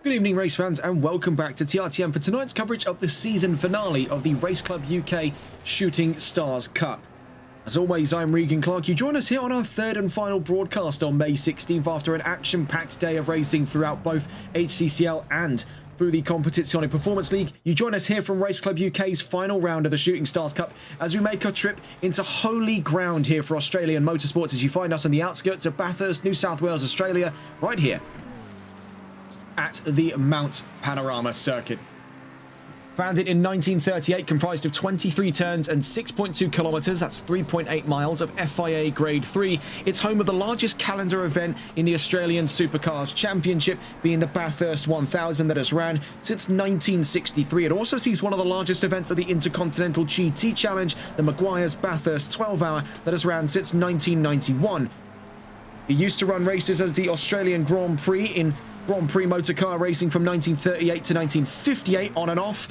Good evening, race fans, and welcome back to TRTM for tonight's coverage of the season finale of the Race Club UK Shooting Stars Cup. As always, I'm Regan Clark. You join us here on our third and final broadcast on May 16th after an action-packed day of racing throughout both HCCL and through the Competizione Performance League. You join us here from Race Club UK's final round of the Shooting Stars Cup as we make our trip into holy ground here for Australian motorsports as you find us on the outskirts of Bathurst, New South Wales, Australia, right here at the Mount Panorama Circuit. Founded in 1938, comprised of 23 turns and 6.2 kilometres, that's 3.8 miles of FIA Grade 3. It's home of the largest calendar event in the Australian Supercars Championship, being the Bathurst 1000 that has ran since 1963. It also sees one of the largest events of the Intercontinental GT Challenge, the Maguire's Bathurst 12-hour that has ran since 1991. It used to run races as the Australian Grand Prix in Grand Prix motorcar racing from 1938 to 1958 on and off,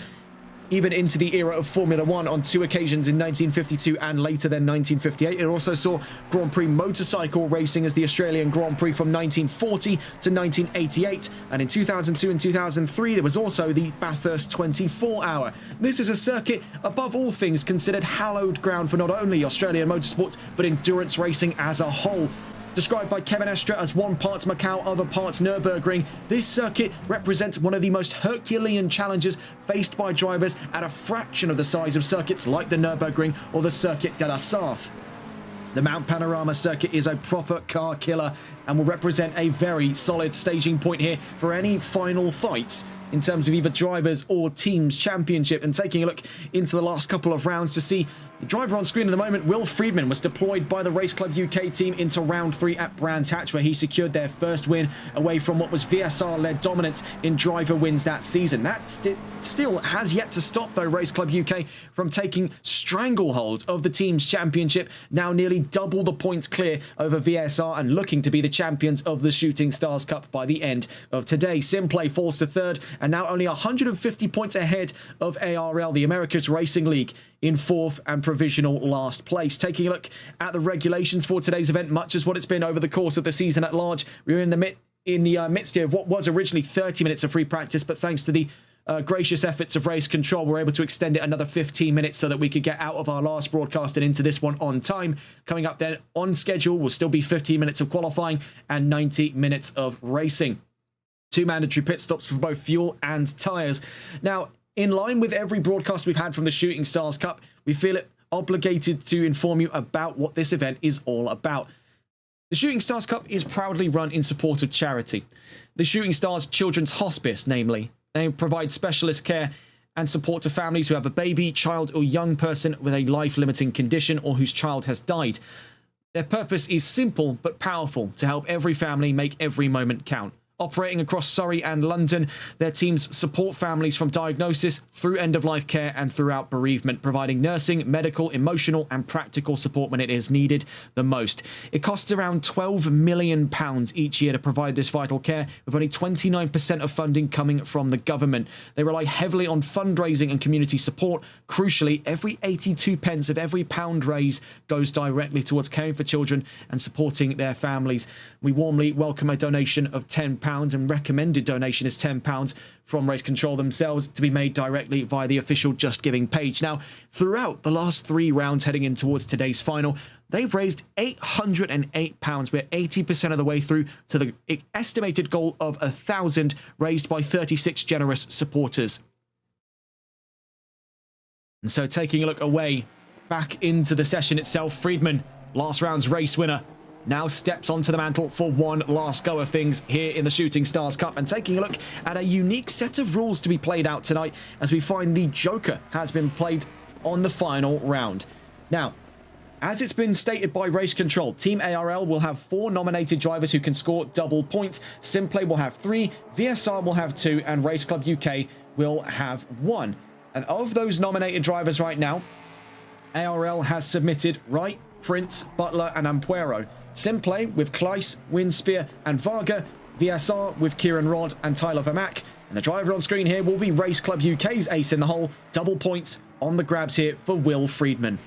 even into the era of Formula One on two occasions in 1952 and later then 1958. It also saw Grand Prix motorcycle racing as the Australian Grand Prix from 1940 to 1988, and in 2002 and 2003 there was also the Bathurst 24-hour. This is a circuit above all things considered hallowed ground for not only Australian motorsports but endurance racing as a whole. Described by Kevin Estra as one part Macau, other parts Nürburgring, this circuit represents one of the most Herculean challenges faced by drivers at a fraction of the size of circuits like the Nürburgring or the Circuit de la Sarthe. The Mount Panorama Circuit is a proper car killer and will represent a very solid staging point here for any final fights in terms of either drivers or teams championship. And taking a look into the last couple of rounds to see the driver on screen at the moment, Will Friedman, was deployed by the Race Club UK team into round 3 at Brands Hatch, where he secured their first win away from what was VSR-led dominance in driver wins that season. That still has yet to stop, though, Race Club UK from taking stranglehold of the team's championship, now nearly double the points clear over VSR and looking to be the champions of the Shooting Stars Cup by the end of today. Simplay falls to third and now only 150 points ahead of ARL, the America's Racing League, in fourth and provisional last place. Taking a look at the regulations for today's event, much as what it's been over the course of the season at large, we're in the midst of what was originally 30 minutes of free practice, but thanks to the gracious efforts of race control, we're able to extend it another 15 minutes so that we could get out of our last broadcast and into this one on time. Coming up then on schedule will still be 15 minutes of qualifying and 90 minutes of racing. 2 mandatory pit stops for both fuel and tyres. Now, in line with every broadcast we've had from the Shooting Stars Cup, we feel it obligated to inform you about what this event is all about. The Shooting Stars Cup is proudly run in support of charity. The Shooting Stars Children's Hospice, namely. They provide specialist care and support to families who have a baby, child, or young person with a life-limiting condition or whose child has died. Their purpose is simple but powerful: to help every family make every moment count. Operating across Surrey and London, their teams support families from diagnosis through end-of-life care and throughout bereavement, providing nursing, medical, emotional and practical support when it is needed the most. It costs around £12 million each year to provide this vital care, with only 29% of funding coming from the government. They rely heavily on fundraising and community support. Crucially, every 82 pence of every pound raised goes directly towards caring for children and supporting their families. We warmly welcome a donation of £10, and recommended donation is £10 from Race Control themselves, to be made directly via the official Just Giving page. Now, throughout the last 3 rounds heading in towards today's final, they've raised £808. We're 80% of the way through to the estimated goal of £1,000, raised by 36 generous supporters. And so, taking a look away back into the session itself, Friedman, last round's race winner, now steps onto the mantle for one last go of things here in the Shooting Stars Cup, and taking a look at a unique set of rules to be played out tonight as we find the Joker has been played on the final round. Now, as it's been stated by Race Control, Team ARL will have 4 nominated drivers who can score double points. Simplay will have 3, VSR will have 2, and Race Club UK will have 1. And of those nominated drivers right now, ARL has submitted Wright, Prince, Butler and Ampuero. Simplay with Kleiss, Winspear and Varga. VSR with Kieran Rod and Tyler Vermack. And the driver on screen here will be Race Club UK's ace in the hole. Double points on the grabs here for Will Friedman.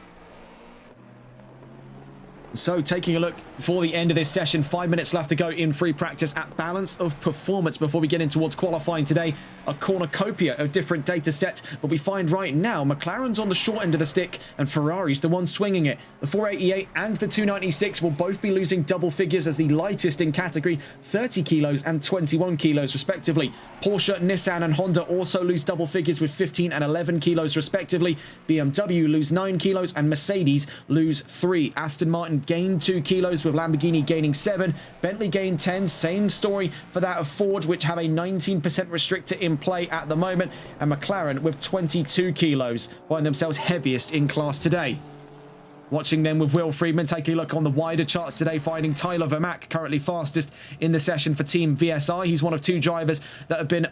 So taking a look before the end of this session, 5 minutes left to go in free practice at balance of performance before we get in towards qualifying today. A cornucopia of different data sets, but we find right now McLaren's on the short end of the stick and Ferrari's the one swinging it. The 488 and the 296 will both be losing double figures as the lightest in category, 30 kilos and 21 kilos respectively. Porsche, Nissan and Honda also lose double figures with 15 and 11 kilos respectively. BMW lose 9 kilos and Mercedes lose 3. Aston Martin gained 2 kilos with Lamborghini gaining 7. Bentley gained 10. Same story for that of Ford, which have a 19% restrictor in play at the moment. And McLaren with 22 kilos find themselves heaviest in class today. Watching then with Will Friedman, taking a look on the wider charts today, finding Tyler Vermack currently fastest in the session for Team VSR. He's one of 2 drivers that have been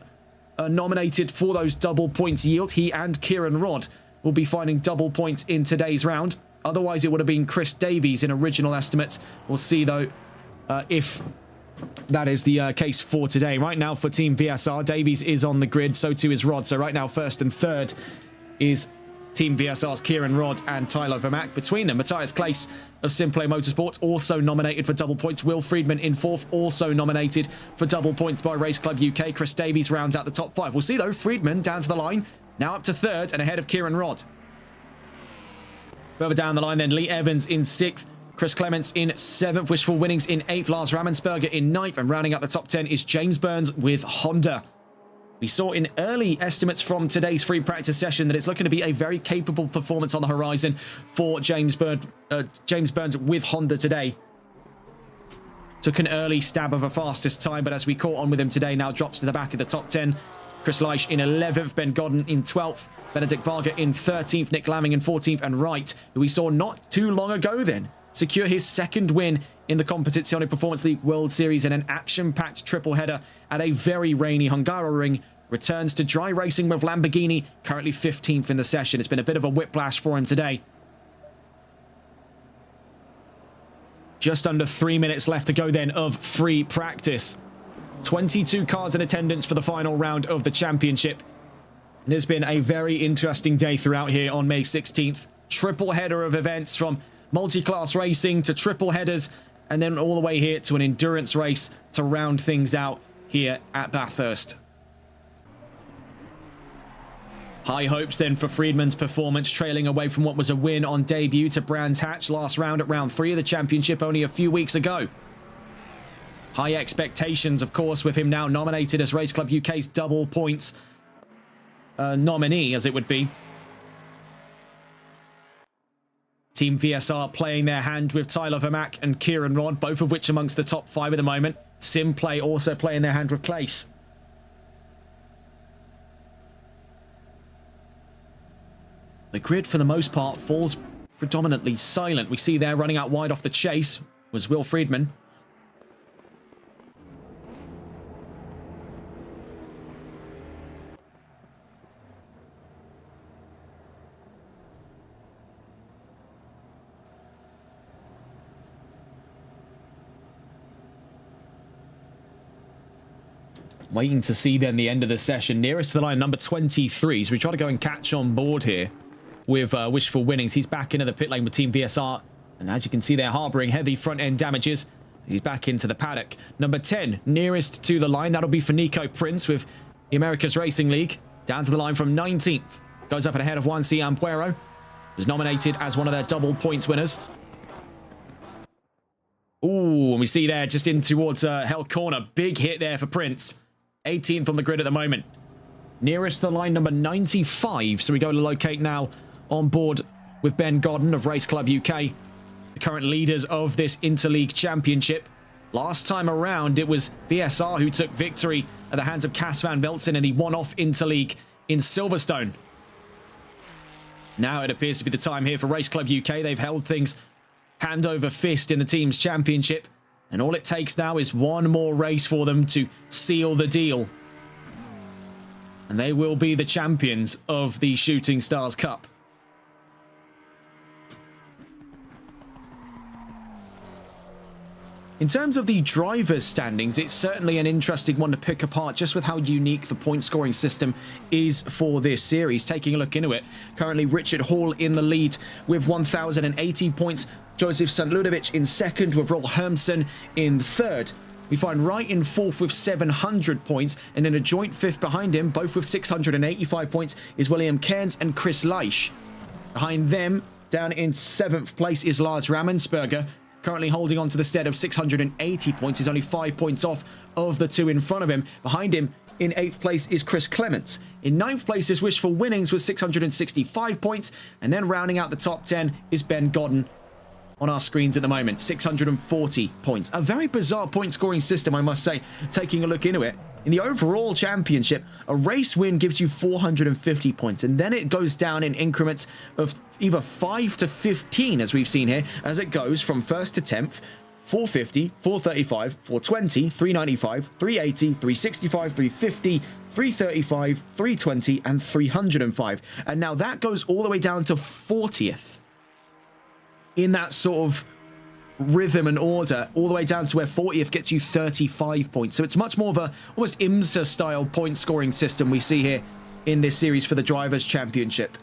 nominated for those double points yield. He and Kieran Rodd will be finding double points in today's round. Otherwise, it would have been Chris Davies in original estimates. We'll see, though, if that is the case for today. Right now, for Team VSR, Davies is on the grid. So too is Rodd. So right now, first and third is Team VSR's Kieran Rodd and Tyler Vermack. Between them, Matthias Claes of Simplay Motorsports also nominated for double points. Will Friedman in 4th, also nominated for double points by Race Club UK. Chris Davies rounds out the top 5. We'll see, though, Friedman down to the line, now up to 3rd and ahead of Kieran Rodd. Further down the line then, Lee Evans in 6th, Chris Clements in 7th, Wishful Winnings in 8th, Lars Rammensperger in 9th, and rounding out the top 10 is James Burns with Honda. We saw in early estimates from today's free practice session that it's looking to be a very capable performance on the horizon for James Burns with Honda today. Took an early stab of a fastest time, but as we caught on with him today, now drops to the back of the top 10. Chris Leish in 11th, Ben Godden in 12th, Benedict Varga in 13th, Nick Lamming in 14th, and Wright, who we saw not too long ago then, secure his 2nd win in the Competizione Performance League World Series in an action-packed triple header at a very rainy Hungaroring, returns to dry racing with Lamborghini, currently 15th in the session. It's been a bit of a whiplash for him today. Just under 3 minutes left to go then of free practice. 22 cars in attendance for the final round of the championship. And it's been a very interesting day throughout here on May 16th. Triple header of events from multi-class racing to triple headers and then all the way here to an endurance race to round things out here at Bathurst. High hopes then for Friedman's performance, trailing away from what was a win on debut to Brands Hatch last round at round 3 of the championship only a few weeks ago. High expectations, of course, with him now nominated as Race Club UK's double points nominee, as it would be. Team VSR playing their hand with Tyler Vermack and Kieran Rodd, both of which amongst the top 5 at the moment. Simplay also playing their hand with Claes. The grid, for the most part, falls predominantly silent. We see there running out wide off the chase was Will Friedman. Waiting to see then the end of the session. Nearest to the line, number 23. So we try to go and catch on board here with Wishful Winnings. He's back into the pit lane with Team VSR. And as you can see, they're harbouring heavy front end damages. He's back into the paddock. Number 10, nearest to the line. That'll be for Nico Prince with the America's Racing League. Down to the line from 19th. Goes up and ahead of Juan C. Ampuero. Was nominated as one of their double points winners. Ooh, and we see there just in towards Hell Corner. Big hit there for Prince. 18th on the grid at the moment. Nearest to the line, number 95. So we go to locate now on board with Ben Godden of Race Club UK, the current leaders of this Interleague Championship. Last time around, it was VSR who took victory at the hands of Cas van Velzen in the one-off Interleague in Silverstone. Now it appears to be the time here for Race Club UK. They've held things hand over fist in the team's championship. And all it takes now is one more race for them to seal the deal. And they will be the champions of the Shooting Stars Cup. In terms of the drivers' standings, it's certainly an interesting one to pick apart just with how unique the point scoring system is for this series. Taking a look into it, currently Richard Hall in the lead with 1,080 points. Joseph St. Ludovic in second, with Roel Hermsen in third. We find Wright in fourth with 700 points, and in a joint fifth behind him, both with 685 points, is William Cairns and Chris Leish. Behind them, down in seventh place, is Lars Rammensperger, currently holding on to the stead of 680 points. He's only 5 points off of the two in front of him. Behind him, in 8th place, is Chris Clements. In 9th place is Wishful Winnings with 665 points. And then rounding out the top 10 is Ben Godden on our screens at the moment, 640 points. A very bizarre point scoring system, I must say, taking a look into it. In the overall championship, a race win gives you 450 points, and then it goes down in increments of either 5 to 15, as we've seen here, as it goes from 1st to 10th, 450, 435, 420, 395, 380, 365, 350, 335, 320, and 305. And now that goes all the way down to 40th. In that sort of rhythm and order, all the way down to where 40th gets you 35 points. So it's much more of a almost IMSA style point scoring system we see here in this series for the Drivers' Championship.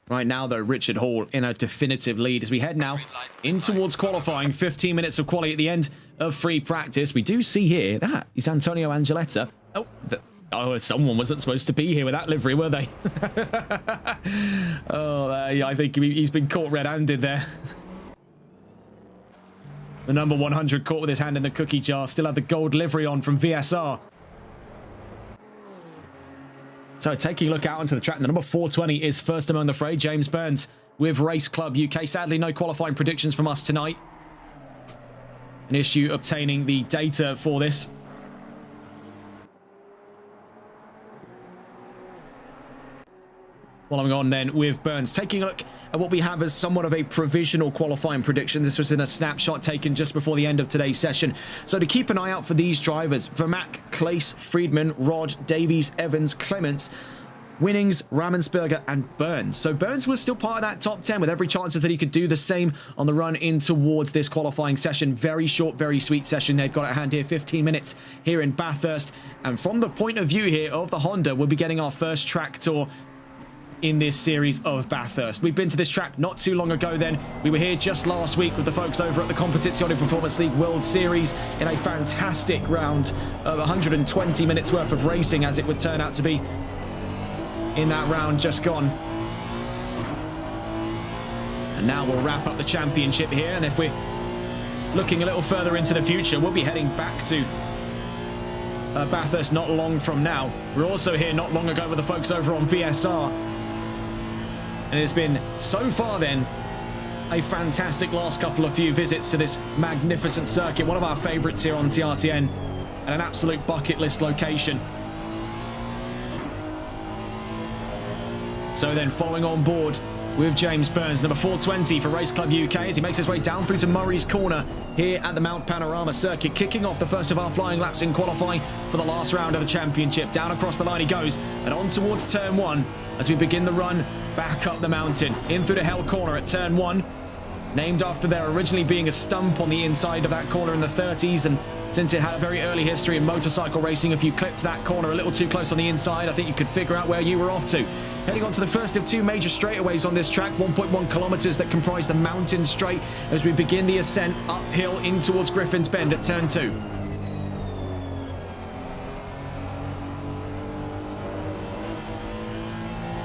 Right now, though, Richard Hall in a definitive lead as we head now in towards qualifying. 15 minutes of quali at the end of free practice. We do see here that is Antonio Angeletta. Oh, someone wasn't supposed to be here with that livery, were they? I think he's been caught red-handed there. The number 100 caught with his hand in the cookie jar. Still had the gold livery on from VSR. So taking a look out onto the track, the number 420 is first among the fray, James Burns with Race Club UK. Sadly, no qualifying predictions from us tonight. An issue obtaining the data for this. Following on then with Burns, taking a look at what we have as somewhat of a provisional qualifying prediction. This was in a snapshot taken just before the end of today's session. So to keep an eye out for these drivers: Vermack, Claes, Friedman, Rod, Davies, Evans, Clements, Winnings, Rammensperger, and Burns. So Burns was still part of that top 10 with every chance that he could do the same on the run in towards this qualifying session. Very short, very sweet session they've got at hand here. 15 minutes here in Bathurst. And from the point of view here of the Honda, we'll be getting our first track tour in this series of Bathurst. We've been to this track not too long ago then. We were here just last week with the folks over at the Competizione Performance League World Series in a fantastic round of 120 minutes worth of racing, as it would turn out to be in that round just gone. And now we'll wrap up the championship here, and if we're looking a little further into the future, we'll be heading back to Bathurst not long from now. We're also here not long ago with the folks over on VSR. And it's been, so far then, a fantastic last couple of few visits to this magnificent circuit. One of our favourites here on TRTN, and an absolute bucket list location. So then following on board with James Burns, number 420 for Race Club UK, as he makes his way down through to Murray's Corner here at the Mount Panorama circuit, kicking off the first of our flying laps in qualifying for the last round of the championship. Down across the line he goes, and on towards turn 1 as we begin the run back up the mountain. In through the Hell Corner at turn 1, named after there originally being a stump on the inside of that corner in the 30s, and since it had a very early history in motorcycle racing, if you clipped that corner a little too close on the inside, I think you could figure out where you were off to. Heading on to the first of two major straightaways on this track, 1.1 kilometers that comprise the mountain straight as we begin the ascent uphill in towards Griffin's Bend at turn 2.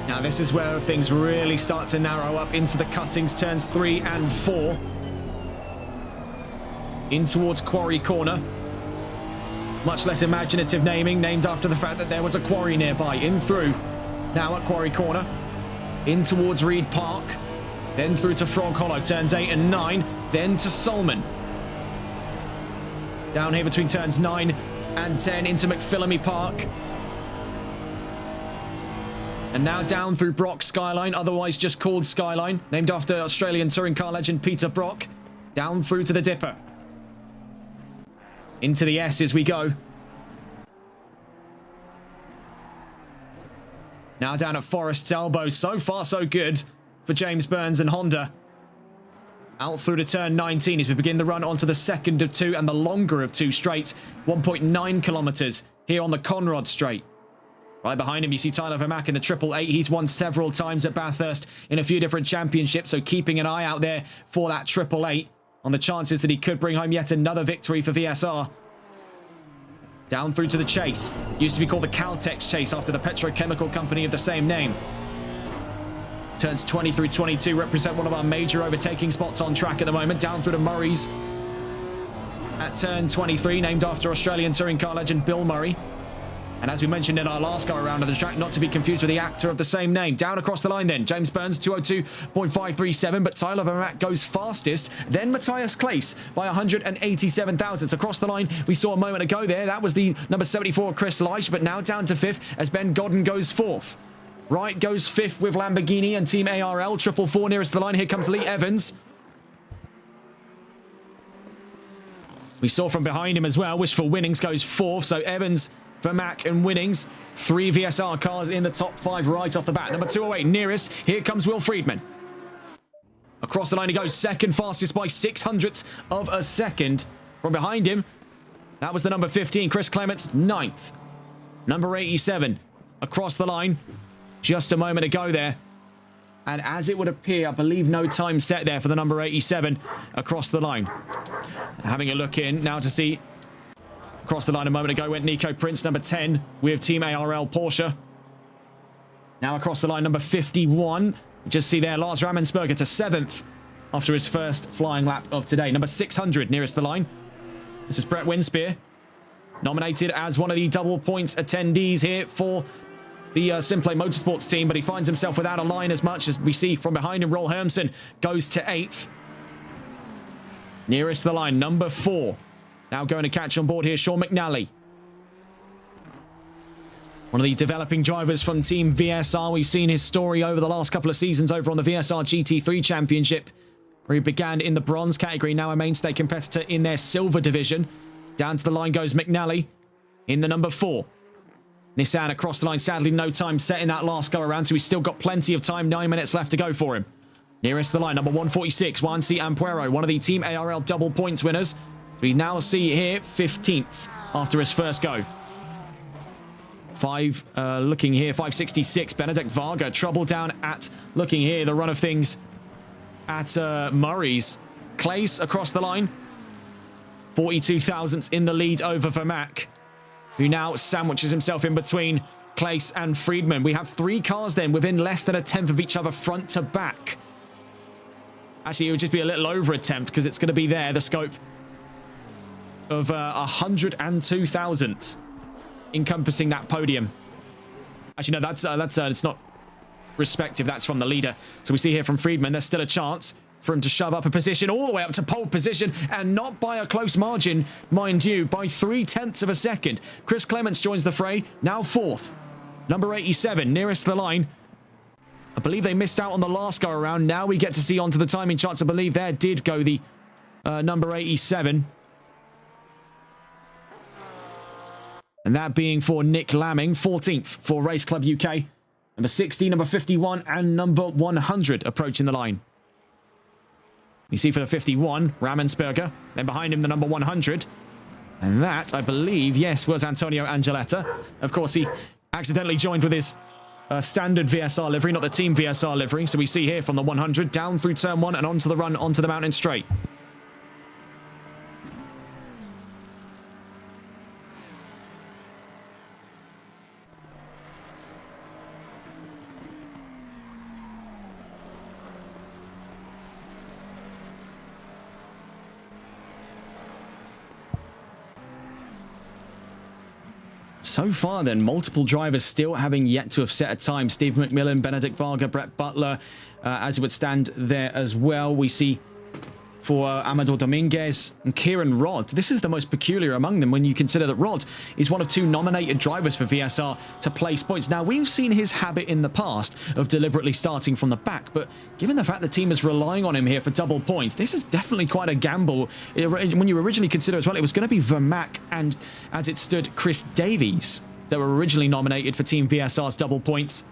Now this is where things really start to narrow up into the cuttings, turns 3 and 4. In towards Quarry Corner. Much less imaginative naming, named after the fact that there was a quarry nearby. In through, now at Quarry Corner. In towards Reed Park. Then through to Frog Hollow, turns 8 and 9. Then to Solman. Down here between turns 9 and 10 into McPhillamy Park. And now down through Brock Skyline, otherwise just called Skyline, named after Australian touring car legend Peter Brock. Down through to the Dipper. Into the S as we go. Now down at Forest's Elbow. So far, so good for James Burns and Honda. Out through to turn 19 as we begin the run onto the second of two and the longer of two straights. 1.9 kilometres here on the Conrod Straight. Right behind him, you see Tyler Vermack in the 888. He's won several times at Bathurst in a few different championships, so keeping an eye out there for that 888 on the chances that he could bring home yet another victory for VSR. Down through to the Chase. Used to be called the Caltex Chase after the petrochemical company of the same name. Turns 20 through 22 represent one of our major overtaking spots on track at the moment. Down through to Murray's at turn 23, named after Australian touring car legend Bill Murray. And as we mentioned in our last go around of the track, not to be confused with the actor of the same name. Down across the line then, James Burns 202.537, but Tyler Vermack goes fastest. Then Matthias Claes by 187 thousandths. Across the line, we saw a moment ago there, that was the number 74 Chris Leitch, but now down to 5th as Ben Godden goes 4th. Wright goes 5th with Lamborghini and Team ARL. 444 nearest the line. Here comes Lee Evans. We saw from behind him as well. Wishful Winnings goes 4th. So Evans, Vermack and Winnings. 3 VSR cars in the top 5 right off the bat. Number 208 nearest. Here comes Will Friedman. Across the line he goes. Second fastest by 0.06 of a second. From behind him, that was the number 15. Chris Clements, 9th. Number 87 across the line. Just a moment ago there. And as it would appear, I believe no time set there for the number 87 across the line. Having a look in now to see. Across the line a moment ago went Nico Prince, number 10, with Team ARL Porsche. Now across the line, number 51. Just see there, Lars Rammensberger to 7th after his first flying lap of today. Number 600 nearest the line. This is Brett Winspear, nominated as one of the double points attendees here for the Simplay Motorsports team, but he finds himself without a line as much as we see from behind him. Roll Hermsen goes to 8th. Nearest the line, number 4. Now going to catch on board here, Sean McNally. One of the developing drivers from Team VSR. We've seen his story over the last couple of seasons over on the VSR GT3 Championship, where he began in the bronze category, now a mainstay competitor in their silver division. Down to the line goes McNally in the number 4. Nissan across the line, sadly no time set in that last go around, so he's still got plenty of time, 9 minutes left to go for him. Nearest the line, number 146, Juan C. Ampuero, one of the Team ARL double points winners. We now see here 15th after his first go. Looking here, 566, Benedict Varga, trouble down at, looking here, the run of things at Murray's. Claes across the line, 42 thousandths in the lead over Vermack, who now sandwiches himself in between Claes and Friedman. We have 3 cars then within less than a tenth of each other front to back. Actually, it would just be a little over a tenth because it's going to be there, the scope of 102 thousandths encompassing that podium. Actually, no, that's it's not respective. That's from the leader. So we see here from Friedman, there's still a chance for him to shove up a position all the way up to pole position, and not by a close margin, mind you, by 0.3 of a second. Chris Clements joins the fray, now 4th. Number 87, nearest the line. I believe they missed out on the last go around. Now we get to see onto the timing charts. I believe there did go the number 87. And that being for Nick Lamming, 14th for Race Club UK. Number 60, number 51, and number 100 approaching the line. You see for the 51, Rammensberger. Then behind him, the number 100. And that, I believe, yes, was Antonio Angeletta. Of course, he accidentally joined with his standard VSR livery, not the Team VSR livery. So we see here from the 100, down through turn 1 and onto the run, onto the mountain straight. So far then, multiple drivers still having yet to have set a time. Steve McMillan, Benedict Varga, Brett Butler, as it would stand there as well. We see for Amador Dominguez and Kieran Rod. This is the most peculiar among them when you consider that Rod is one of 2 nominated drivers for VSR to place points. Now, we've seen his habit in the past of deliberately starting from the back, but given the fact the team is relying on him here for double points, this is definitely quite a gamble. When you originally consider as well, it was going to be Vermack and, as it stood, Chris Davies that were originally nominated for Team VSR's double points.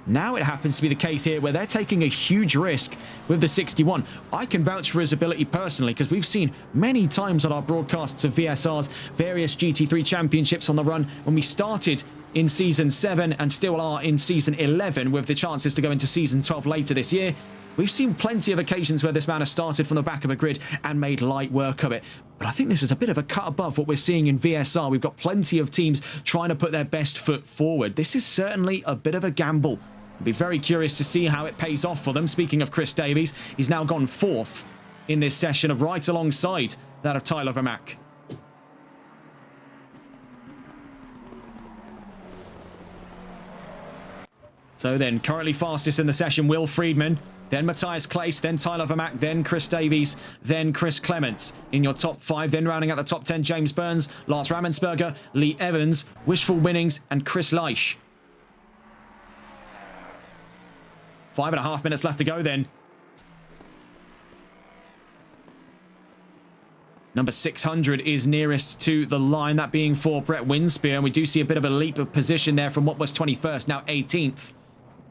Now it happens to be the case here where they're taking a huge risk with the 61. I can vouch for his ability personally because we've seen many times on our broadcasts of VSR's various GT3 championships on the run when we started in Season 7 and still are in Season 11 with the chances to go into Season 12 later this year. We've seen plenty of occasions where this man has started from the back of a grid and made light work of it. But I think this is a bit of a cut above what we're seeing in VSR. We've got plenty of teams trying to put their best foot forward. This is certainly a bit of a gamble. I'll be very curious to see how it pays off for them. Speaking of Chris Davies, he's now gone 4th in this session, of right alongside that of Tyler Vermack. So then, currently fastest in the session, Will Friedman, then Matthias Claes, then Tyler Vermack, then Chris Davies, then Chris Clements in your top 5. Then rounding out the top 10, James Burns, Lars Rammensberger, Lee Evans, Wishful Winnings, and Chris Leisch. 5.5 minutes left to go then. Number 600 is nearest to the line, that being for Brett Winspear. And we do see a bit of a leap of position there from what was 21st, now 18th.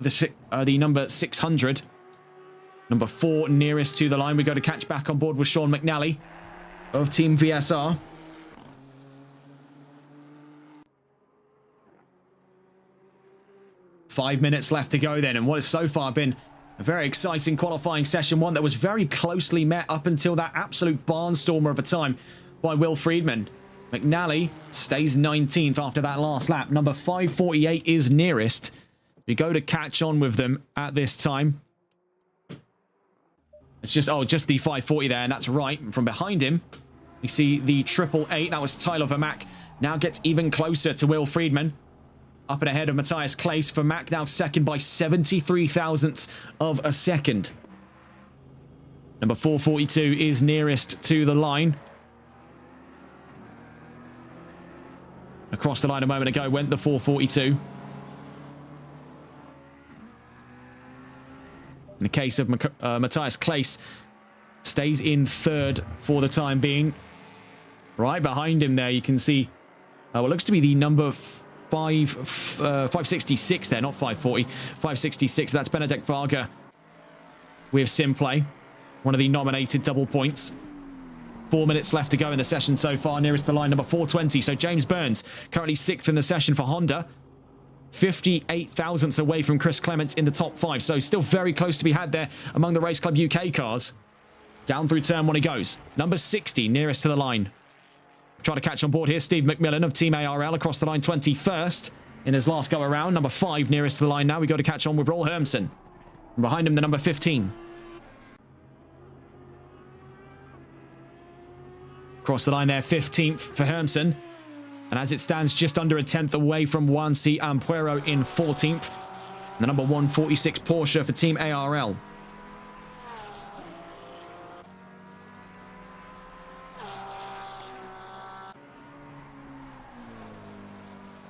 The number 600. Number 4 nearest to the line. We go to catch back on board with Sean McNally of Team VSR. Five minutes left to go then, and what has so far been a very exciting qualifying session, one that was very closely met up until that absolute barnstormer of a time by Will Friedman. McNally stays 19th after that last lap. Number 548 is nearest. We go to catch on with them at this time. It's just the 540 there, and that's right. From behind him, we see the 888. That was Tyler Vermack. Now gets even closer to Will Friedman. Up and ahead of Matthias Claes. Vermack now second by 73 thousandths of a second. Number 442 is nearest to the line. Across the line a moment ago went the 442. In the case of Matthias Claes, stays in 3rd for the time being. Right behind him there, you can see what looks to be the number 566 there, not 540. 566, that's Benedict Varga with Simplay, one of the nominated double points. 4 minutes left to go in the session so far. Nearest the line, number 420. So James Burns, currently 6th in the session for Honda. 58 thousandths away from Chris Clements in the top 5. So still very close to be had there among the Race Club UK cars. Down through turn 1 he goes. Number 60, nearest to the line. Trying to catch on board here, Steve McMillan of Team ARL across the line, 21st in his last go around. Number 5 nearest to the line now. We go to catch on with Roel Hermsen. And behind him, the number 15. Across the line there, 15th for Hermsen. And as it stands, just under a 10th away from Juan C. Ampuero in 14th. And the number 146 Porsche for Team ARL.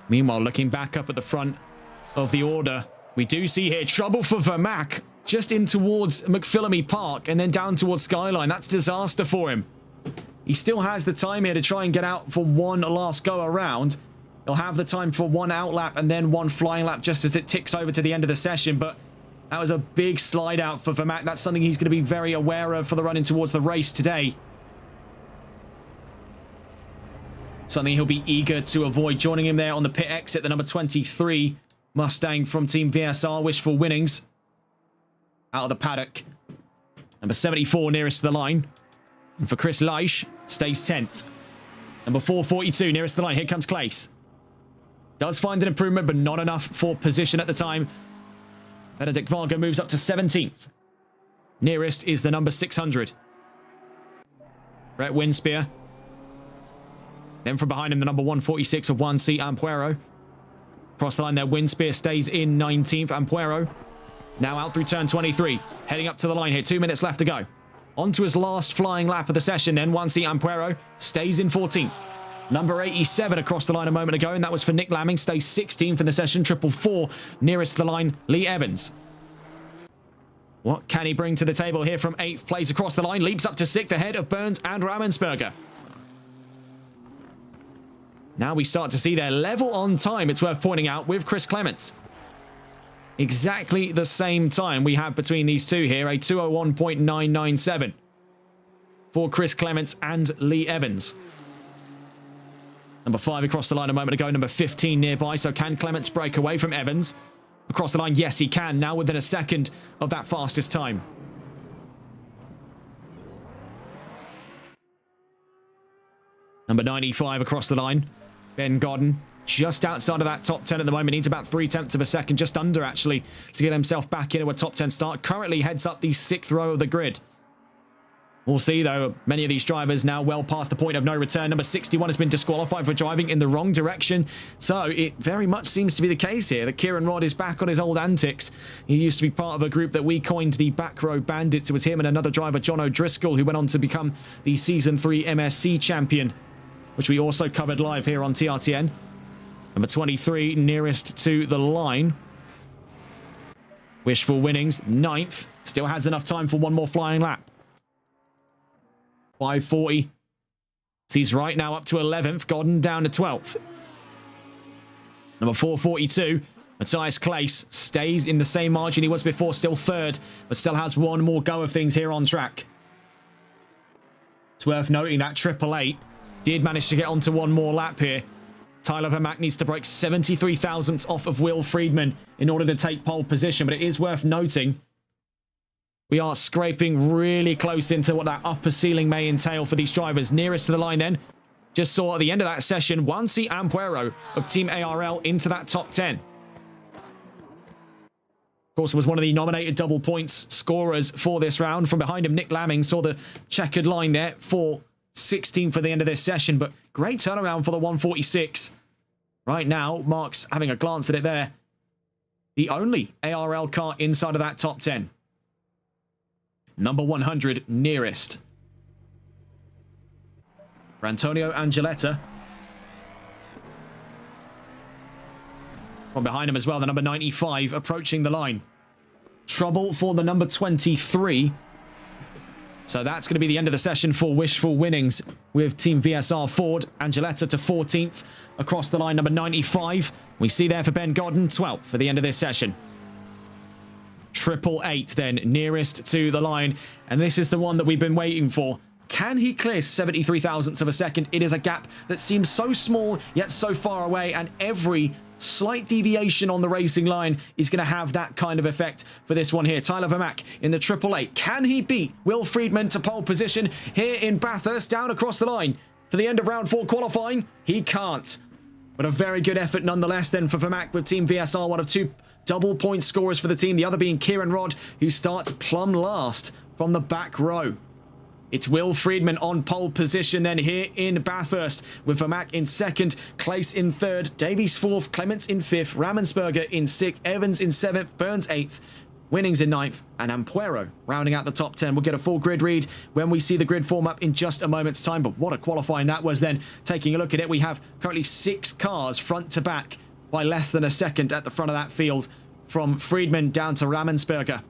Meanwhile, looking back up at the front of the order, we do see here trouble for Vermack, just in towards McPhillamy Park and then down towards Skyline. That's disaster for him. He still has the time here to try and get out for one last go around. He'll have the time for one out lap and then one flying lap just as it ticks over to the end of the session. But that was a big slide out for Vermack. That's something he's going to be very aware of for the run in towards the race today. Something he'll be eager to avoid. Joining him there on the pit exit, the number 23 Mustang from Team VSR, Wishful Winnings. Out of the paddock. Number 74 nearest to the line. And for Chris Leisch, stays 10th. Number 442 nearest to the line. Here comes Claes. Does find an improvement, but not enough for position at the time. Benedict Varga moves up to 17th. Nearest is the number 600. Brett Winspear. Then from behind him, the number 146 of Juan C. Ampuero. Across the line there, Winspear stays in 19th. Ampuero now out through turn 23. Heading up to the line here. 2 minutes left to go. On to his last flying lap of the session then. Juan C. Ampuero stays in 14th. Number 87 across the line a moment ago, and that was for Nick Lamming. Stays 16th in the session. 444 nearest to the line, Lee Evans. What can he bring to the table here from 8th place across the line? Leaps up to 6th ahead of Burns and Rammensberger. Now we start to see their level on time, it's worth pointing out, with Chris Clements. Exactly the same time we have between these two here, a 2:01.997 for Chris Clements and Lee Evans. Number 5 across the line a moment ago, number 15 nearby. So can Clements break away from Evans? Across the line, yes, he can. Now within a second of that fastest time. Number 95 across the line, Ben Godden. Just outside of that top 10 at the moment. Needs about 3/10 of a second, just under actually, to get himself back into a top 10 start. Currently heads up the 6th row of the grid. We'll see, though, many of these drivers now well past the point of no return. Number 61 has been disqualified for driving in the wrong direction. So it very much seems to be the case here that Kieran Rodd is back on his old antics. He used to be part of a group that we coined the Back Row Bandits. It was him and another driver, John O'Driscoll, who went on to become the Season 3 MSC champion, which we also covered live here on TRTN. Number 23, nearest to the line. Wishful Winnings, 9th. Still has enough time for one more flying lap. 5:40. He's right now up to 11th. Godden down to 12th. Number 442, Matthias Claes, stays in the same margin he was before, still 3rd, but still has one more go of things here on track. It's worth noting that 888 did manage to get onto one more lap here. Tyler Vermack needs to break 73 thousandths off of Will Friedman in order to take pole position, but it is worth noting we are scraping really close into what that upper ceiling may entail for these drivers. Nearest to the line then, just saw at the end of that session, Juancy Ampuero of Team ARL into that top 10. Of course, was one of the nominated double points scorers for this round. From behind him, Nick Lamming saw the checkered line there for 16th for the end of this session, but great turnaround for the 146. Right now, Mark's having a glance at it there. The only ARL car inside of that top 10. Number 100 nearest. For Antonio Angeletta. From behind him as well, the number 95 approaching the line. Trouble for the number 23. So that's going to be the end of the session for Wishful Winnings with Team VSR Ford. Angeletta to 14th across the line, number 95. We see there for Ben Godden, 12th for the end of this session. 888 then, nearest to the line. And this is the one that we've been waiting for. Can he clear 73 thousandths of a second? It is a gap that seems so small, yet so far away. And every slight deviation on the racing line is going to have that kind of effect for this one here. Tyler Vermack in the 888. Can he beat Will Friedman to pole position here in Bathurst, down across the line for the end of round 4 qualifying? He can't. But a very good effort nonetheless then for Vermack with Team VSR, one of 2 double point scorers for the team, the other being Kieran Rodd, who starts plumb last from the back row. It's Will Friedman on pole position then here in Bathurst, with Vermack in 2nd, Claes in 3rd, Davies 4th, Clements in 5th, Rammensperger in 6th, Evans in 7th, Burns 8th, Winnings in 9th, and Ampuero rounding out the top 10. We'll get a full grid read when we see the grid form up in just a moment's time, but what a qualifying that was then. Taking a look at it, we have currently 6 cars front to back by less than a second at the front of that field, from Friedman down to Rammensperger.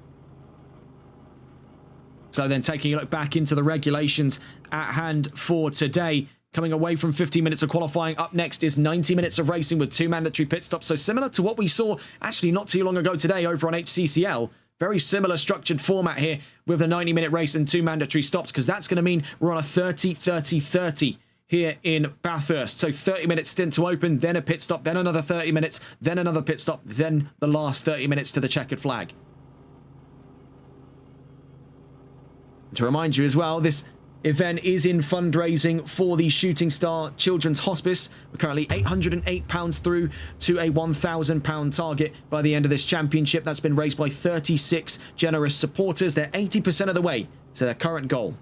So then taking a look back into the regulations at hand for today, coming away from 15 minutes of qualifying, up next is 90 minutes of racing with 2 mandatory pit stops. So similar to what we saw actually not too long ago today over on HCCL. Very similar structured format here with a 90-minute race and 2 mandatory stops, because that's going to mean we're on a 30-30-30 here in Bathurst. So 30-minute stint to open, then a pit stop, then another 30 minutes, then another pit stop, then the last 30 minutes to the checkered flag. To remind you as well, this event is in fundraising for the Shooting Star Children's Hospice. We're currently £808 through to a £1,000 target by the end of this championship. That's been raised by 36 generous supporters. They're 80% of the way to their current goal.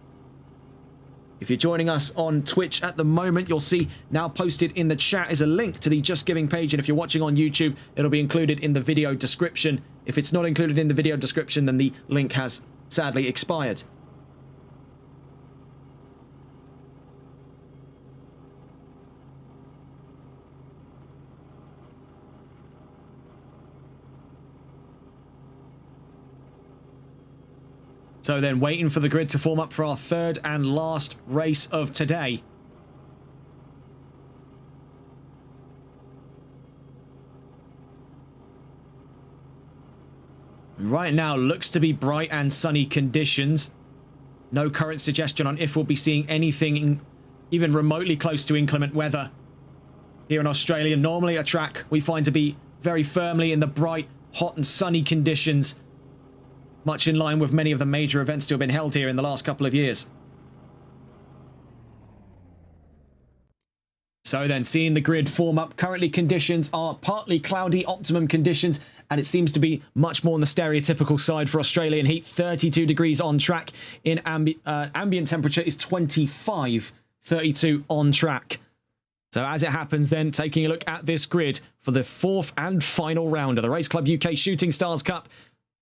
If you're joining us on Twitch at the moment, you'll see now posted in the chat is a link to the Just Giving page. And if you're watching on YouTube, it'll be included in the video description. If it's not included in the video description, then the link has sadly expired. So then waiting for the grid to form up for our 3rd and last race of today. Right now, looks to be bright and sunny conditions. No current suggestion on if we'll be seeing anything even remotely close to inclement weather here in Australia. Normally a track we find to be very firmly in the bright, hot and sunny conditions, much in line with many of the major events to have been held here in the last couple of years. So then, seeing the grid form up, currently conditions are partly cloudy, optimum conditions, and it seems to be much more on the stereotypical side for Australian heat. 32 degrees on track in ambient temperature is 25, 32 on track. So as it happens then, taking a look at this grid for the fourth and final round of the Race Club UK Shooting Stars Cup.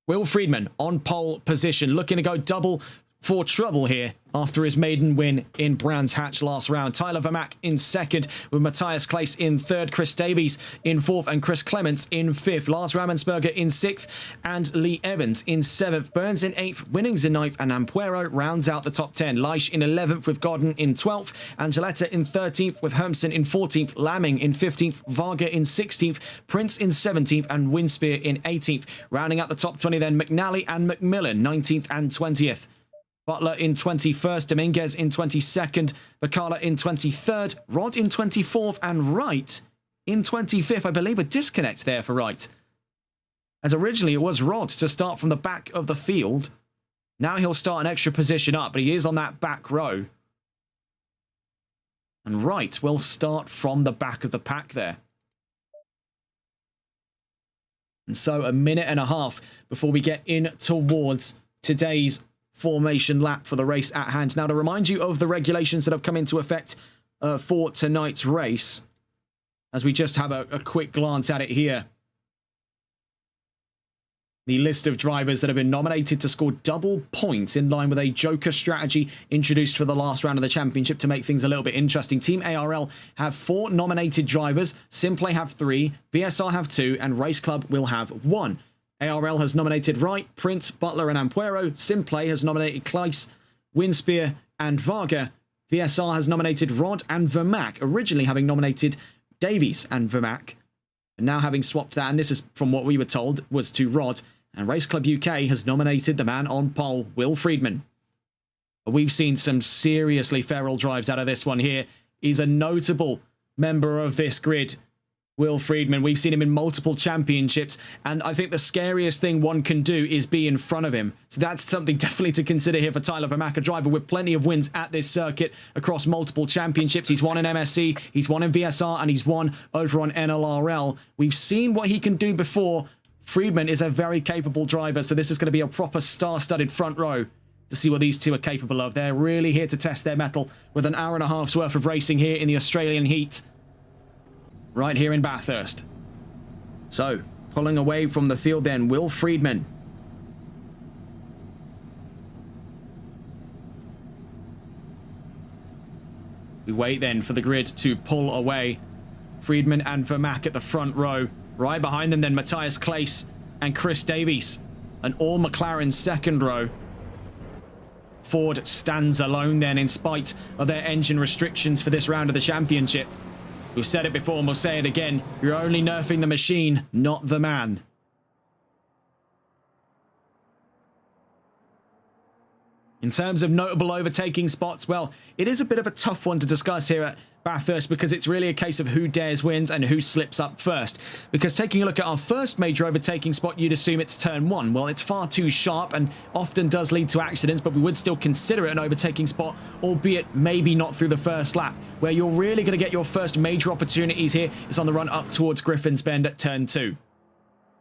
Will Friedman on pole position, looking to go double for trouble here after his maiden win in Brands Hatch last round. Tyler Vermaak in second, with Matthias Claes in third, Chris Davies in fourth, and Chris Clements in fifth. Lars Rammensberger in sixth, and Lee Evans in seventh. Burns in eighth, Winnings in ninth, and Ampuero rounds out the top 10. Leish in 11th, with Godden in 12th, Angeletta in 13th, with Hermsen in 14th, Lamming in 15th, Varga in 16th, Prince in 17th, and Winspear in 18th. Rounding out the top 20 then, McNally and McMillan, 19th and 20th. Butler in 21st, Dominguez in 22nd, Bacala in 23rd, Rod in 24th, and Wright in 25th. I believe a disconnect there for Wright, as originally it was Rod to start from the back of the field. Now he'll start an extra position up, but he is on that back row. And Wright will start from the back of the pack there. And so a minute and a half before we get in towards today's formation lap for the race at hand. Now, to remind you of the regulations that have come into effect for tonight's race, as we just have a quick glance at it here. The list of drivers that have been nominated to score double points in line with a joker strategy introduced for the last round of the championship to make things a little bit interesting. Team ARL have 4 nominated drivers, Simplay have 3, VSR have 2, and Race Club will have 1. ARL has nominated Wright, Prince, Butler, and Ampuero. Simplay has nominated Claes, Winspear, and Varga. VSR has nominated Rod and Vermaak, originally having nominated Davies and Vermaak, and now having swapped that, and this is from what we were told, was to Rod. And Race Club UK has nominated the man on pole, Will Friedman. We've seen some seriously feral drives out of this one here. He's a notable member of this grid, Will Friedman. We've seen him in multiple championships, and I think the scariest thing one can do is be in front of him. So that's something definitely to consider here for Tyler Vermaak, a driver with plenty of wins at this circuit across multiple championships. He's won in MSC, he's won in VSR, and he's won over on NLRL. We've seen what he can do before. Friedman is a very capable driver, so this is going to be a proper star-studded front row to see what these two are capable of. They're really here to test their mettle with an hour and a half's worth of racing here in the Australian heat, right here in Bathurst. So, pulling away from the field then, Will Friedman. We wait then for the grid to pull away. Friedman and Vermaak at the front row. Right behind them then, Matthias Claes and Chris Davies. An all McLaren second row. Ford stands alone then in spite of their engine restrictions for this round of the championship. We've said it before and we'll say it again. You're only nerfing the machine, not the man. In terms of notable overtaking spots, well, it is a bit of a tough one to discuss here at Bathurst because it's really a case of who dares wins and who slips up first. Because taking a look at our first major overtaking spot, you'd assume it's turn 1. Well, it's far too sharp and often does lead to accidents, but we would still consider it an overtaking spot, albeit maybe not through the first lap. Where you're really going to get your first major opportunities here is on the run up towards Griffin's Bend at turn 2.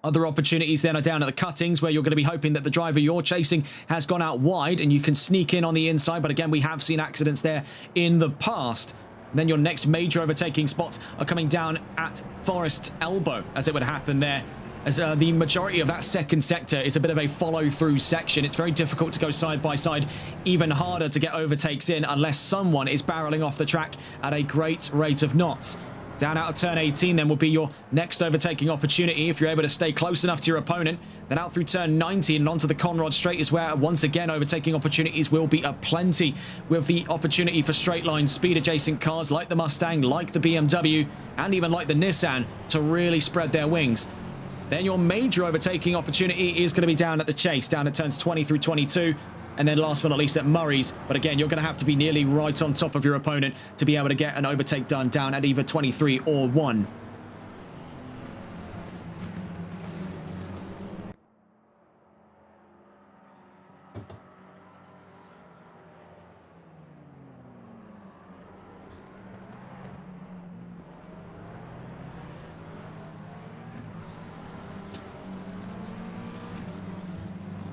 Other opportunities then are down at the cuttings, where you're going to be hoping that the driver you're chasing has gone out wide and you can sneak in on the inside. But again, we have seen accidents there in the past. And then your next major overtaking spots are coming down at Forest Elbow, as it would happen there. As the majority of that second sector is a bit of a follow-through section. It's very difficult to go side by side, even harder to get overtakes in unless someone is barreling off the track at a great rate of knots. Down out of turn 18 then will be your next overtaking opportunity if you're able to stay close enough to your opponent. Then out through turn 19 and onto the Conrod Straight is where once again overtaking opportunities will be aplenty, with the opportunity for straight line speed adjacent cars like the Mustang, like the BMW, and even like the Nissan to really spread their wings. Then your major overtaking opportunity is going to be down at the Chase, down at turns 20 through 22. And then last but not least at Murray's. But again, you're going to have to be nearly right on top of your opponent to be able to get an overtake done down at either 23 or 1.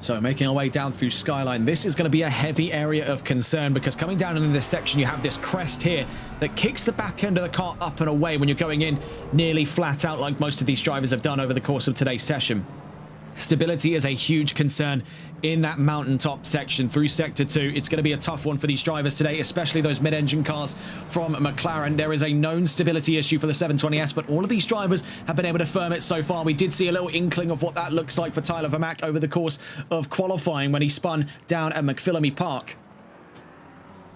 So making our way down through Skyline, this is going to be a heavy area of concern because coming down in this section, you have this crest here that kicks the back end of the car up and away when you're going in nearly flat out like most of these drivers have done over the course of today's session. Stability is a huge concern in that mountaintop section through Sector 2. It's going to be a tough one for these drivers today, especially those mid-engine cars from McLaren. There is a known stability issue for the 720S, but all of these drivers have been able to firm it so far. We did see a little inkling of what that looks like for Tyler Vermack over the course of qualifying when he spun down at McPhillamy Park.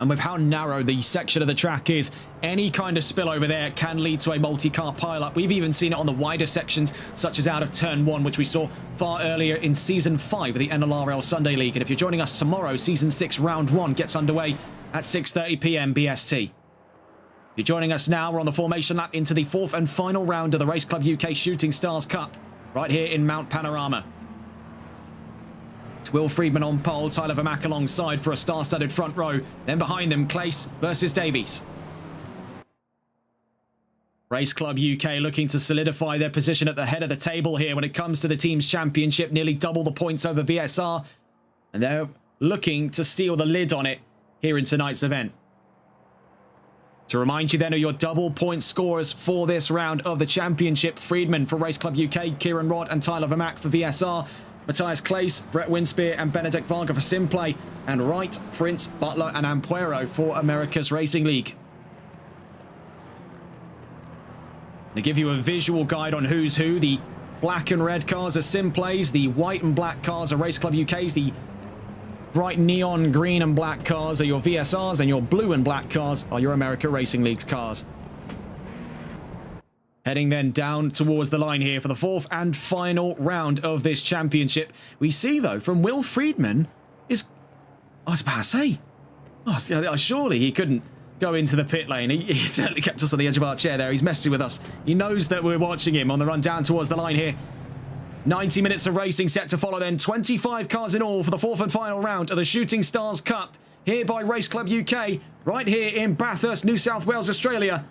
And with how narrow the section of the track is, any kind of spill over there can lead to a multi-car pileup. We've even seen it on the wider sections, such as out of Turn 1, which we saw far earlier in Season 5 of the NLRL Sunday League. And if you're joining us tomorrow, Season 6 Round 1 gets underway at 6:30 PM BST. If you're joining us now, we're on the formation lap into the 4th and final round of the Race Club UK Shooting Stars Cup, right here in Mount Panorama. It's Will Friedman on pole, Tyler Vermack alongside for a star-studded front row. Then behind them, Clace versus Davies. Race Club UK looking to solidify their position at the head of the table here when it comes to the team's championship, nearly double the points over VSR. And they're looking to seal the lid on it here in tonight's event. To remind you then of your double point scorers for this round of the championship: Friedman for Race Club UK, Kieran Rod and Tyler Vermack for VSR, Matthias Clace, Brett Winspear and Benedict Varga for Simplay, and Wright, Prince, Butler and Ampuero for America's Racing League. To give you a visual guide on who's who, the black and red cars are Simplay's, the white and black cars are Race Club UK's, the bright neon green and black cars are your VSR's, and your blue and black cars are your America Racing League's cars. Heading then down towards the line here for the 4th and final round of this championship. We see, though, from Will Friedman is... I was about to say... Oh, surely he couldn't go into the pit lane. He certainly kept us on the edge of our chair there. He's messing with us. He knows that we're watching him on the run down towards the line here. 90 minutes of racing set to follow then. 25 cars in all for the 4th and final round of the Shooting Stars Cup. Here by Race Club UK, right here in Bathurst, New South Wales, Australia.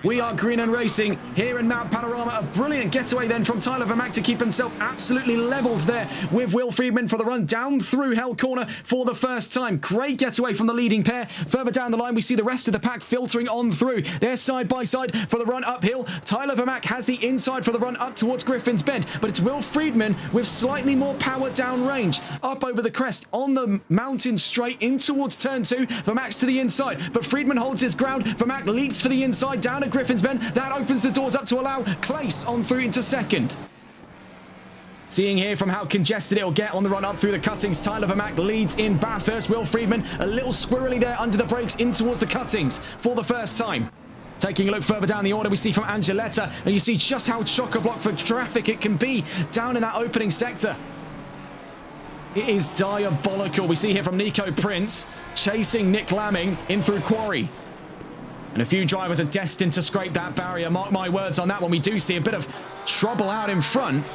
We are Green and Racing here in Mount Panorama. A brilliant getaway then from Tyler Vermack to keep himself absolutely levelled there with Will Friedman for the run down through Hell Corner for the first time. Great getaway from the leading pair. Further down the line, we see the rest of the pack filtering on through. They're side by side for the run uphill. Tyler Vermack has the inside for the run up towards Griffin's Bend, but it's Will Friedman with slightly more power downrange. Up over the crest on the mountain straight in towards Turn 2. Vermack's to the inside, but Friedman holds his ground. Vermack leaps for the inside down at Griffin's Bend. That opens the doors up to allow Clace on through into second. Seeing here from how congested it'll get on the run up through the cuttings, Tyler Vermack leads in Bathurst. Will Friedman a little squirrely there under the brakes in towards the cuttings for the first time. Taking a look further down the order, we see from Angeletta, and you see just how chock-a-block for traffic it can be down in that opening sector. It is diabolical. We see here from Nico Prince chasing Nick Lamming in through Quarry. And a few drivers are destined to scrape that barrier. Mark my words on that one. We do see a bit of trouble out in front.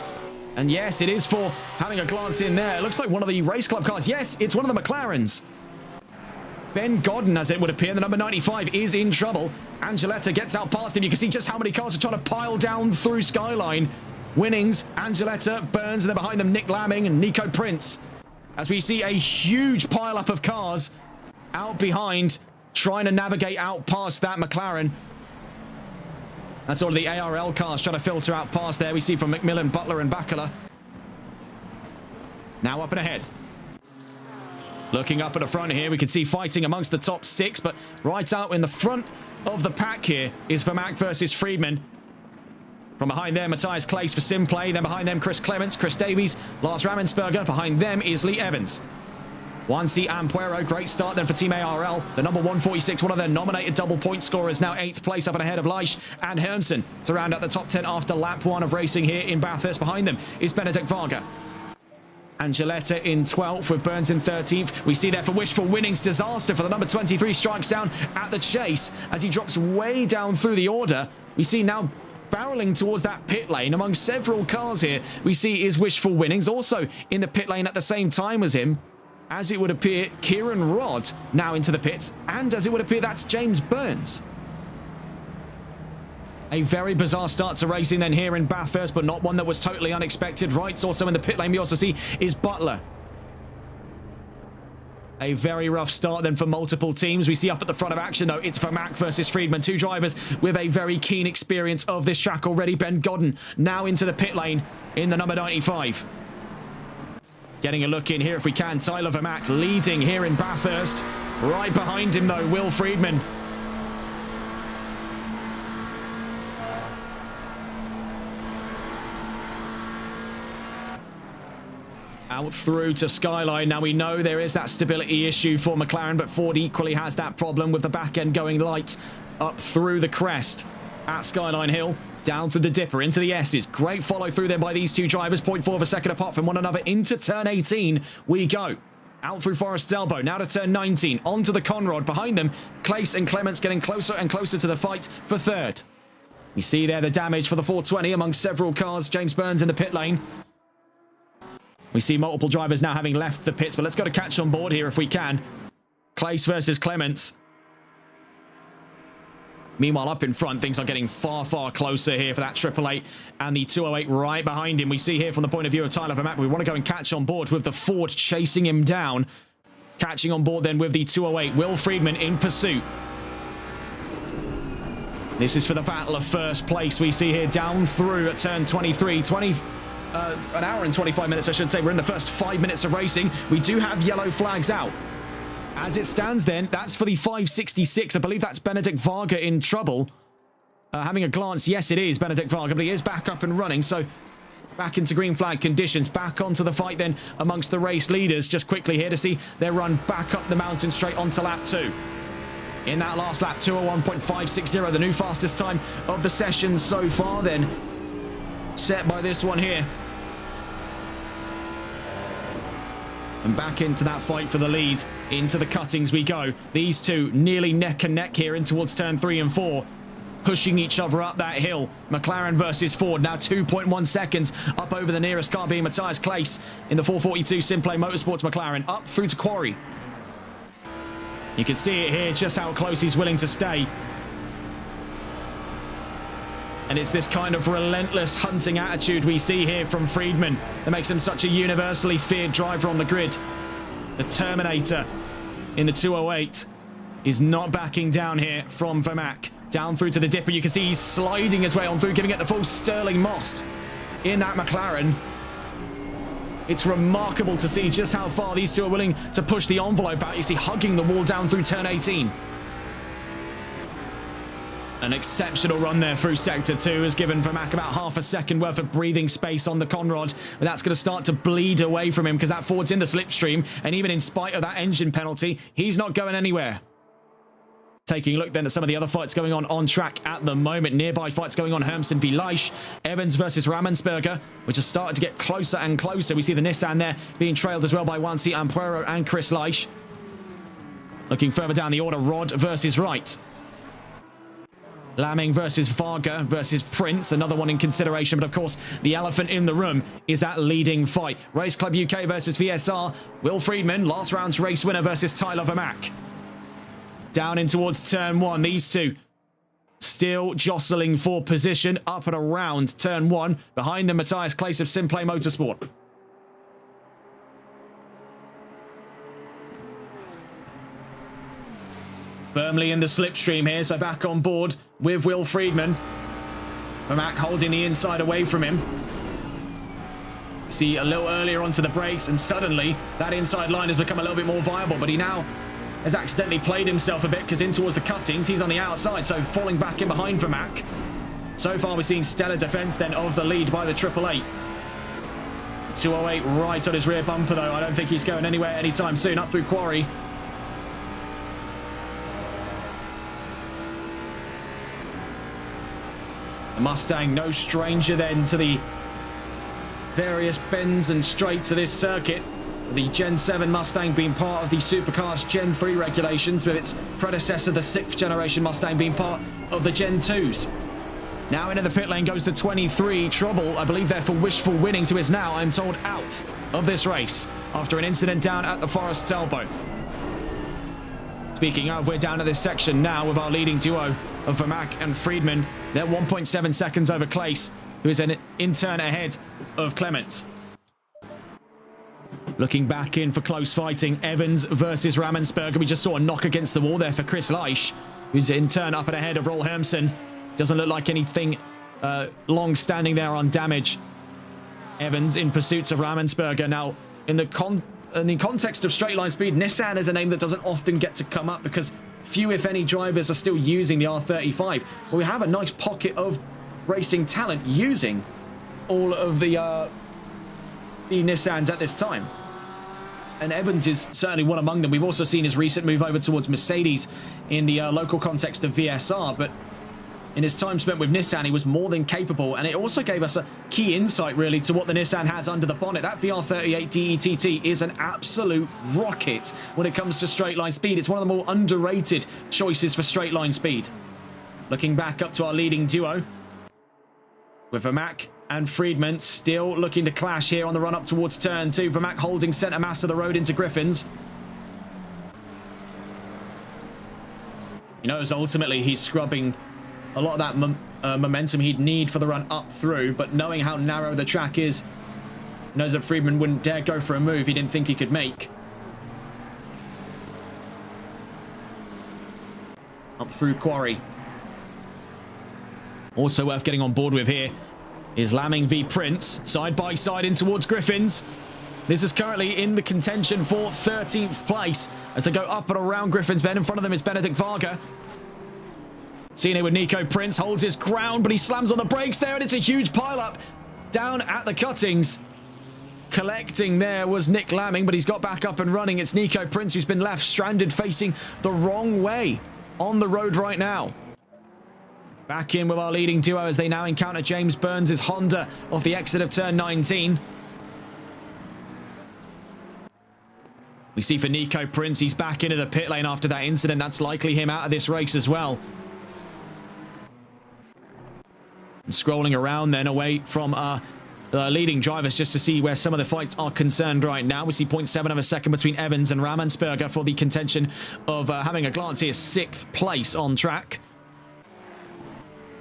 And yes, it is for having a glance in there. It looks like one of the Race Club cars. Yes, it's one of the McLarens. Ben Godden, as it would appear, the number 95, is in trouble. Angeletta gets out past him. You can see just how many cars are trying to pile down through Skyline. Winnings, Angeletta, Burns, and then behind them, Nick Lamming and Nico Prince. As we see a huge pile-up of cars out behind, trying to navigate out past that McLaren. That's all of the ARL cars trying to filter out past there. We see from McMillan, Butler and Bacala. Now up and ahead. Looking up at the front here, we can see fighting amongst the top 6, but right out in the front of the pack here is Vermack versus Friedman. From behind them, Matthias Clace for Simplay. Then behind them, Chris Clements, Chris Davies, Lars Rammensperger. Behind them is Lee Evans. Juancy Ampuero, great start then for Team ARL. The number 146, one of their nominated double point scorers, now 8th place up and ahead of Leish and Hermsen to round out the top 10 after lap 1 of racing here in Bathurst. Behind them is Benedict Varga. Angeletta in 12th with Burns in 13th. We see there for Wishful Winnings, disaster for the number 23, strikes down at the chase as he drops way down through the order. We see now barreling towards that pit lane among several cars here. We see is Wishful Winnings also in the pit lane at the same time as him. As it would appear, Kieran Rodd now into the pits, and as it would appear, that's James Burns. A very bizarre start to racing then here in Bathurst, but not one that was totally unexpected. Wright's also in the pit lane. We also see is Butler. A very rough start then for multiple teams. We see up at the front of action, though, it's Vermaak versus Friedman. Two drivers with a very keen experience of this track already. Ben Godden now into the pit lane in the number 95. Getting a look in here if we can. Tyler Vermaak leading here in Bathurst. Right behind him, though, Will Friedman. Out through to Skyline. Now we know there is that stability issue for McLaren, but Ford equally has that problem with the back end going light up through the crest at Skyline Hill. Down through the dipper into the S's. Great follow through then by these two drivers. 0.4 of a second apart from one another. Into turn 18 we go. Out through Forest Elbow. Now to turn 19. Onto the Conrod. Behind them, Clace and Clements getting closer and closer to the fight for third. We see there the damage for the 420 among several cars. James Burns in the pit lane. We see multiple drivers now having left the pits, but let's go to catch on board here if we can. Clace versus Clements. Meanwhile, up in front, things are getting far, far closer here for that 888 and the 208 right behind him. We see here from the point of view of Tyler Vermaak, we want to go and catch on board with the Ford chasing him down. Catching on board then with the 208, Will Friedman in pursuit. This is for the battle of first place. We see here down through at turn 23, an hour and 25 minutes, I should say. We're in the first 5 minutes of racing. We do have yellow flags out. As it stands then, that's for the 566. I believe that's Benedict Varga in trouble. Having a glance, yes, it is Benedict Varga, but he is back up and running. So back into green flag conditions. Back onto the fight then amongst the race leaders. Just quickly here to see their run back up the mountain straight onto lap 2. In that last lap, 2:01.560, the new fastest time of the session so far then. Set by this one here. And back into that fight for the lead. Into the cuttings we go. These two nearly neck and neck here in towards turn 3 and 4. Pushing each other up that hill. McLaren versus Ford. Now 2.1 seconds up over the nearest car being Matthias Clace in the 442 Simplay Motorsports McLaren. Up through to Quarry. You can see it here just how close he's willing to stay. And it's this kind of relentless hunting attitude we see here from Friedman that makes him such a universally feared driver on the grid. The Terminator in the 208 is not backing down here from Vermaak. Down through to the dipper. You can see he's sliding his way on through, giving it the full Sterling Moss in that McLaren. It's remarkable to see just how far these two are willing to push the envelope out. You see hugging the wall down through turn 18. An exceptional run there through Sector 2 has given Vermaak about half a second worth of breathing space on the Conrod. But that's going to start to bleed away from him because that Ford's in the slipstream. And even in spite of that engine penalty, he's not going anywhere. Taking a look then at some of the other fights going on track at the moment. Nearby fights going on. Hermsen v Leish. Evans versus Ramensberger, which has started to get closer and closer. We see the Nissan there being trailed as well by Juancy Ampuero and Chris Leish. Looking further down the order, Rodd versus Wright. Lamming versus Varga versus Prince, another one in consideration, but of course the elephant in the room is that leading fight. Race Club UK versus VSR. Will Friedman, last round's race winner versus Tyler Vermaak. Down in towards turn 1, these two still jostling for position up and around turn 1. Behind them, Matthias Clace of Simplay Motorsport. Firmly in the slipstream here, so back on board with Will Friedman. Vermaak holding the inside away from him. See a little earlier onto the brakes, and suddenly that inside line has become a little bit more viable, but he now has accidentally played himself a bit because in towards the cuttings, he's on the outside, so falling back in behind Vermaak. So far, we're seeing stellar defense then of the lead by the 888. The 208 right on his rear bumper, though. I don't think he's going anywhere anytime soon. Up through Quarry. The Mustang, no stranger then to the various bends and straights of this circuit. The Gen 7 Mustang being part of the Supercars Gen 3 regulations, with its predecessor, the 6th generation Mustang, being part of the Gen 2s. Now into the pit lane goes the 23 Trouble, I believe they're for Wishful Winnings, who is now, I'm told, out of this race after an incident down at the Forest Elbow. Speaking of, we're down to this section now with our leading duo of Vermack and Friedman. They're 1.7 seconds over Clace, who is in turn ahead of Clements. Looking back in for close fighting, Evans versus Rammensperger. We just saw a knock against the wall there for Chris Leish, who's in turn up and ahead of Roll Hermsen. Doesn't look like anything long-standing there on damage. Evans in pursuits of Rammensperger. Now, in the context of straight line speed, Nissan is a name that doesn't often get to come up because few, if any, drivers are still using the R35. But we have a nice pocket of racing talent using all of the Nissans at this time. And Evans is certainly one among them. We've also seen his recent move over towards Mercedes in the local context of VSR, but in his time spent with Nissan, he was more than capable, and it also gave us a key insight, really, to what the Nissan has under the bonnet. That VR38 DETT is an absolute rocket when it comes to straight line speed. It's one of the more underrated choices for straight line speed. Looking back up to our leading duo, with Vermack and Friedman still looking to clash here on the run up towards turn 2. Vermack holding centre mass of the road into Griffins. He knows ultimately he's scrubbing a lot of that momentum he'd need for the run up through, but knowing how narrow the track is, knows that Friedman wouldn't dare go for a move he didn't think he could make. Up through Quarry. Also worth getting on board with here is Lamming v Prince, side by side in towards Griffins. This is currently in the contention for 13th place as they go up and around Griffins Bend. In front of them is Benedict Varga. Seen here with Nico Prince, holds his ground, but he slams on the brakes there, and it's a huge pile-up down at the cuttings. Collecting there was Nick Lamming, but he's got back up and running. It's Nico Prince who's been left stranded, facing the wrong way on the road right now. Back in with our leading duo as they now encounter James Burns' Honda off the exit of turn 19. We see for Nico Prince, he's back into the pit lane after that incident. That's likely him out of this race as well. And scrolling around then away from our leading drivers just to see where some of the fights are concerned right now. We see 0.7 of a second between Evans and Rammensperger for the contention of having a glance here, 6th place on track.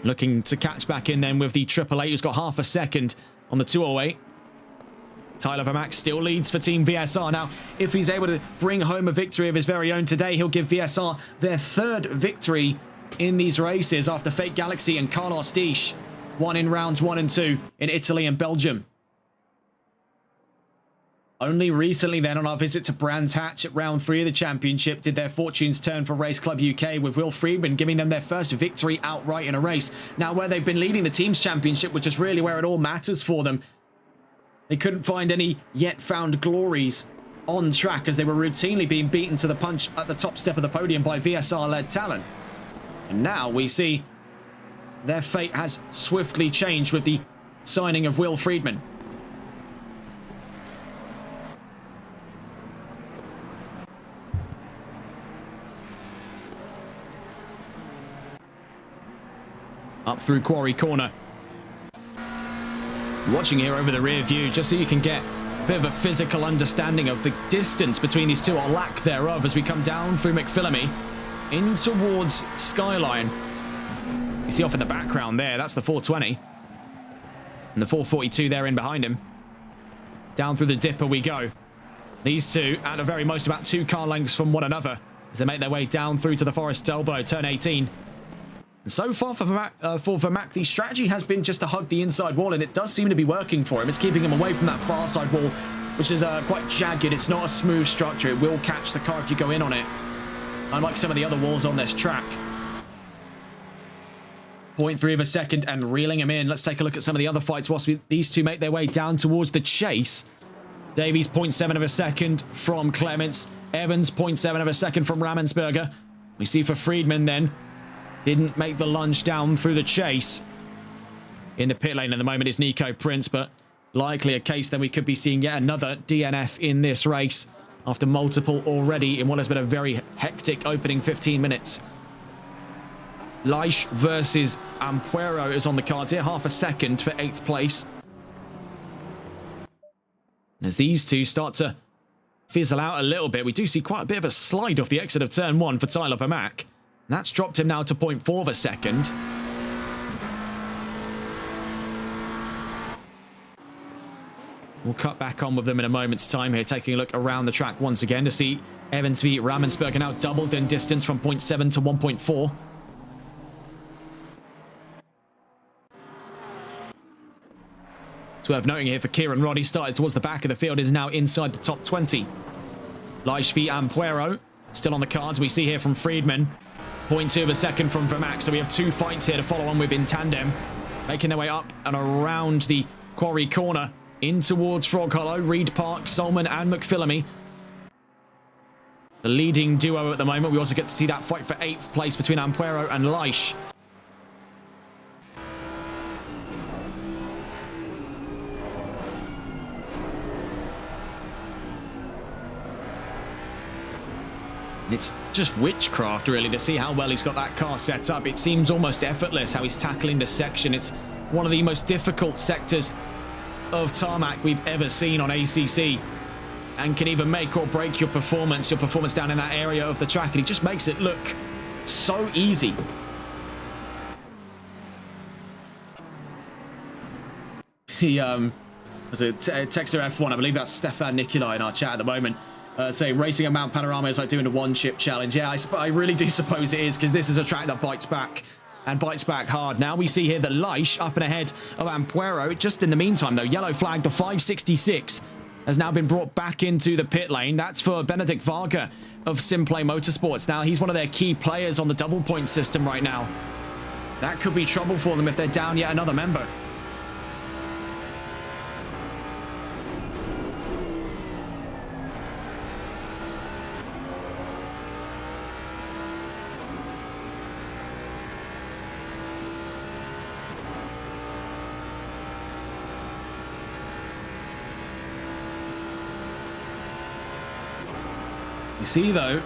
Looking to catch back in then with the 888, who's got half a second on the 208. Tyler Vermack still leads for Team VSR. Now, if he's able to bring home a victory of his very own today, he'll give VSR their 3rd victory in these races after Fake Galaxy and Carlos Dish won in rounds 1 and 2 in Italy and Belgium. Only recently then on our visit to Brands Hatch at round 3 of the championship did their fortunes turn for Race Club UK, with Will Friedman giving them their first victory outright in a race. Now, where they've been leading the team's championship, which is really where it all matters for them, they couldn't find any yet found glories on track as they were routinely being beaten to the punch at the top step of the podium by VSR-led talent. And now we see their fate has swiftly changed with the signing of Will Friedman. Up through Quarry Corner. Watching here over the rear view, just so you can get a bit of a physical understanding of the distance between these two, or lack thereof, as we come down through McPhillamy in towards Skyline. You see off in the background there, that's the 420. And the 442 there in behind him. Down through the dipper we go. These two, at the very most, about 2 car lengths from one another as they make their way down through to the Forest Elbow, turn 18. And so far for Vermack, the strategy has been just to hug the inside wall, and it does seem to be working for him. It's keeping him away from that far side wall, which is quite jagged. It's not a smooth structure. It will catch the car if you go in on it, unlike some of the other walls on this track. 0.3 of a second and reeling him in. Let's take a look at some of the other fights whilst these two make their way down towards the chase. Davies, 0.7 of a second from Clements. Evans, 0.7 of a second from Ramensberger. We see for Friedman then, didn't make the lunge down through the chase. In the pit lane at the moment is Nico Prince, but likely a case then we could be seeing yet another DNF in this race after multiple already in what has been a very hectic opening 15 minutes. Leish versus Ampuero is on the cards here. Half a second for 8th place. And as these two start to fizzle out a little bit, we do see quite a bit of a slide off the exit of turn 1 for Tyler Vermack. And that's dropped him now to 0.4 of a second. We'll cut back on with them in a moment's time here, taking a look around the track once again to see Evans v Ramensberger now doubled in distance from 0.7 to 1.4. It's worth noting here for Kieran Roddy, started towards the back of the field, is now inside the top 20. Leish v Ampuero, still on the cards. We see here from Friedman, 0.2 of a second from Vermack. So we have two fights here to follow on with in tandem, making their way up and around the quarry corner, in towards Frog Hollow, Reed Park, Solman and McPhillamy. The leading duo at the moment. We also get to see that fight for 8th place between Ampuero and Leish. It's just witchcraft, really, to see how well he's got that car set up. It seems almost effortless how he's tackling this section. It's one of the most difficult sectors of tarmac we've ever seen on ACC, and can either make or break your performance down in that area of the track, and he just makes it look so easy. The was it Texter F1, I believe that's Stefan Nikolai in our chat at the moment, say racing at Mount Panorama is like doing a one-chip challenge. Yeah, I really do suppose it is, because this is a track that bites back, and bites back hard. Now we see here that Leish up and ahead of Ampuero. Just in the meantime, though, yellow flag, the 566 has now been brought back into the pit lane. That's for Benedict Varga of Simplay Motorsports. Now, he's one of their key players on the double point system right now. That could be trouble for them if they're down yet another member. You see, though,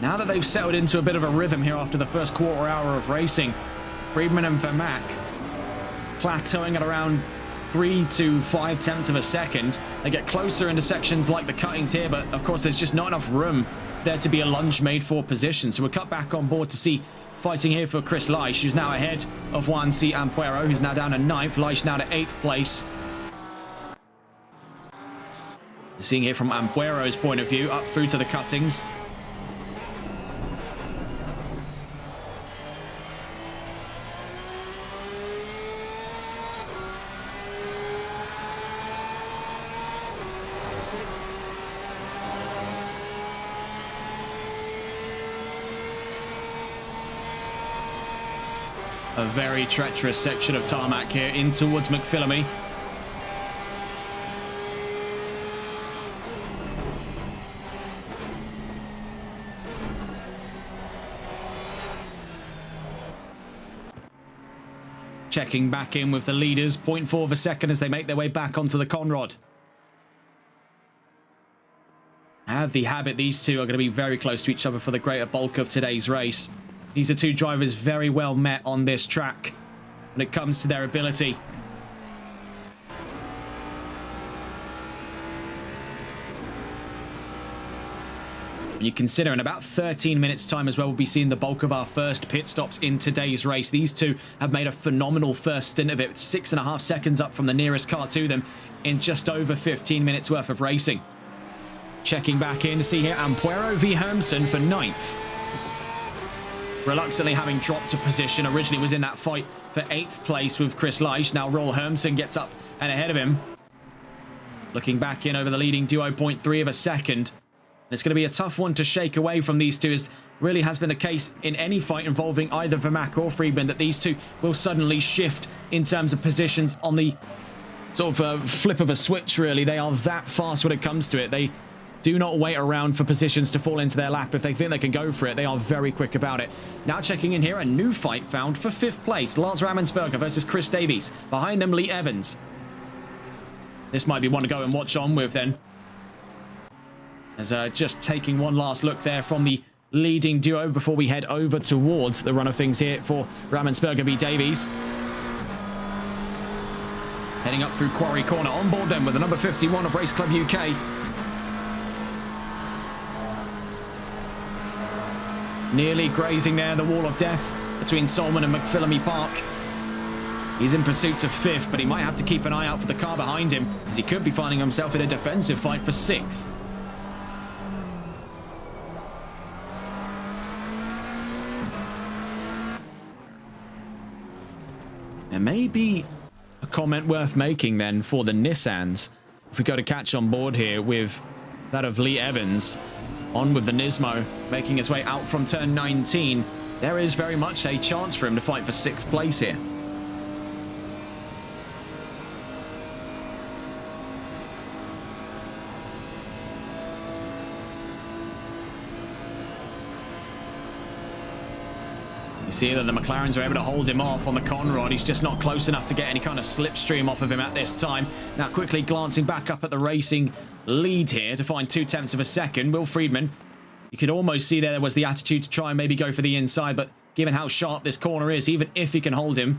now that they've settled into a bit of a rhythm here after the first quarter hour of racing, Friedman and Vermack plateauing at around 3 to 5 tenths of a second. They get closer into sections like the cuttings here, but of course there's just not enough room for there to be a lunge made for position. So we're cut back on board to see fighting here for Chris Leish, who's now ahead of Juan C. Ampuero, who's now down to 9th. Leish now to 8th place. Seeing here from Ampuero's point of view, up through to the cuttings. A very treacherous section of tarmac here in towards McPhillamy. Checking back in with the leaders, 0.4 of a second as they make their way back onto the Conrod. I have the habit these two are going to be very close to each other for the greater bulk of today's race. These are two drivers very well met on this track when it comes to their ability. You consider in about 13 minutes time as well, we'll be seeing the bulk of our first pit stops in today's race. These two have made a phenomenal first stint of it, 6.5 seconds up from the nearest car to them in just over 15 minutes worth of racing. Checking back in to see here Ampuero v Hermsen for 9th. Reluctantly having dropped a position, originally was in that fight for 8th place with Chris Leish. Now Roel Hermsen gets up and ahead of him. Looking back in over the leading duo, 0.3 of a second. It's going to be a tough one to shake away from these two, as really has been the case in any fight involving either Vermaak or Friedman, that these two will suddenly shift in terms of positions on the sort of flip of a switch, really. They are that fast when it comes to it. They do not wait around for positions to fall into their lap. If they think they can go for it, they are very quick about it. Now checking in here, a new fight found for 5th place. Lars Rammensperger versus Chris Davies. Behind them, Lee Evans. This might be one to go and watch on with then. As just taking one last look there from the leading duo before we head over towards the run of things here for Rammensperger v Davies. Heading up through Quarry Corner, on board them with the number 51 of Race Club UK. Nearly grazing there the wall of death between Solman and McPhillamy Park. He's in pursuit of 5th, but he might have to keep an eye out for the car behind him, as he could be finding himself in a defensive fight for 6th. There may be a comment worth making then for the Nissans. If we go to catch on board here with that of Lee Evans, on with the Nismo, making his way out from turn 19, there is very much a chance for him to fight for 6th place here. You see that the McLarens are able to hold him off on the Conrod. He's just not close enough to get any kind of slipstream off of him at this time. Now quickly glancing back up at the racing lead here to find 0.2 of a second. Will Friedman, you could almost see there was the attitude to try and maybe go for the inside, but given how sharp this corner is, even if he can hold him,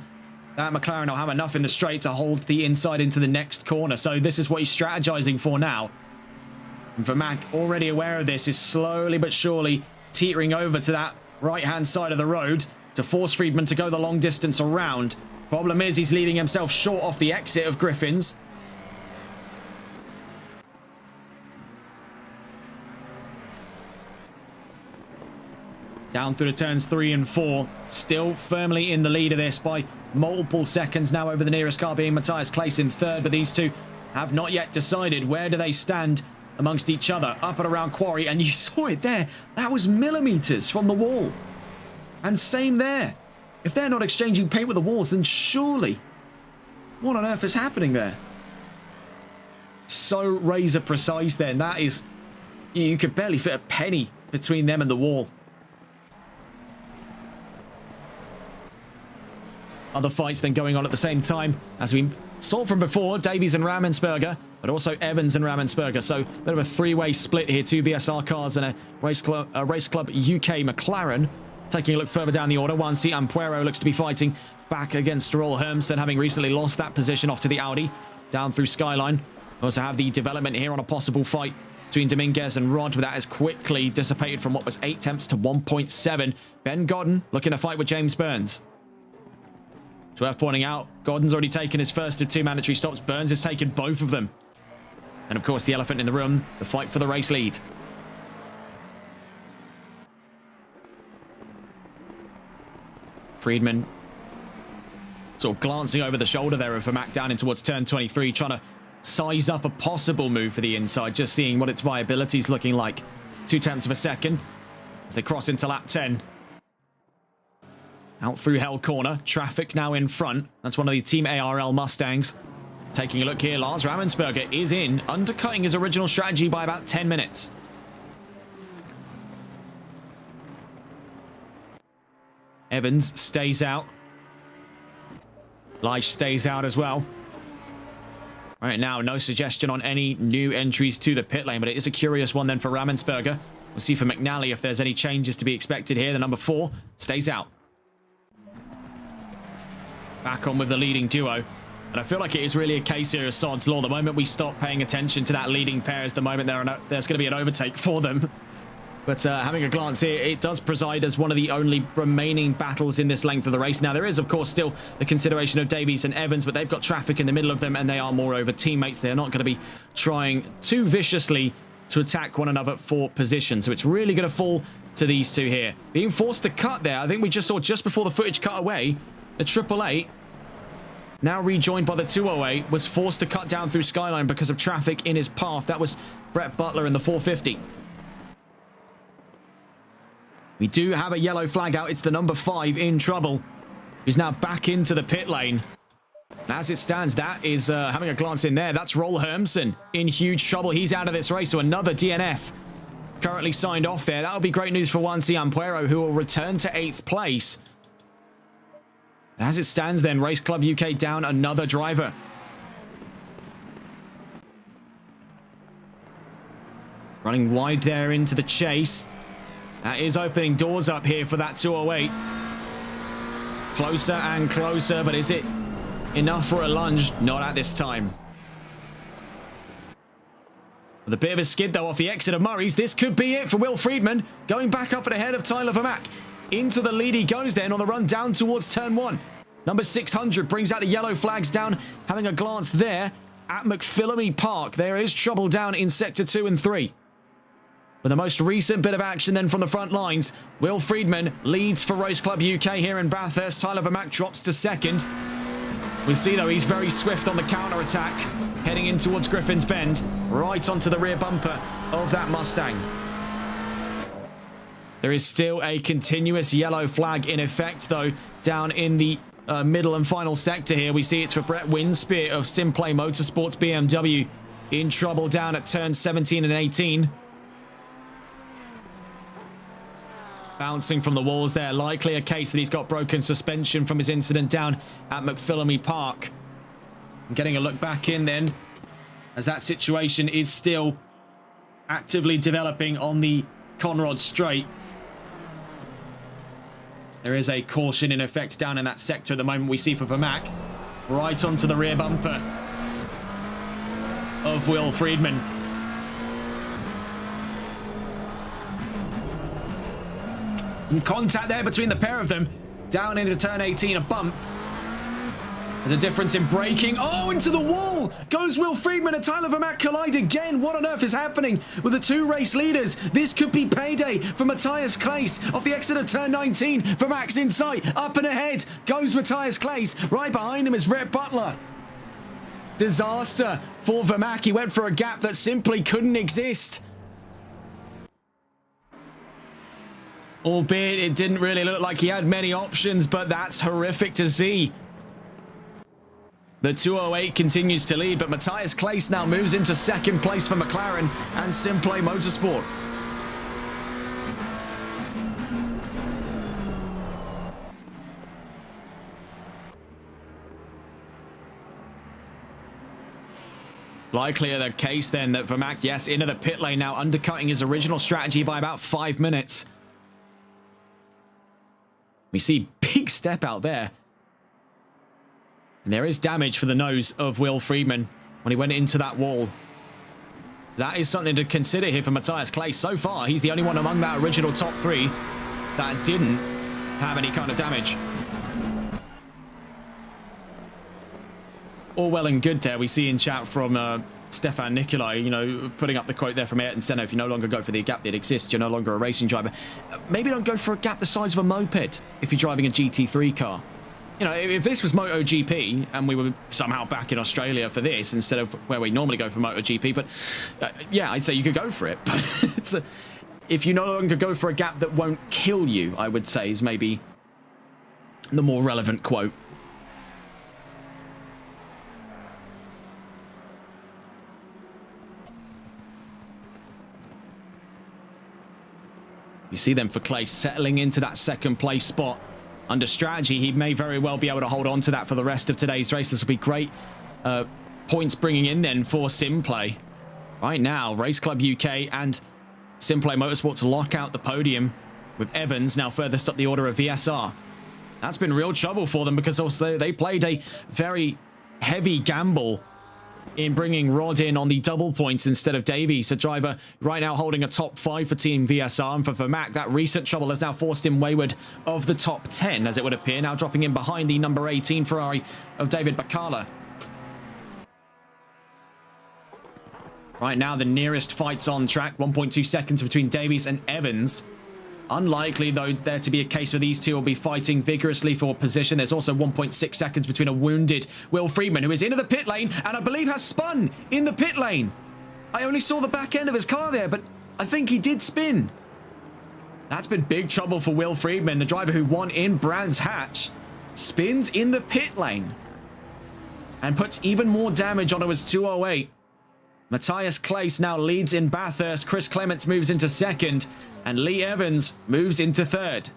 that McLaren will have enough in the straight to hold the inside into the next corner. So this is what he's strategizing for now. And Vermaak, already aware of this, is slowly but surely teetering over to that right-hand side of the road to force Friedman to go the long distance around. Problem is, he's leaving himself short off the exit of Griffins. Down through the turns 3 and 4. Still firmly in the lead of this by multiple seconds now over the nearest car, being Matthias Claes in 3rd. But these two have not yet decided where do they stand amongst each other. Up and around Quarry, and you saw it there. That was millimeters from the wall. And same there. If they're not exchanging paint with the walls, then surely, what on earth is happening there? So razor precise then. That is, you could barely fit a penny between them and the wall. Other fights then going on at the same time, as we saw from before, Davies and Rammensperger, but also Evans and Rammensperger. So a bit of a three-way split here, 2 VSR cars and a Race Club UK McLaren. Taking a look further down the order, Wansi Ampuero looks to be fighting back against Roll Hermsen, having recently lost that position off to the Audi. Down through Skyline. We also have the development here on a possible fight between Dominguez and Rod, but that has quickly dissipated from what was 0.8 to 1.7. Ben Godden looking to fight with James Burns. It's worth pointing out, Gordon's already taken his first of 2 mandatory stops. Burns has taken both of them. And of course, the elephant in the room, the fight for the race lead. Friedman sort of glancing over the shoulder there of Vermaak down in towards turn 23, trying to size up a possible move for the inside, just seeing what its viability is looking like. 0.2 of a second as they cross into lap 10. Out through Hell Corner, traffic now in front. That's one of the Team ARL Mustangs. Taking a look here, Lars Rammensperger is in, undercutting his original strategy by about 10 minutes. Evans stays out. Lige stays out as well. Right now, no suggestion on any new entries to the pit lane, but it is a curious one then for Rammensperger. We'll see for McNally if there's any changes to be expected here. The number 4 stays out. Back on with the leading duo. And I feel like it is really a case here of Sod's Law. The moment we stop paying attention to that leading pair is the moment there's going to be an overtake for them. But having a glance here, it does preside as one of the only remaining battles in this length of the race. Now, there is, of course, still the consideration of Davies and Evans, but they've got traffic in the middle of them, and they are moreover teammates. They're not going to be trying too viciously to attack one another for position. So it's really going to fall to these two here. Being forced to cut there, I think we just saw just before the footage cut away, the 888, now rejoined by the 208, was forced to cut down through Skyline because of traffic in his path. That was Brett Butler in the 450. We do have a yellow flag out. It's the number 5 in trouble. He's now back into the pit lane. As it stands, that is having a glance in there. That's Roll Hermsen in huge trouble. He's out of this race, so another DNF currently signed off there. That'll be great news for Juan C. Ampuero, who will return to 8th place. As it stands then, Race Club UK down another driver. Running wide there into the chase. That is opening doors up here for that 208. Closer and closer, but is it enough for a lunge? Not at this time. With a bit of a skid, though, off the exit of Murray's. This could be it for Will Friedman. Going back up and ahead of Tyler Vermack. Into the lead he goes then on the run down towards turn 1. Number 600 brings out the yellow flags down. Having a glance there at McPhillamy Park. There is trouble down in Sector 2 and 3. But the most recent bit of action then from the front lines. Will Friedman leads for Race Club UK here in Bathurst. Tyler Vermack drops to 2nd. We see, though, he's very swift on the counter-attack. Heading in towards Griffin's Bend. Right onto the rear bumper of that Mustang. There is still a continuous yellow flag in effect, though, down in the middle and final sector here. We see it's for Brett Winspear of Simplay Motorsports BMW. In trouble down at turns 17 and 18. Bouncing from the walls there. Likely a case that he's got broken suspension from his incident down at McPhillamy Park. Getting a look back in then, as that situation is still actively developing on the Conrod Straight. There is a caution in effect down in that sector at the moment. We see for Vermack. Right onto the rear bumper of Will Friedman. In contact there between the pair of them. Down into turn 18, a bump. There's a difference in braking. Oh, into the wall goes Will Friedman, and Tyler Vermack collide again. What on earth is happening with the 2 race leaders? This could be payday for Matthias Claes off the exit of turn 19. Vermack's in sight. Up and ahead goes Matthias Claes. Right behind him is Rhett Butler. Disaster for Vermack. He went for a gap that simply couldn't exist. Albeit it didn't really look like he had many options, but that's horrific to see. The 208 continues to lead, but Matthias Claes now moves into 2nd place for McLaren and Simplay Motorsport. Likely the case then that Vermack, yes, into the pit lane now, undercutting his original strategy by about 5 minutes. We see big step out there. And there is damage for the nose of Will Friedman when he went into that wall. That is something to consider here for Matthias Claes. So far, he's the only one among that original top 3 that didn't have any kind of damage. All well and good there. We see in chat from Stefan Nikolai, you know, putting up the quote there from Ayrton Senna. If you no longer go for the gap that exists, you're no longer a racing driver. Maybe don't go for a gap the size of a moped if you're driving a GT3 car. You know, if this was MotoGP and we were somehow back in Australia for this instead of where we normally go for MotoGP, but yeah, I'd say you could go for it. But if you no longer go for a gap that won't kill you, I would say is maybe the more relevant quote. You see them for Clay settling into that 2nd place spot. Under strategy, he may very well be able to hold on to that for the rest of today's race. This will be great points bringing in then for Simplay. Right now, Race Club UK and Simplay Motorsports lock out the podium with Evans now furthest up the order of VSR. That's been real trouble for them because also they played a very heavy gamble in bringing Rod in on the double points instead of Davies, a driver right now holding a top 5 for Team VSR. And for Vermack, that recent trouble has now forced him wayward of the top 10, as it would appear, now dropping in behind the number 18 Ferrari of David Bacala. Right now, the nearest fight's on track, 1.2 seconds between Davies and Evans. Unlikely, though, there to be a case where these two will be fighting vigorously for position. There's also 1.6 seconds between a wounded Will Friedman, who is into the pit lane and I believe has spun in the pit lane. I only saw the back end of his car there, but I think he did spin. That's been big trouble for Will Friedman, the driver who won in Brands Hatch. Spins in the pit lane and puts even more damage onto his 208. Matthias Claes now leads in Bathurst. Chris Clements moves into second, and Lee Evans moves into third.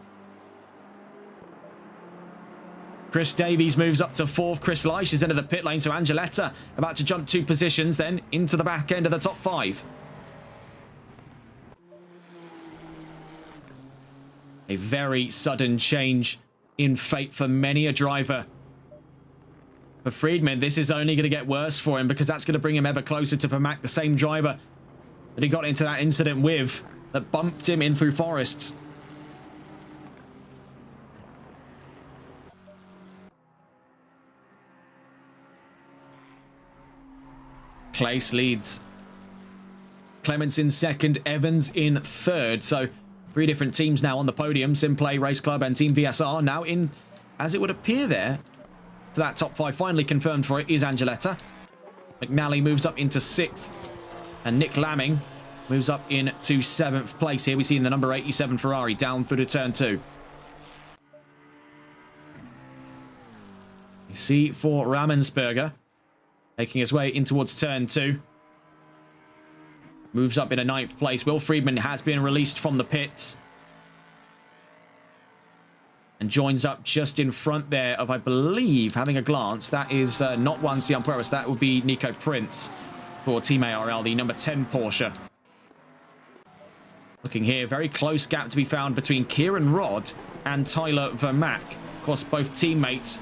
Chris Davies moves up to fourth. Chris Leish is into the pit lane, so Angeletta about to jump 2 positions, then into the back end of the top 5. A very sudden change in fate for many a driver. For Friedman, this is only going to get worse for him because that's going to bring him ever closer to Vermack, the same driver that he got into that incident with that bumped him in through forests. Claes leads. Clements in second, Evans in third. So 3 different teams now on the podium. Simplay Race Club and Team VSR now in, as it would appear there, to that top 5. Finally confirmed for it is Angeletta. McNally moves up into 6th. And Nick Lamming moves up into 7th place. Here we see in the number 87 Ferrari down through to turn 2. You see for Ramensberger making his in in towards turn 2. Moves up in a 9th place. Will Friedman has been released from the pits. And joins up just in front there of, I believe, having a glance, that is not Juan Cianpueros. That would be Nico Prince for Team ARL, the number 10 Porsche. Looking here, very close gap to be found between Kieran Rodd and Tyler Vermack. Of course, both teammates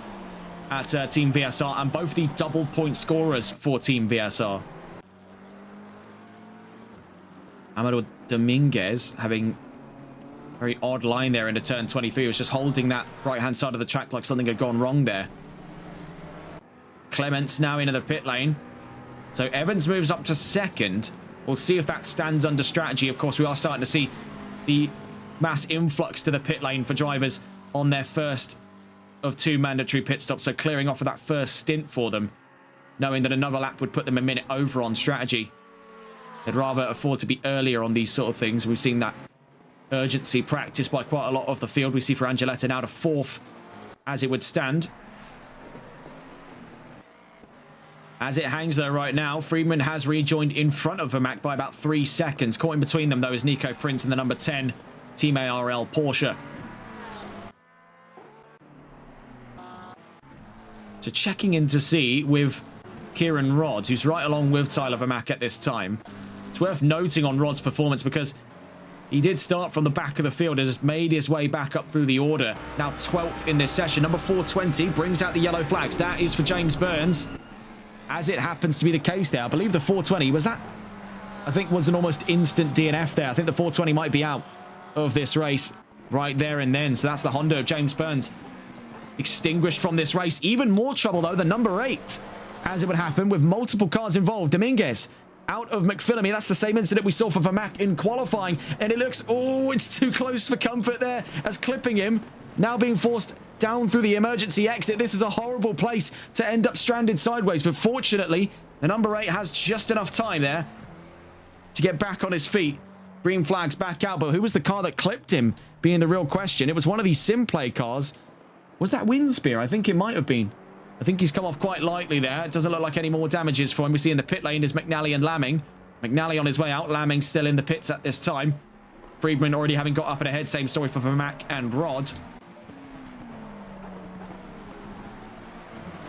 at Team VSR and both the double point scorers for Team VSR. Amador Dominguez having a very odd line there into turn 23. He was just holding that right-hand side of the track like something had gone wrong there. Clements now into the pit lane. So Evans moves up to second. We'll see if that stands under strategy. Of course, we are starting to see the mass influx to the pit lane for drivers on their first of 2 mandatory pit stops. So clearing off of that first stint for them, knowing that another lap would put them a minute over on strategy. They'd rather afford to be earlier on these sort of things. We've seen that urgency practiced by quite a lot of the field. We see for Angeletta now to 4th as it would stand. As it hangs there right now, Friedman has rejoined in front of Vermack by about 3 seconds. Caught in between them, though, is Nico Prince in the number 10 Team ARL Porsche. So checking in to see with Kieran Rodd, who's right along with Tyler Vermack at this time. It's worth noting on Rodd's performance because he did start from the back of the field and has made his way back up through the order. Now 12th in this session. Number 420 brings out the yellow flags. That is for James Burns. As it happens to be the case there, I believe the 420 was that, I think, was an almost instant DNF there. I think the 420 might be out of this race right there and then. So that's the Honda of James Burns extinguished from this race. Even more trouble, though, the number 8, as it would happen with multiple cars involved. Dominguez out of McPhillamy. That's the same incident we saw for Vermack in qualifying. And it looks, oh, it's too close for comfort there as clipping him. Now being forced down through the emergency exit. This is a horrible place to end up stranded sideways. But fortunately, the number 8 has just enough time there to get back on his feet. Green flags back out. But who was the car that clipped him being the real question? It was one of these Simplay cars. Was that Windspear? I think it might have been. I think he's come off quite lightly there. It doesn't look like any more damages for him. We see in the pit lane is McNally and Lamming. McNally on his way out. Lamming still in the pits at this time. Friedman already having got up and ahead. Same story for Vermack and Rodd.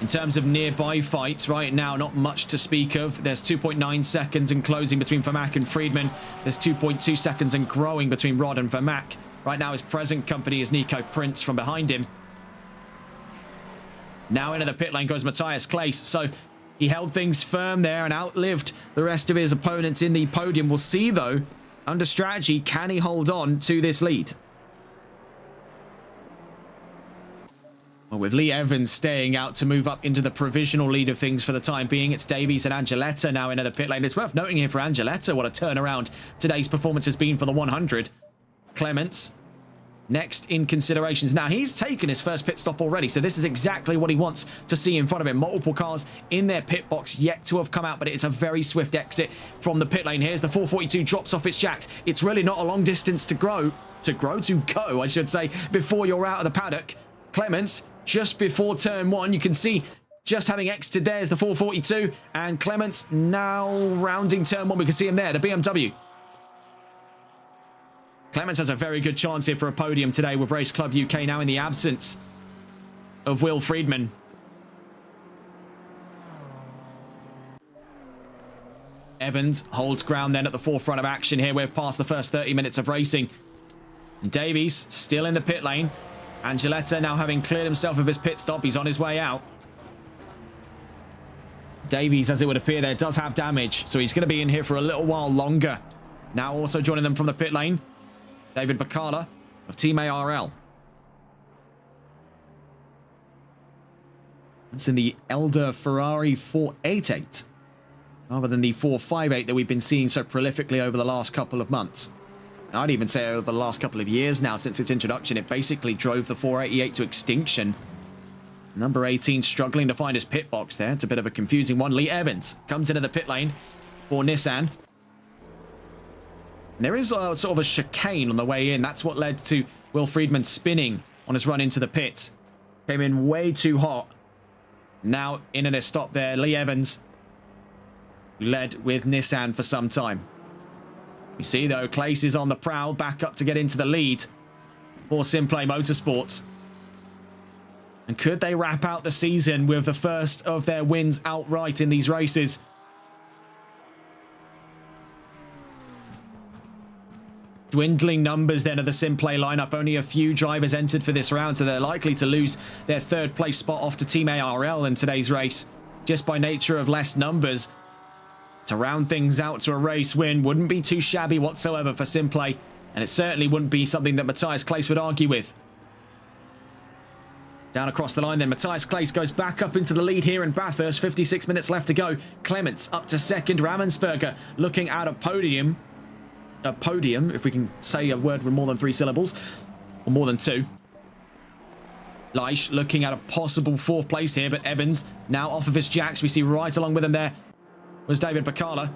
In terms of nearby fights right now, not much to speak of. There's 2.9 seconds in closing between Vermack and Friedman. There's 2.2 seconds and growing between Rodd and Vermack. Right now his present company is Nico Prince from behind him. Now into the pit lane goes Matthias Claes. So he held things firm there and outlived the rest of his opponents in the podium. We'll see, though, under strategy, can he hold on to this lead? Well, with Lee Evans staying out to move up into the provisional lead of things for the time being, it's Davies and Angeletta now into the pit lane. It's worth noting here for Angeletta what a turnaround today's performance has been for the 100. Clements next in considerations. Now, he's taken his first pit stop already, so this is exactly what he wants to see in front of him. Multiple cars in their pit box yet to have come out, but it's a very swift exit from the pit lane. Here's the 442, drops off its jacks. It's really not a long distance to grow. go, I should say, before you're out of the paddock. Clements, just before turn 1, you can see just having exited there is the 442, and Clements now rounding turn 1. We can see him there, the BMW. Clements has a very good chance here for a podium today with Race Club UK now in the absence of Will Friedman. Evans holds ground then at the forefront of action here. We're past the first 30 minutes of racing. Davies still in the pit lane. Angeletta now having cleared himself of his pit stop. He's on his way out. Davies, as it would appear there, does have damage, so he's going to be in here for a little while longer. Now also joining them from the pit lane, David Bacala of Team ARL. That's in the Elder Ferrari 488, rather than the 458 that we've been seeing so prolifically over the last couple of months. I'd even say over the last couple of years now since its introduction. It basically drove the 488 to extinction. Number 18 struggling to find his pit box there. It's a bit of a confusing one. Lee Evans comes into the pit lane for Nissan. And there is a sort of a chicane on the way in. That's what led to Will Friedman spinning on his run into the pits. Came in way too hot. Now in and a stop there. Lee Evans, who led with Nissan for some time. You see, though, Clace is on the prowl, back up to get into the lead for Simplay Motorsports. And could they wrap out the season with the first of their wins outright in these races? Dwindling numbers then of the Simplay lineup. Only a few drivers entered for this round, so they're likely to lose their third place spot off to Team ARL in today's race, just by nature of less numbers. To round things out to a race win wouldn't be too shabby whatsoever for Simplay, and it certainly wouldn't be something that Matthias Clace would argue with. Down across the line then, Matthias Clace goes back up into the lead here in Bathurst. 56 minutes left to go. Clements up to second. Rammensperger looking at a podium, if we can say a word with more than 3 syllables, or more than 2. Leish looking at a possible 4th place here, but Evans now off of his jacks. We see right along with him there was David Bacala.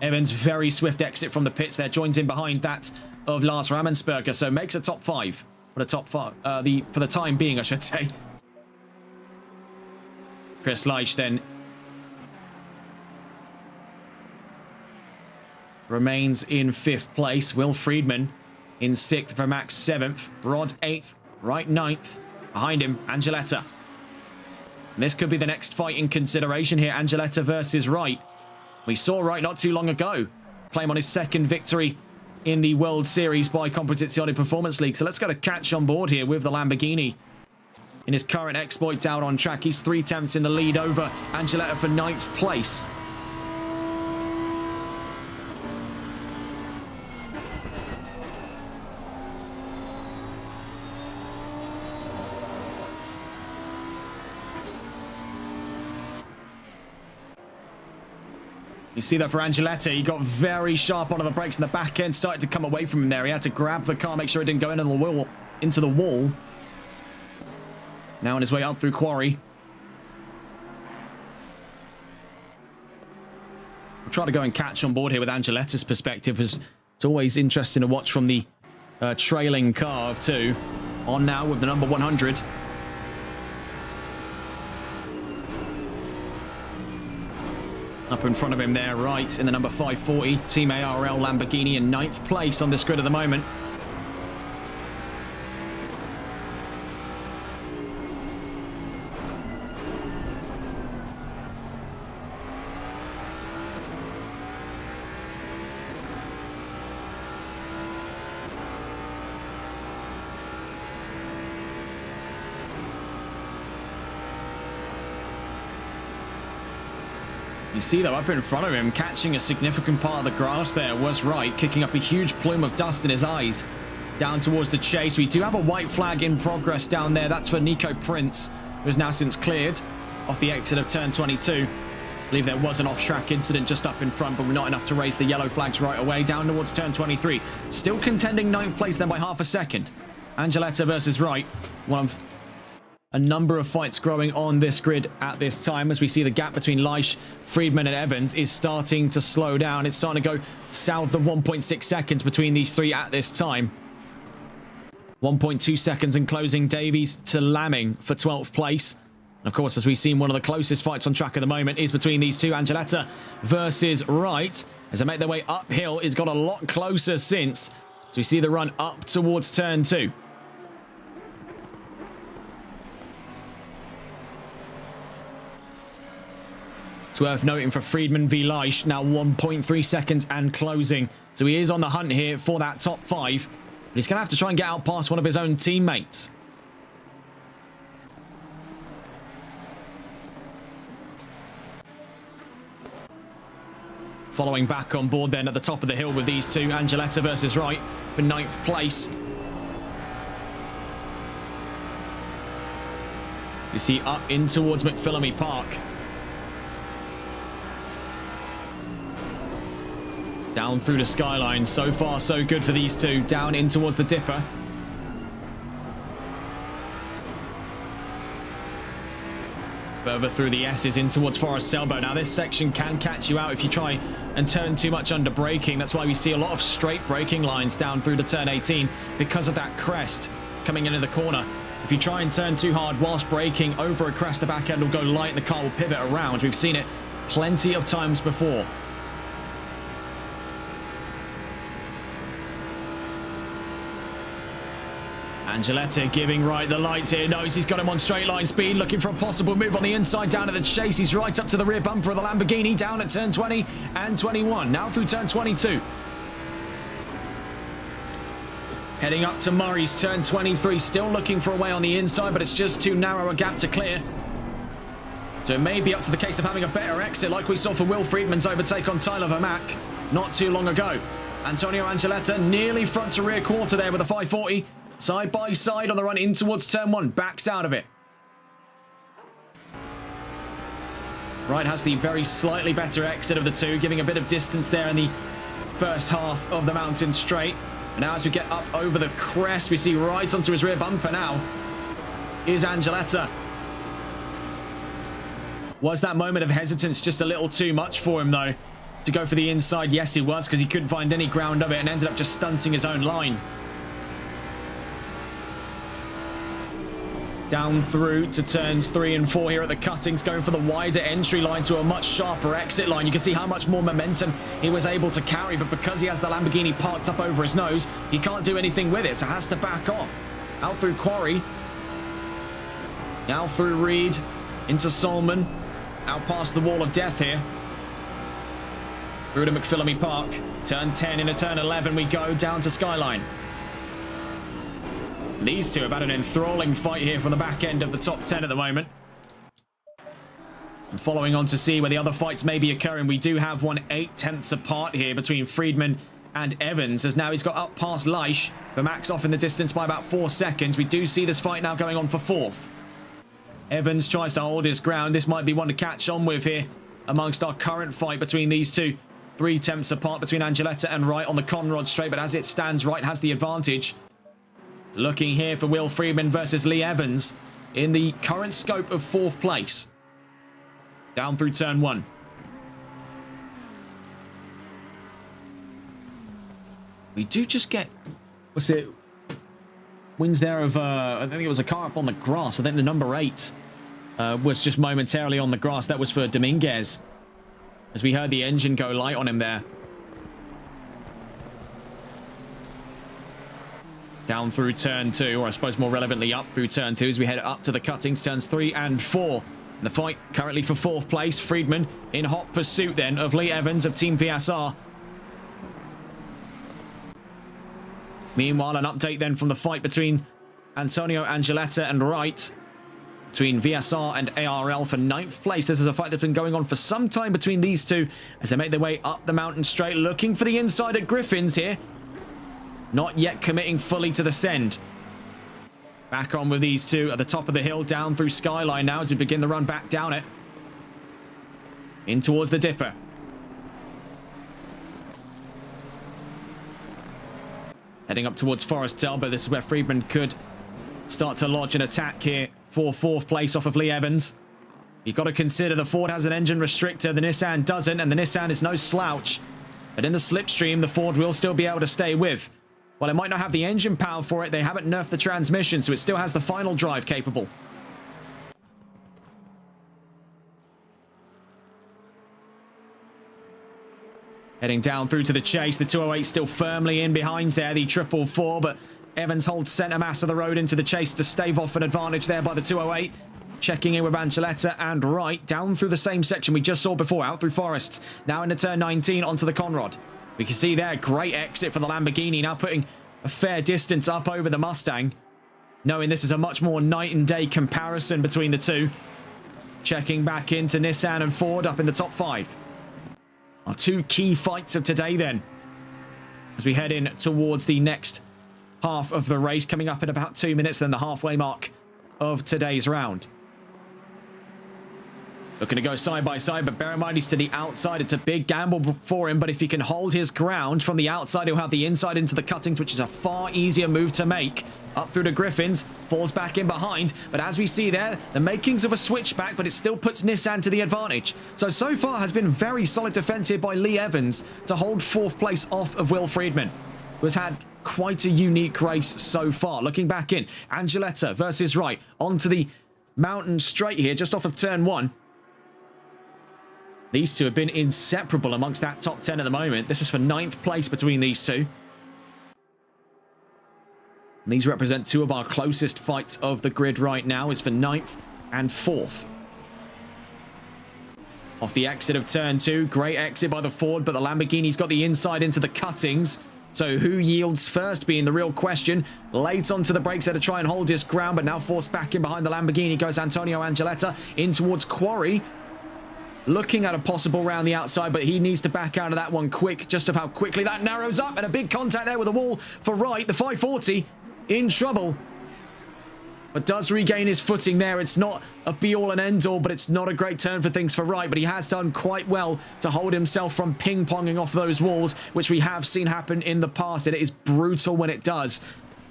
Evans, very swift exit from the pits there, joins in behind that of Lars Rammensperger, so makes a top 5 for the top 5, for the time being, I should say. Chris Leish then remains in 5th place. Will Friedman in 6th for Max 7th. Rod 8th, Wright 9th. Behind him, Angeletta. And this could be the next fight in consideration here. Angeletta versus Wright. We saw Wright not too long ago claim on his 2nd victory in the World Series by Competizione Performance League. So let's go to Catch on board here with the Lamborghini. In his current exploits out on track, he's 3/10 in the lead over Angeletta for 9th place. You see that for Angeletta, he got very sharp onto the brakes and the back end started to come away from him there. He had to grab the car, make sure it didn't go into the wall. Now on his way up through Quarry. We'll try to go and catch on board here with Angeletta's perspective. It's always interesting to watch from the trailing car of 2. On now with the number 100. Up in front of him there, right in the number 540. Team ARL Lamborghini in 9th place on this grid at the moment. You see, though, up in front of him, catching a significant part of the grass there was Wright, kicking up a huge plume of dust in his eyes. Down towards the chase. We do have a white flag in progress down there. That's for Nico Prince, who has now since cleared off the exit of turn 22. I believe there was an off-track incident just up in front, but not enough to raise the yellow flags right away. Down towards turn 23. Still contending 9th place then by half a second. Angeletta versus Wright. One of a number of fights growing on this grid at this time, as we see the gap between Leish, Friedman and Evans is starting to slow down. It's starting to go south of 1.6 seconds between these three at this time. 1.2 seconds and closing Davies to Lamming for 12th place. And of course, as we've seen, one of the closest fights on track at the moment is between these two. Angeletta versus Wright. As they make their way uphill, it's got a lot closer since. So we see the run up towards turn 2. It's worth noting for Friedman v. Leish, now 1.3 seconds and closing. So he is on the hunt here for that top 5. But he's going to have to try and get out past one of his own teammates. Following back on board then at the top of the hill with these two. Angeletta versus Wright for 9th place. You see up in towards McPhillamy Park. Down through the skyline. So far, so good for these two. Down in towards the Dipper. Further through the S's in towards Forest Elbow. Now, this section can catch you out if you try and turn too much under braking. That's why we see a lot of straight braking lines down through to turn 18 because of that crest coming into the corner. If you try and turn too hard whilst braking over a crest, the back end will go light and the car will pivot around. We've seen it plenty of times before. Angeletta giving Wright the lights here. Knows he's got him on straight line speed. Looking for a possible move on the inside down at the chase. He's right up to the rear bumper of the Lamborghini down at turn 20 and 21. Now through turn 22. Heading up to Murray's turn 23. Still looking for a way on the inside, but it's just too narrow a gap to clear. So it may be up to the case of having a better exit like we saw for Will Friedman's overtake on Tyler Vermack not too long ago. Antonio Angeletta nearly front to rear quarter there with a 540. Side by side on the run in towards turn 1. Backs out of it. Wright has the very slightly better exit of the two, giving a bit of distance there in the first half of the mountain straight. And now as we get up over the crest, we see right onto his rear bumper now is Angeletta. Was that moment of hesitance just a little too much for him, though, to go for the inside? Yes, it was, because he couldn't find any ground of it and ended up just stunting his own line. Down through to turns 3 and 4 here at the cuttings, going for the wider entry line to a much sharper exit line. You can see how much more momentum he was able to carry, but because he has the Lamborghini parked up over his nose, he can't do anything with it, so has to back off. Out through Quarry. Now through Reed, into Solman. Out past the wall of death here. Through to McPhillamy Park. Turn 10 into turn 11 we go, down to Skyline. These two have had an enthralling fight here from the back end of the top 10 at the moment. And following on to see where the other fights may be occurring, we do have one 8/10 apart here between Friedman and Evans, as now he's got up past Leish. Vermack's off in the distance by about 4 seconds. We do see this fight now going on for 4th. Evans tries to hold his ground. This might be one to catch on with here amongst our current fight between these two. 3/10 apart between Angeletta and Wright on the Conrod straight, but as it stands, Wright has the advantage. Looking here for Will Friedman versus Lee Evans in the current scope of 4th place. Down through turn 1. We do just get... What's it? Wins there of... I think it was a car up on the grass. I think the number 8 was just momentarily on the grass. That was for Dominguez. As we heard the engine go light on him there. Down through turn 2, or I suppose more relevantly up through turn 2 as we head up to the cuttings, turns 3 and 4. And the fight currently for 4th place. Friedman in hot pursuit then of Lee Evans of Team VSR. Meanwhile, an update then from the fight between Antonio Angeletta and Wright. Between VSR and ARL for 9th place. This is a fight that's been going on for some time between these two as they make their way up the mountain straight, looking for the inside at Griffins here. Not yet committing fully to the send. Back on with these two at the top of the hill, down through Skyline now as we begin the run back down it. In towards the Dipper. Heading up towards Forest Elbow. This is where Friedman could start to lodge an attack here for 4th place off of Lee Evans. You've got to consider the Ford has an engine restrictor, the Nissan doesn't, and the Nissan is no slouch. But in the slipstream, the Ford will still be able to stay with While it might not have the engine power for it, they haven't nerfed the transmission, so it still has the final drive capable. Heading down through to the chase. The 208 still firmly in behind there, the 444, but Evans holds centre mass of the road into the chase to stave off an advantage there by the 208. Checking in with Angeletta and Wright down through the same section we just saw before, out through Forests. Now into turn 19 onto the Conrod. We can see there, great exit for the Lamborghini, now putting a fair distance up over the Mustang. Knowing this is a much more night and day comparison between the two. Checking back into Nissan and Ford up in the top 5. Our two key fights of today then, as we head in towards the next half of the race, coming up in about 2 minutes, then the halfway mark of today's round. Looking to go side by side, but bear in mind he's to the outside. It's a big gamble for him, but if he can hold his ground from the outside, he'll have the inside into the cuttings, which is a far easier move to make. Up through the Griffins, falls back in behind, but as we see there, the makings of a switchback, but it still puts Nissan to the advantage. So far has been very solid defense here by Lee Evans to hold 4th place off of Will Friedman, who has had quite a unique race so far. Looking back in, Angeletta versus Wright onto the mountain straight here, just off of turn 1. These two have been inseparable amongst that top 10 at the moment. This is for 9th place between these two. And these represent two of our closest fights of the grid right now, is for 9th and 4th. Off the exit of turn 2, great exit by the Ford, but the Lamborghini's got the inside into the cuttings. So who yields first being the real question. Late onto the brakes there to try and hold his ground, but now forced back in behind the Lamborghini goes Antonio Angeletta in towards Quarry. Looking at a possible round the outside, but he needs to back out of that one quick, just of how quickly that narrows up, and a big contact there with the wall for Wright. The 540 in trouble, but does regain his footing there. It's not a be-all and end-all, but it's not a great turn for things for Wright, but he has done quite well to hold himself from ping-ponging off those walls, which we have seen happen in the past, and it is brutal when it does.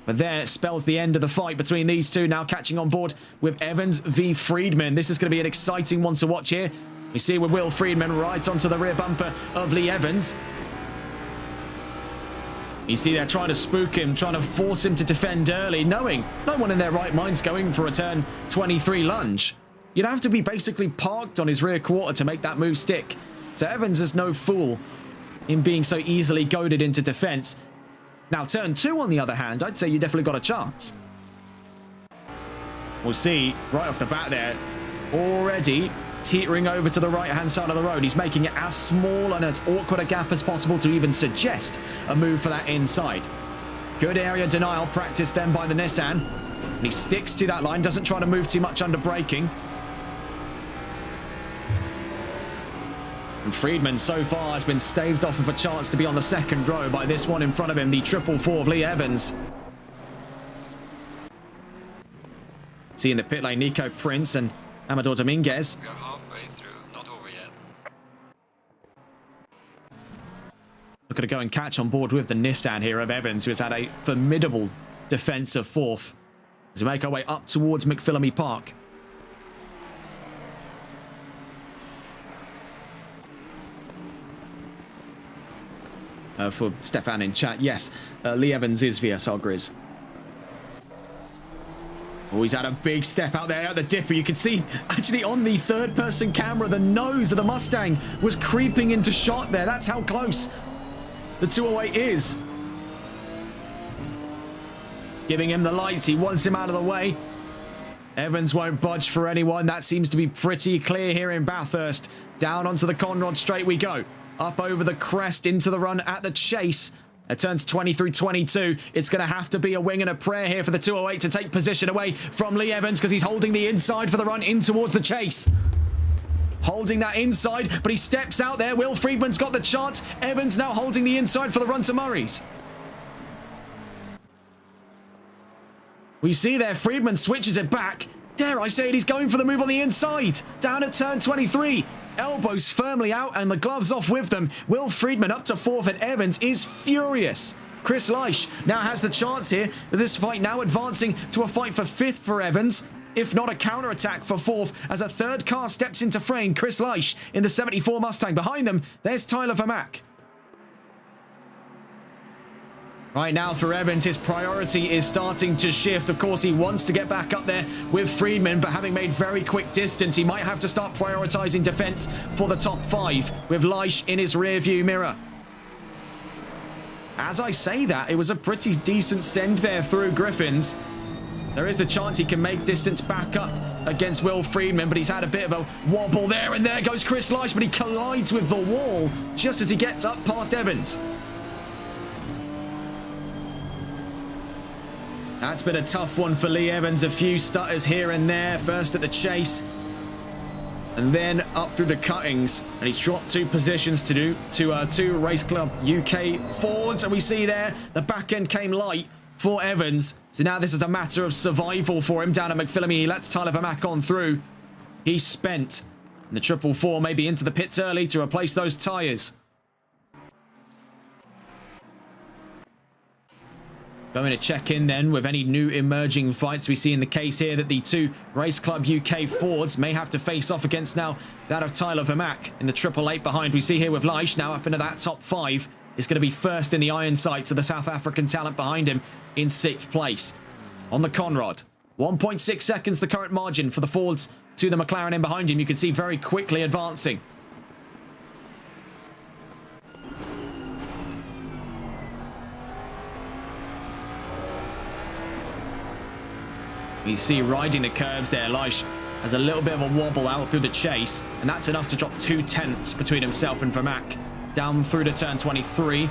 But there spells the end of the fight between these two, now catching on board with Evans v Friedman. This is going to be an exciting one to watch here. We see with Will Friedman right onto the rear bumper of Lee Evans. You see they're trying to spook him, trying to force him to defend early, knowing no one in their right mind's going for a turn 23 lunge. You'd have to be basically parked on his rear quarter to make that move stick. So Evans is no fool in being so easily goaded into defense. Now turn 2 on the other hand, I'd say you definitely got a chance. We'll see right off the bat there, already teetering over to the right-hand side of the road. He's making it as small and as awkward a gap as possible to even suggest a move for that inside. Good area denial practiced then by the Nissan. And he sticks to that line, doesn't try to move too much under braking. And Friedman so far has been staved off of a chance to be on the second row by this one in front of him, the 444 of Lee Evans. See in the pit lane, Nico Prince and Amador Dominguez. We are halfway through, not over yet. Looking to go and catch on board with the Nissan here of Evans, who has had a formidable defensive 4th. As we make our way up towards McPhillamy Park. For Stefan in chat, yes, Lee Evans is VSR Grizz. Oh, he's had a big step out there at the dipper. You can see, actually, on the third-person camera, the nose of the Mustang was creeping into shot there. That's how close the 208 is. Giving him the lights. He wants him out of the way. Evans won't budge for anyone. That seems to be pretty clear here in Bathurst. Down onto the Conrod straight we go. Up over the crest into the run at the chase. It turns 20 through 22. It's going to have to be a wing and a prayer here for the 208 to take position away from Lee Evans, because he's holding the inside for the run in towards the chase. Holding that inside, but he steps out there. Will Friedman's got the chance. Evans now holding the inside for the run to Murray's. We see there, Friedman switches it back. Dare I say it, he's going for the move on the inside. Down at turn 23. Elbows firmly out and the gloves off with them. Will Friedman up to 4th, and Evans is furious. Chris Leish now has the chance here with this fight now advancing to a fight for 5th for Evans, if not a counter-attack for 4th, as a third car steps into frame. Chris Leish in the 74 Mustang. Behind them, there's Tyler Vermack. Right now for Evans, his priority is starting to shift. Of course, he wants to get back up there with Friedman, but having made very quick distance, he might have to start prioritizing defense for the top 5 with Leish in his rearview mirror. As I say that, it was a pretty decent send there through Griffins. There is the chance he can make distance back up against Will Friedman, but he's had a bit of a wobble there, and there goes Chris Leish, but he collides with the wall just as he gets up past Evans. That's been a tough one for Lee Evans. A few stutters here and there. First at the chase, and then up through the cuttings. And he's dropped 2 positions to two Race Club UK forwards. And we see there, the back end came light for Evans. So now this is a matter of survival for him down at McPhillamy. He lets Tyler Vermack on through. He's spent. And the 444 maybe into the pits early to replace those tyres. Going to check in then with any new emerging fights. We see in the case here that the 2 Race Club UK Fords may have to face off against now that of Tyler Vermack in the 888 behind. We see here with Leish now up into that top 5. Is going to be first in the iron sights of the South African talent behind him in 6th place. On the Conrad, 1.6 seconds the current margin for the Fords to the McLaren in behind him. You can see very quickly advancing. You see riding the curbs there, Leish has a little bit of a wobble out through the chase, and that's enough to drop 2 tenths between himself and Vermack down through to turn 23.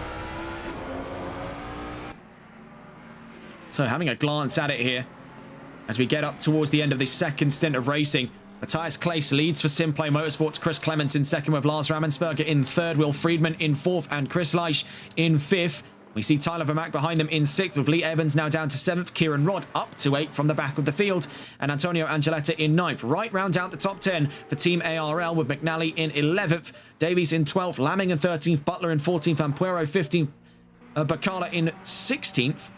So having a glance at it here as we get up towards the end of the second stint of racing. Matthias Claes leads for Simplay Motorsports. Chris Clements in second with Lars Rammensperger in third. Will Friedman in fourth and Chris Leish in fifth. We see Tyler Vermack behind them in 6th with Lee Evans now down to 7th. Kieran Rodd up to 8th from the back of the field. And Antonio Angeletta in 9th. Right round out the top 10 for Team ARL with McNally in 11th. Davies in 12th. Lamming in 13th. Butler in 14th. Ampuero 15th. Bacala in 16th.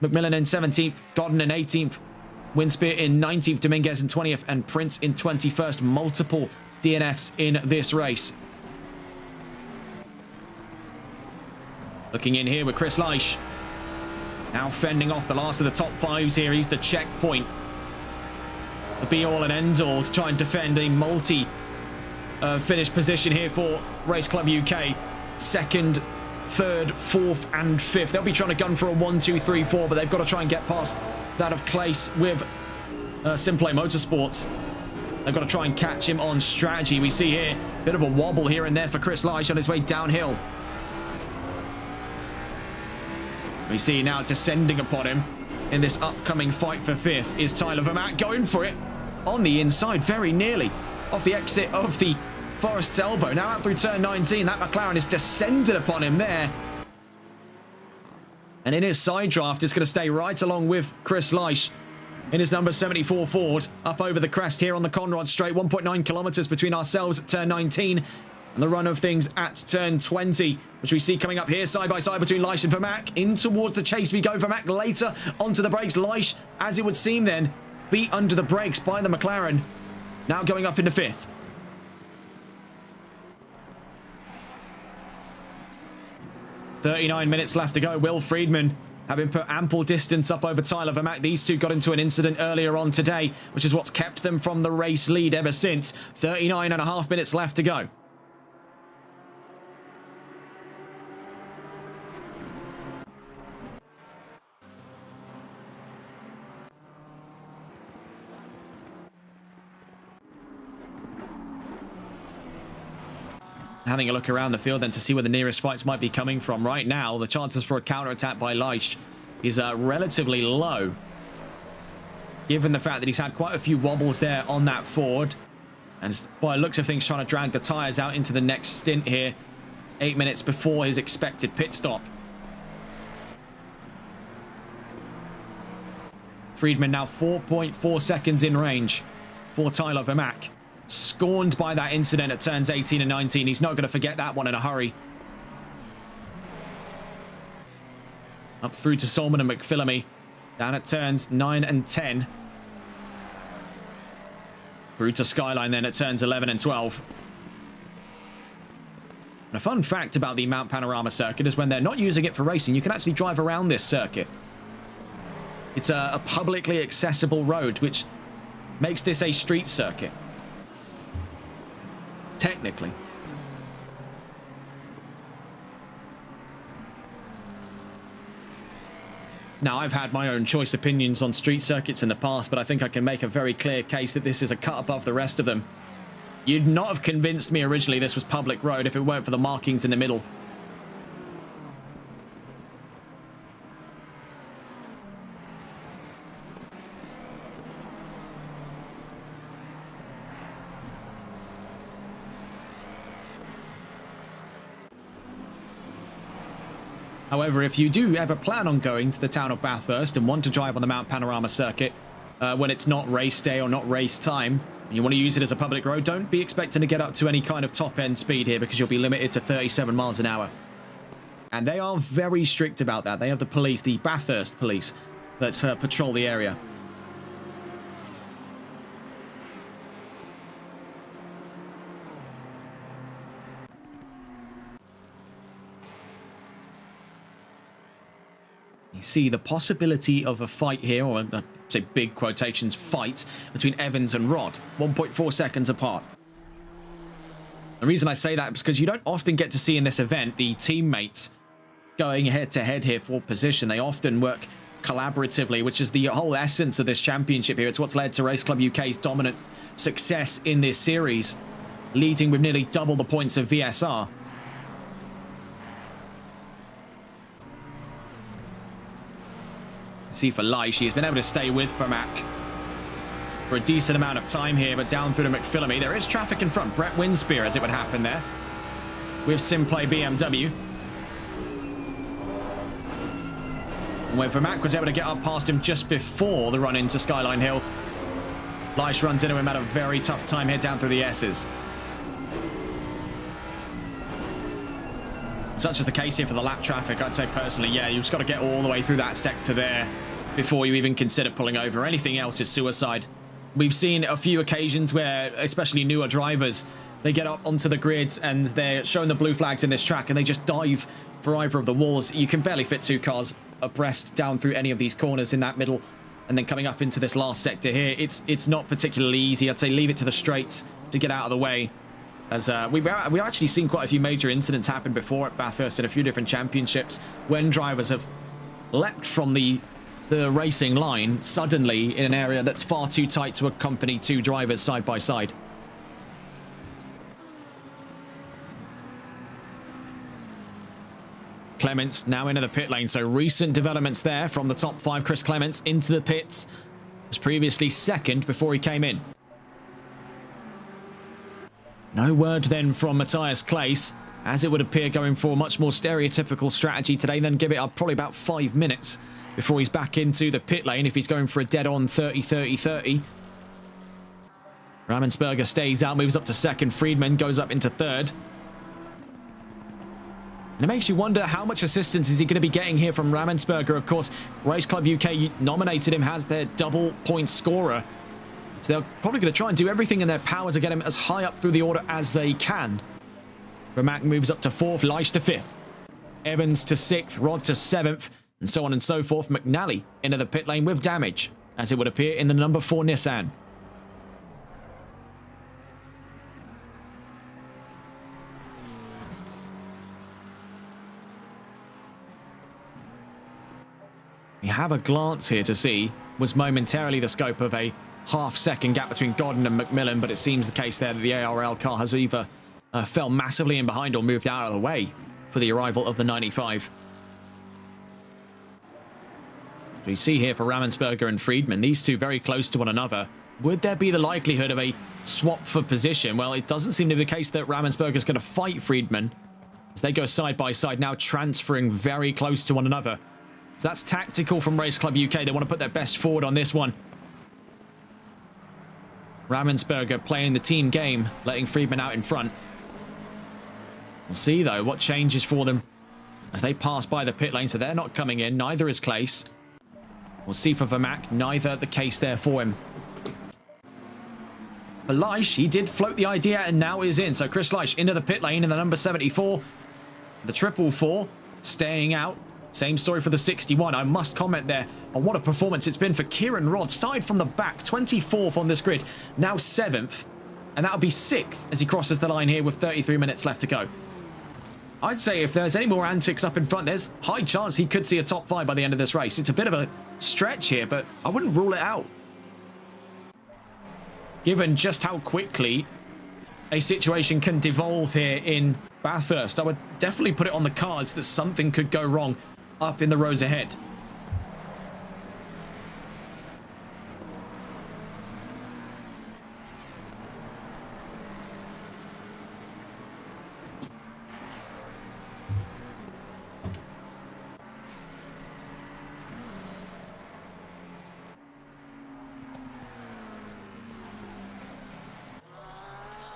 McMillan in 17th. Godden in 18th. Winspear in 19th. Dominguez in 20th. And Prince in 21st. Multiple DNFs in this race. Looking in here with Chris Leish. Now fending off the last of the top 5s here. He's the checkpoint. The be-all and end-all to try and defend a multi-finish position here for Race Club UK. 2nd, 3rd, 4th and 5th. They'll be trying to gun for a 1, 2, 3, 4, but they've got to try and get past that of Claes with Simplay Motorsports. They've got to try and catch him on strategy. We see here a bit of a wobble here and there for Chris Leish on his way downhill. We see now descending upon him in this upcoming fight for 5th is Tyler Vermack going for it on the inside, very nearly off the exit of the Forest's elbow. Now out through turn 19, that McLaren is descended upon him there. And in his side draft, it's going to stay right along with Chris Leish in his number 74 Ford up over the crest here on the Conrad Straight. 1.9 kilometers between ourselves at turn 19 and the run of things at turn 20, which we see coming up here side by side between Leish and Vermack. In towards the chase we go. Vermack later onto the brakes. Leish, as it would seem then, beat under the brakes by the McLaren. Now going up into 5th. .39 minutes left to go. Will Friedman having put ample distance up over Tyler Vermack. These two got into an incident earlier on today, which is what's kept them from the race lead ever since. 39.5 minutes left to go. Having a look around the field then to see where the nearest fights might be coming from. Right now, the chances for a counter-attack by Leish is relatively low, given the fact that he's had quite a few wobbles there on that Ford. And by the looks of things, trying to drag the tyres out into the next stint here, 8 minutes before his expected pit stop. Friedman now 4.4 seconds in range for Tyler Vermack. Scorned by that incident at turns 18 and 19. He's not going to forget that one in a hurry. Up through to Solman and McPhillamy. Down at turns 9 and 10. Through to Skyline then at turns 11 and 12. And a fun fact about the Mount Panorama circuit is when they're not using it for racing, you can actually drive around this circuit. It's a publicly accessible road, which makes this a street circuit. Technically. Now, I've had my own choice opinions on street circuits in the past, but I think I can make a very clear case that this is a cut above the rest of them. You'd not have convinced me originally this was public road if it weren't for the markings in the middle. However, if you do ever plan on going to the town of Bathurst and want to drive on the Mount Panorama circuit when it's not race day or not race time, and you want to use it as a public road, don't be expecting to get up to any kind of top-end speed here because you'll be limited to 37 miles an hour. And they are very strict about that. They have the police, the Bathurst police, that patrol the area. See the possibility of a fight here, or say big quotations fight, between Evans and Rod, 1.4 seconds apart. The reason I say that is because you don't often get to see in this event the teammates going head to head here for position. They often work collaboratively, which is the whole essence of this championship here. It's what's led to Race Club UK's dominant success in this series, leading with nearly double the points of VSR. See for Lai, she has been able to stay with Vermack for a decent amount of time here, but down through to McPhillamy. There is traffic in front. Brett Winspear, as it would happen there, with Simplay BMW. And where Vermack was able to get up past him just before the run into Skyline Hill, Leish runs into him at a very tough time here down through the S's. Such is the case here for the lap traffic. I'd say personally, yeah, you've just got to get all the way through that sector there before you even consider pulling over. Anything else is suicide. We've seen a few occasions where, especially newer drivers, they get up onto the grids and they're showing the blue flags in this track and they just dive for either of the walls. You can barely fit two cars abreast down through any of these corners in that middle, and then coming up into this last sector here, it's not particularly easy. I'd say leave it to the straights to get out of the way. As we've actually seen quite a few major incidents happen before at Bathurst in a few different championships when drivers have leapt from the racing line suddenly in an area that's far too tight to accompany two drivers side by side. Clements now into the pit lane, so recent developments there from the top five. Chris Clements into the pits, was previously second before he came in. No word then from Matthias Claes, as it would appear going for a much more stereotypical strategy today, then give it up probably about 5 minutes before he's back into the pit lane if he's going for a dead-on 30-30-30. Ramensberger stays out, moves up to second. Friedman goes up into third. And it makes you wonder how much assistance is he going to be getting here from Ramensberger. Of course, Race Club UK nominated him as their double point scorer. So they're probably going to try and do everything in their power to get him as high up through the order as they can. Vermack moves up to fourth, Leish to fifth. Evans to sixth, Rod to seventh, and so on and so forth. McNally into the pit lane with damage, as it would appear in the number 4 Nissan. We have a glance here to see was momentarily the scope of a half-second gap between Godden and McMillan, but it seems the case there that the ARL car has either fell massively in behind or moved out of the way for the arrival of the 95. We see here for Ramensberger and Friedman, these two very close to one another. Would there be the likelihood of a swap for position? Well, it doesn't seem to be the case that Ramensberger is going to fight Friedman as they go side by side, now transferring very close to one another. So that's tactical from Race Club UK. They want to put their best forward on this one. Ramensberger playing the team game, letting Friedman out in front. We'll see, though, what changes for them as they pass by the pit lane. So they're not coming in. Neither is Claes. We'll see for Vermack. Neither the case there for him. But Leish, he did float the idea and now is in. So Chris Leish into the pit lane in the number 74. The 444 staying out. Same story for the 61. I must comment there on what a performance it's been for Kieran Rodd. Started from the back, 24th on this grid, now 7th. And that'll be 6th as he crosses the line here with 33 minutes left to go. I'd say if there's any more antics up in front, there's high chance he could see a top 5 by the end of this race. It's a bit of a stretch here, but I wouldn't rule it out. Given just how quickly a situation can devolve here in Bathurst, I would definitely put it on the cards that something could go wrong up in the rows ahead.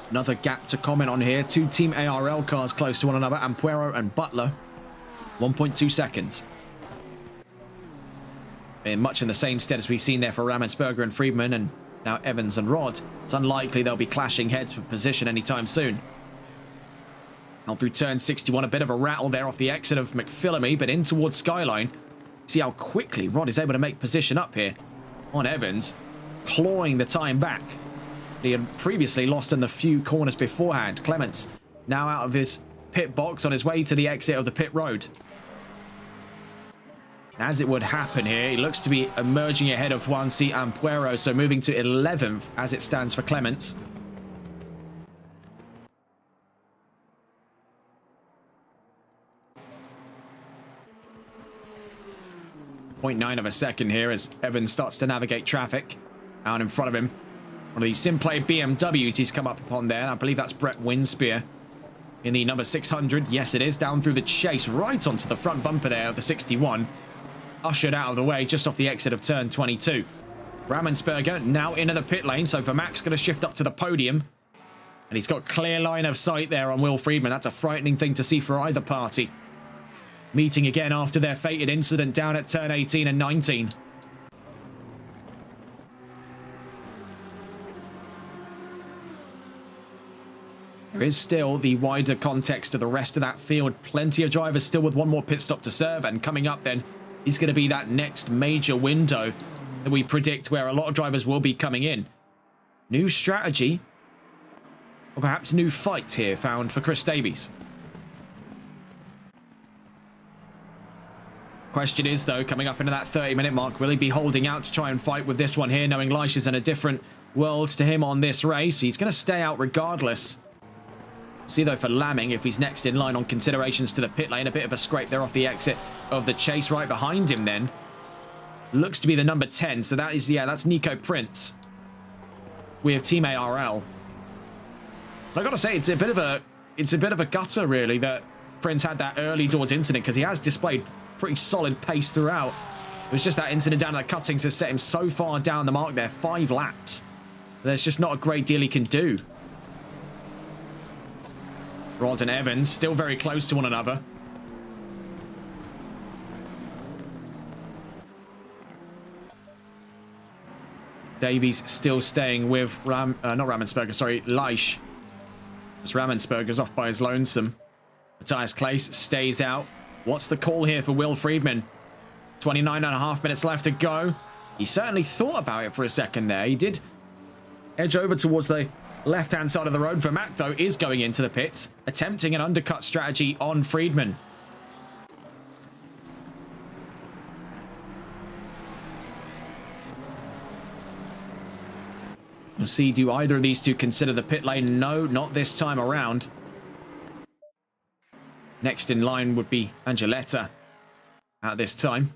Another gap to comment on here. Two Team ARL cars close to one another, Ampuero and Butler. 1.2 seconds. Much in the same stead as we've seen there for Ramensberger and Friedman, and now Evans and Rodd. It's unlikely they'll be clashing heads for position anytime soon. On through turn 61, a bit of a rattle there off the exit of McPhillamy, but in towards Skyline. See how quickly Rodd is able to make position up here on Evans, clawing the time back. He had previously lost in the few corners beforehand. Clements now out of his pit box on his way to the exit of the pit road. As it would happen here, he looks to be emerging ahead of Juancy Ampuero, so moving to 11th as it stands for Clements. .9 of a second here as Evans starts to navigate traffic out in front of him. One of the Simplay BMWs he's come up upon there. I believe that's Brett Winspear in the number 600. Yes, it is. Down through the chase, right onto the front bumper there of the 61. Ushered out of the way just off the exit of turn 22. Ramensberger now into the pit lane. So Vermack's going to shift up to the podium. And he's got clear line of sight there on Will Friedman. That's a frightening thing to see for either party. Meeting again after their fated incident down at turn 18 and 19. There is still the wider context to the rest of that field. Plenty of drivers still with one more pit stop to serve. And coming up then is going to be that next major window that we predict where a lot of drivers will be coming in. New strategy, or perhaps new fight here found for Chris Davies. Question is, though, coming up into that 30-minute mark, will he be holding out to try and fight with this one here, knowing Leish is in a different world to him on this race? He's going to stay out regardless. See, though, for Lamming, if he's next in line on considerations to the pit lane, a bit of a scrape there off the exit of the chase right behind him then. Looks to be the number 10, so that is, yeah, that's Nico Prince. We have Team ARL. But I gotta say, it's a bit of a gutter, really, that Prince had that early doors incident, because he has displayed pretty solid pace throughout. It was just that incident down at the cuttings has set him so far down the mark there, 5 laps. There's just not a great deal he can do. Rodd and Evans still very close to one another. Davies still staying with not Ramensberger, sorry, Leish. As Ramensberger's off by his lonesome. Matthias Claes stays out. What's the call here for Will Friedman? 29.5 minutes left to go. He certainly thought about it for a second there. He did edge over towards the left-hand side of the road. Vermack, though, is going into the pits, attempting an undercut strategy on Friedman. We'll see, do either of these two consider the pit lane? No, not this time around. Next in line would be Angeletta at this time.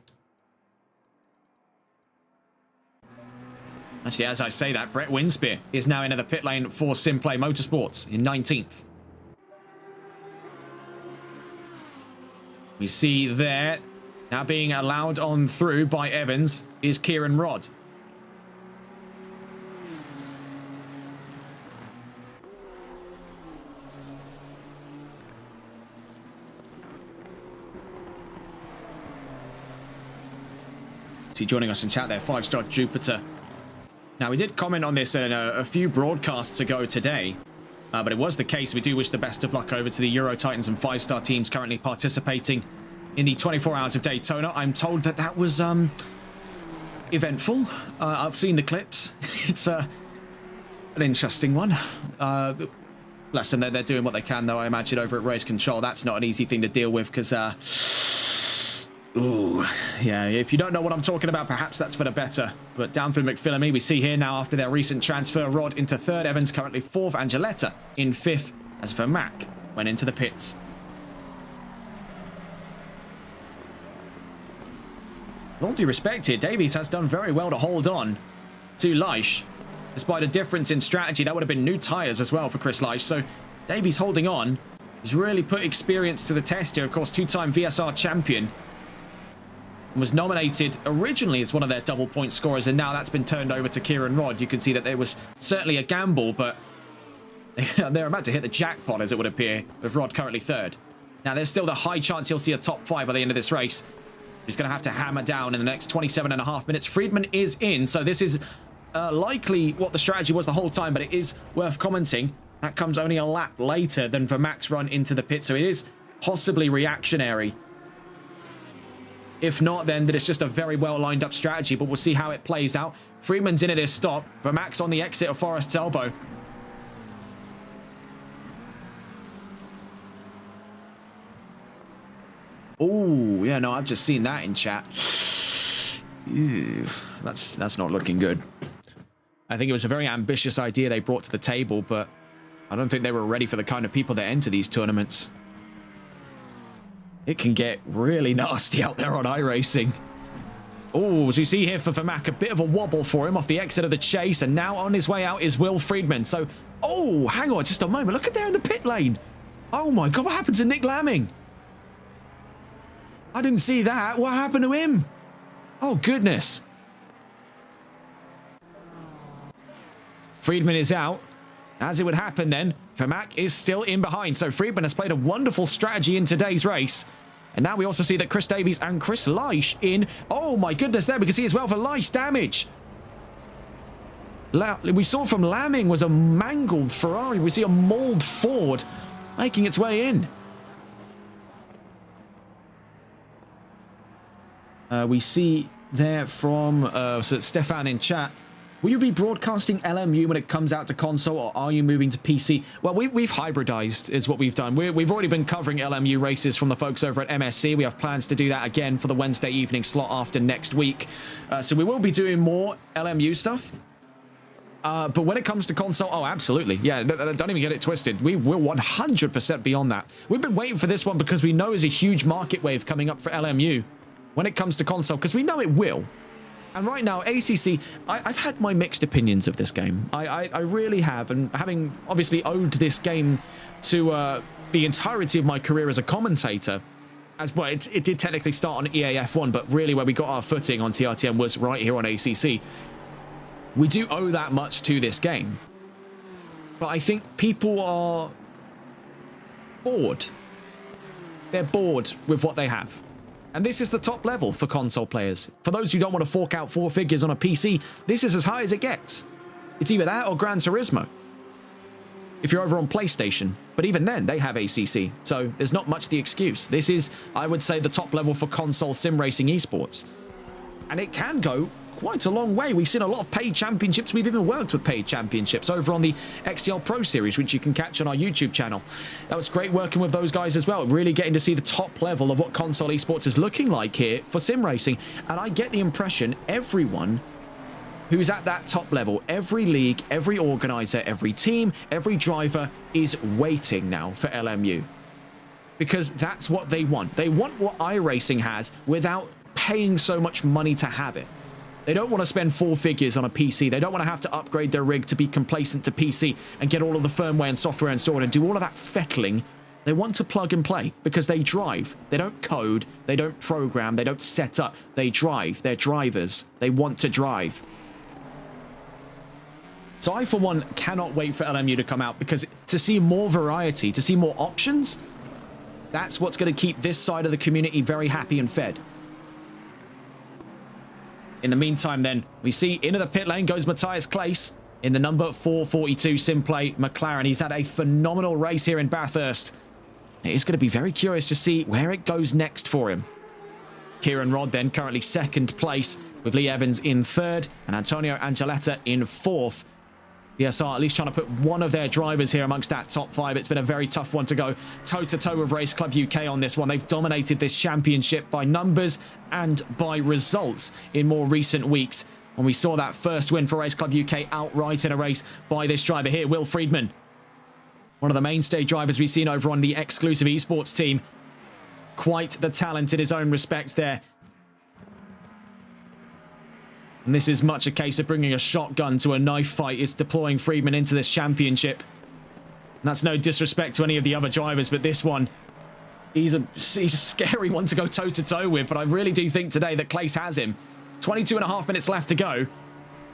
Actually, as I say that, Brett Winspear is now into the pit lane for Simplay Motorsports in 19th. We see there, now being allowed on through by Evans, is Kieran Rodd. See, joining us in chat there, 5-star Jupiter. Now, we did comment on this a few broadcasts ago today, but it was the case. We do wish the best of luck over to the Euro Titans and 5-star teams currently participating in the 24 Hours of Daytona. I'm told that that was eventful. I've seen the clips. It's an interesting one. Bless them, they're doing what they can, though, I imagine, over at Race Control. That's not an easy thing to deal with, because, ooh, yeah, if you don't know what I'm talking about, perhaps that's for the better. But down through McPhillamy, we see here now, after their recent transfer, Rod into third, Evans currently fourth, and Gilletta in fifth, as for Mack went into the pits. With all due respect here, Davies has done very well to hold on to Leish. Despite a difference in strategy, that would have been new tyres as well for Chris Leish. So Davies holding on. He's really put experience to the test here. Of course, two-time VSR champion. And was nominated originally as one of their double point scorers, and now that's been turned over to Kieran Rod. You can see that there was certainly a gamble, but they're about to hit the jackpot, as it would appear, with Rod currently third. Now, there's still the high chance you'll see a top 5 by the end of this race. He's going to have to hammer down in the next 27.5 minutes. Friedman is in, so this is likely what the strategy was the whole time, but it is worth commenting. That comes only a lap later than for Mack's run into the pit, so it is possibly reactionary. If not, then that it's just a very well lined up strategy, but we'll see how it plays out. Friedman's in at his stop. Vermack's on the exit of Forest's Elbow. Oh, yeah, no, I've just seen that in chat. Ew, that's not looking good. I think it was a very ambitious idea they brought to the table, but I don't think they were ready for the kind of people that enter these tournaments. It can get really nasty out there on iRacing. Oh, as you see here for Vermack, a bit of a wobble for him off the exit of the chase, and now on his way out is Will Friedman. So, oh, hang on just a moment. Look at there in the pit lane. Oh my God, what happened to Nick Lamming? I didn't see that. What happened to him? Oh, goodness. Friedman is out. As it would happen then, Vermack is still in behind. So Friedman has played a wonderful strategy in today's race. And now we also see that Chris Davies and Chris Leish in. Oh my goodness, there we can see as well for Leish damage. We saw from Lamming was a mangled Ferrari. We see a mauled Ford making its way in. We see there from Stefan in chat. Will you be broadcasting LMU when it comes out to console, or are you moving to PC? Well, we've hybridized is what we've done. We've already been covering LMU races from the folks over at MSC. We have plans to do that again for the Wednesday evening slot after next week. So we will be doing more LMU stuff. But when it comes to console, oh, absolutely. Yeah, don't even get it twisted. We will 100% be on that. We've been waiting for this one because we know there's a huge market wave coming up for LMU when it comes to console, because we know it will. And right now, ACC, I've had my mixed opinions of this game. I really have. And having obviously owed this game to the entirety of my career as a commentator, as well, it did technically start on EAF1, but really where we got our footing on TRTM was right here on ACC. We do owe that much to this game. But I think people are bored. They're bored with what they have. And this is the top level for console players. For those who don't want to fork out 4 figures on a PC, this is as high as it gets. It's either that or Gran Turismo, if you're over on PlayStation. But even then, they have ACC, so there's not much the excuse. This is, I would say, the top level for console sim racing esports. And it can go quite a long way. We've seen a lot of paid championships. We've even worked with paid championships over on the XCL Pro Series, which you can catch on our YouTube channel. That was great working with those guys as well, really getting to see the top level of what console esports is looking like here for sim racing. And I get the impression everyone who's at that top level, every league, every organizer, every team, every driver is waiting now for LMU, because that's what they want. They want what iRacing has without paying so much money to have it. They don't want to spend 4 figures on a PC. They don't want to have to upgrade their rig to be complacent to PC and get all of the firmware and software installed and do all of that fettling. They want to plug and play because they drive. They don't code. They don't program. They don't set up. They drive. They're drivers. They want to drive. So I, for one, cannot wait for LMU to come out, because to see more variety, to see more options, that's what's going to keep this side of the community very happy and fed. In the meantime, then, we see into the pit lane goes Matthias Claes in the number 442 Simplay McLaren. He's had a phenomenal race here in Bathurst. It is going to be very curious to see where it goes next for him. Kieran Rodd then currently second place, with Lee Evans in third and Antonio Angeletta in fourth. VSR at least trying to put one of their drivers here amongst that top five. It's been a very tough one to go toe-to-toe with Race Club UK on this one. They've dominated this championship by numbers and by results in more recent weeks. And we saw that first win for Race Club UK outright in a race by this driver here, Will Friedman. One of the mainstay drivers we've seen over on the exclusive esports team. Quite the talent in his own respect there. And this is much a case of bringing a shotgun to a knife fight, is deploying Friedman into this championship. And that's no disrespect to any of the other drivers, but this one, he's a scary one to go toe-to-toe with. But I really do think today that Claes has him. 22.5 minutes left to go.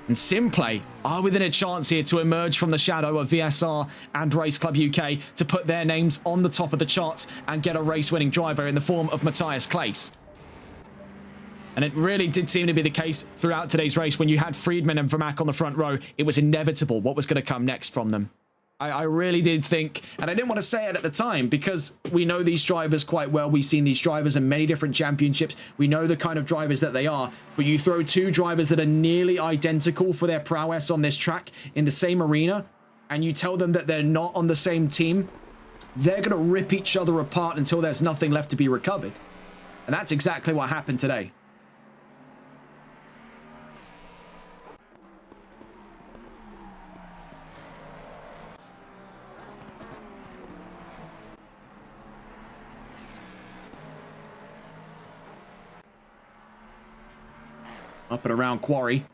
And Simplay are within a chance here to emerge from the shadow of VSR and Race Club UK to put their names on the top of the charts and get a race-winning driver in the form of Matthias Claes. And it really did seem to be the case throughout today's race. When you had Friedman and Vermaak on the front row, it was inevitable what was going to come next from them. I really did think, and I didn't want to say it at the time because we know these drivers quite well. We've seen these drivers in many different championships. We know the kind of drivers that they are. But you throw two drivers that are nearly identical for their prowess on this track in the same arena, and you tell them that they're not on the same team, they're going to rip each other apart until there's nothing left to be recovered. And that's exactly what happened today. Up and around Quarry.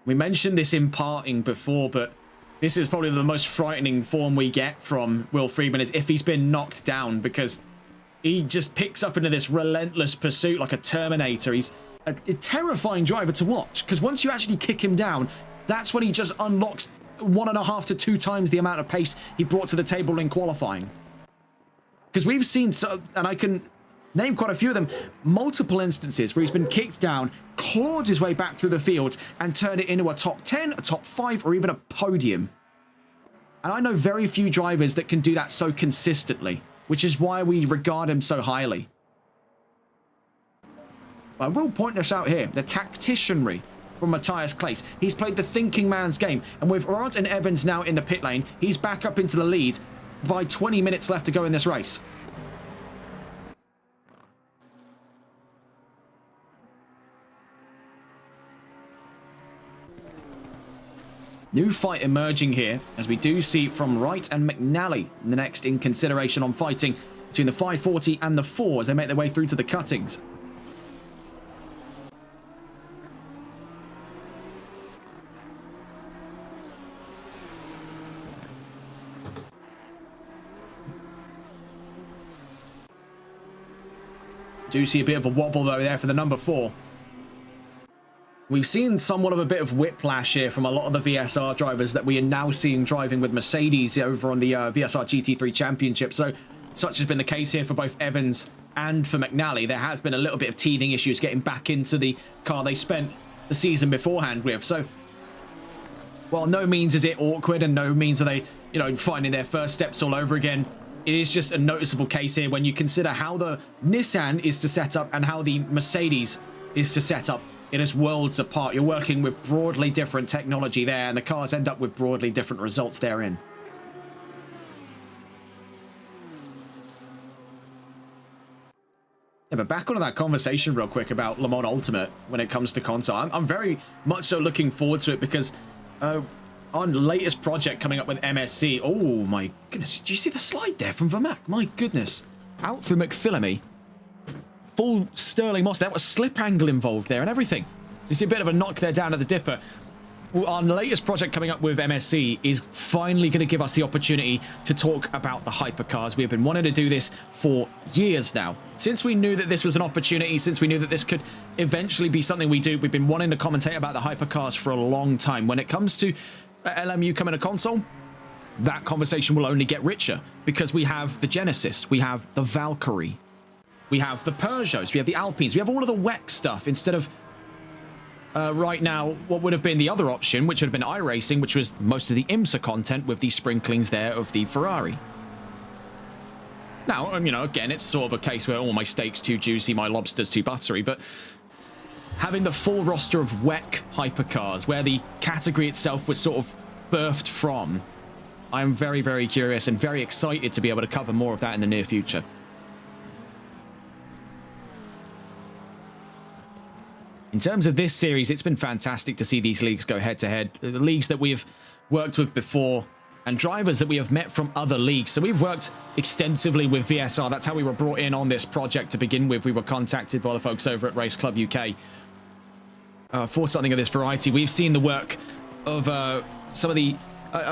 We mentioned this in parting before, but this is probably the most frightening form we get from Will Friedman, is if he's been knocked down, because he just picks up into this relentless pursuit like a Terminator. He's a terrifying driver to watch, because once you actually kick him down, that's when he just unlocks 1.5 to 2 times the amount of pace he brought to the table in qualifying. Because we've seen, and I can name quite a few of them, multiple instances where he's been kicked down, clawed his way back through the field, and turned it into a top 10, a top 5, or even a podium. And I know very few drivers that can do that so consistently, which is why we regard him so highly. I will point this out here, the tacticianry from Matthias Claes. He's played the thinking man's game, and with Rodd and Evans now in the pit lane, he's back up into the lead by 20 minutes left to go in this race. New fight emerging here, as we do see from Wright and McNally the next in consideration on fighting between the 540 and the 4 as they make their way through to the cuttings. Do see a bit of a wobble though there for the number 4. We've seen somewhat of a bit of whiplash here from a lot of the VSR drivers that we are now seeing driving with Mercedes over on the VSR GT3 Championship. So such has been the case here for both Evans and for McNally. There has been a little bit of teething issues getting back into the car they spent the season beforehand with. So while no means is it awkward and no means are they, you know, finding their first steps all over again, it is just a noticeable case here when you consider how the Nissan is to set up and how the Mercedes is to set up. It is worlds apart. You're working with broadly different technology there, and the cars end up with broadly different results therein. Yeah, but back onto that conversation real quick about Le Mans Ultimate when it comes to console. I'm very much so looking forward to it because our latest project coming up with MSC. Oh my goodness, did you see the slide there from Vermaak? My goodness. Out through McPhillamy. Full Sterling Moss. There was slip angle involved there and everything. You see a bit of a knock there down at the dipper. Well, our latest project coming up with MSC is finally going to give us the opportunity to talk about the hypercars. We have been wanting to do this for years now. Since we knew that this was an opportunity, since we knew that this could eventually be something we do, we've been wanting to commentate about the hypercars for a long time. When it comes to LMU coming to console, that conversation will only get richer because we have the Genesis, we have the Valkyrie, We have the Peugeots, we have the Alpines, we have all of the WEC stuff instead of right now what would have been the other option, which would have been iRacing, which was most of the IMSA content with the sprinklings there of the Ferrari. Now, you know, again, it's sort of a case where, oh, my steak's too juicy, my lobster's too buttery, but having the full roster of WEC hypercars, where the category itself was sort of birthed from, I'm very, very curious and very excited to be able to cover more of that in the near future. In terms of this series, it's been fantastic to see these leagues go head-to-head. The leagues that we've worked with before and drivers that we have met from other leagues. So we've worked extensively with VSR. That's how we were brought in on this project to begin with. We were contacted by the folks over at Race Club UK for something of this variety. We've seen the work of a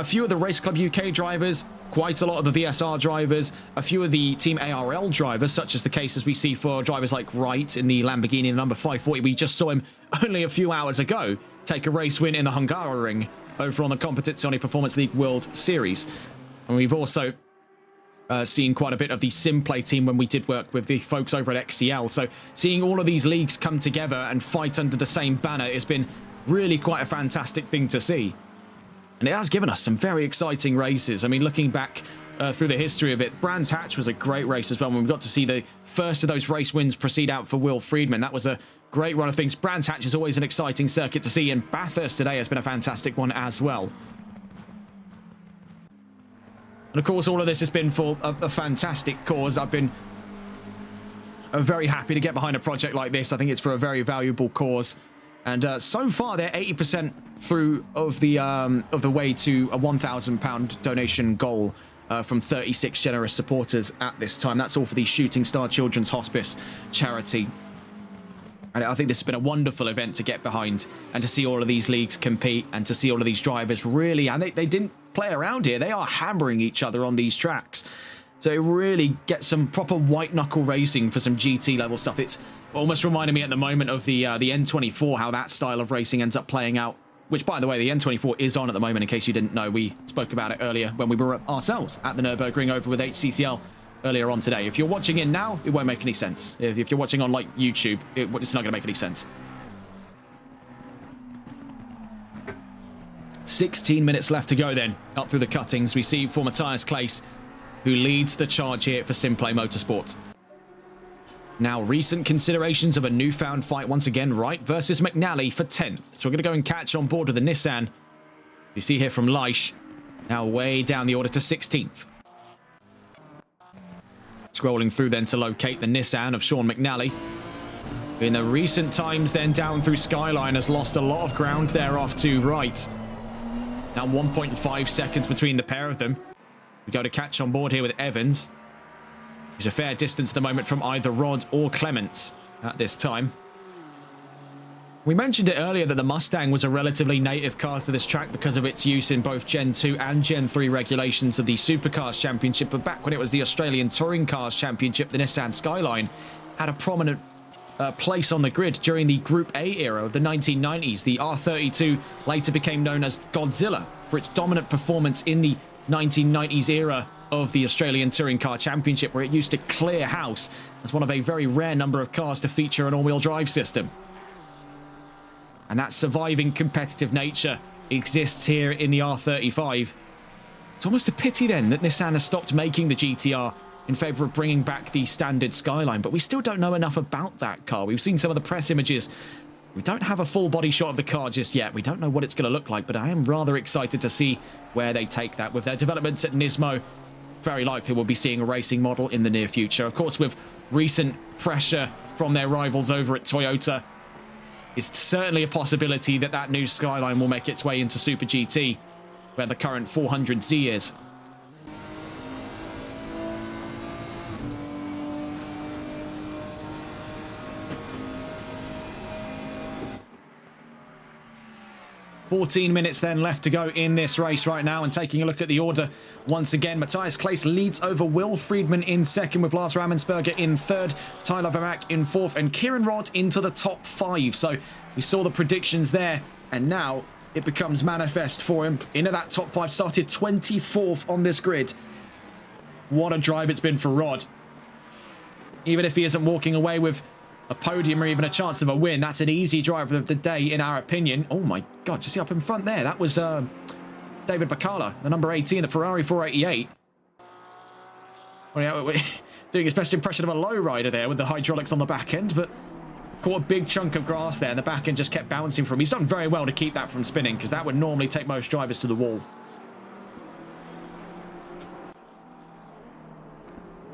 few of the Race Club UK drivers, quite a lot of the VSR drivers, a few of the Team ARL drivers, such as the cases we see for drivers like Wright in the Lamborghini, the number 540. We just saw him only a few hours ago take a race win in the Hungaroring over on the Competizione Performance League World Series. And we've also seen quite a bit of the Simplay team when we did work with the folks over at XCL. So seeing all of these leagues come together and fight under the same banner has been really quite a fantastic thing to see. And it has given us some very exciting races. I mean, looking back through the history of it, Brands Hatch was a great race as well when we got to see the first of those race wins proceed out for Will Friedman. That was a great run of things. Brands Hatch is always an exciting circuit to see, and Bathurst today has been a fantastic one as well. And of course, all of this has been for a fantastic cause. I've been very happy to get behind a project like this. I think it's for a very valuable cause. And so far, they're 80% through of the way to a £1,000 donation goal from 36 generous supporters at this time. That's all for the Shooting Star Children's Hospice charity. And I think this has been a wonderful event to get behind and to see all of these leagues compete and to see all of these drivers really, and they didn't play around here. They are hammering each other on these tracks. So really get some proper white knuckle racing for some GT level stuff. It's almost reminding me at the moment of the N24, how that style of racing ends up playing out. Which, by the way, the N24 is on at the moment, in case you didn't know. We spoke about it earlier when we were ourselves at the Nürburgring over with HCCL earlier on today. If you're watching in now, it won't make any sense. If you're watching on, like, YouTube, it's not going to make any sense. 16 minutes left to go then. Up through the cuttings, we see for Matthias Claes, who leads the charge here for Simplay Motorsports. Now, recent considerations of a newfound fight once again, Wright versus McNally for 10th. So we're going to go and catch on board with the Nissan. You see here from Leish, now way down the order to 16th. Scrolling through then to locate the Nissan of Sean McNally. In the recent times then down through Skyline has lost a lot of ground there off to Wright. Now 1.5 seconds between the pair of them. We go to catch on board here with Evans. There's a fair distance at the moment from either Rod or Clements at this time. We mentioned it earlier that the Mustang was a relatively native car to this track because of its use in both Gen 2 and Gen 3 regulations of the Supercars Championship. But back when it was the Australian Touring Cars Championship, the Nissan Skyline had a prominent place on the grid during the Group A era of the 1990s. The R32 later became known as Godzilla for its dominant performance in the 1990s era of the Australian Touring Car Championship, where it used to clear house as one of a very rare number of cars to feature an all-wheel drive system. And that surviving competitive nature exists here in the R35. It's almost a pity then that Nissan has stopped making the GTR in favour of bringing back the standard Skyline, but we still don't know enough about that car. We've seen some of the press images. We don't have a full body shot of the car just yet. We don't know what it's going to look like, but I am rather excited to see where they take that. With their developments at Nismo, very likely we'll be seeing a racing model in the near future. Of course, with recent pressure from their rivals over at Toyota, it's certainly a possibility that that new Skyline will make its way into Super GT, where the current 400Z is. $14 minutes then left to go in this race right now, and taking a look at the order once again, Matthias Claes leads over Will Friedman in second, with Lars Rammensperger in third, Tyler Vermack in fourth, and Kieran Rod into the top 5. So we saw the predictions there, and now it becomes manifest for him into that top 5. Started 24th on this grid. What a drive it's been for Rod. Even if he isn't walking away with a podium or even a chance of a win, that's an easy driver of the day, in our opinion. Oh my God, just see up in front there. That was David Bacala, the number 18, the Ferrari 488. Well, yeah, we're doing his best impression of a lowrider there with the hydraulics on the back end, but caught a big chunk of grass there, and the back end just kept bouncing from him. He's done very well to keep that from spinning, because that would normally take most drivers to the wall.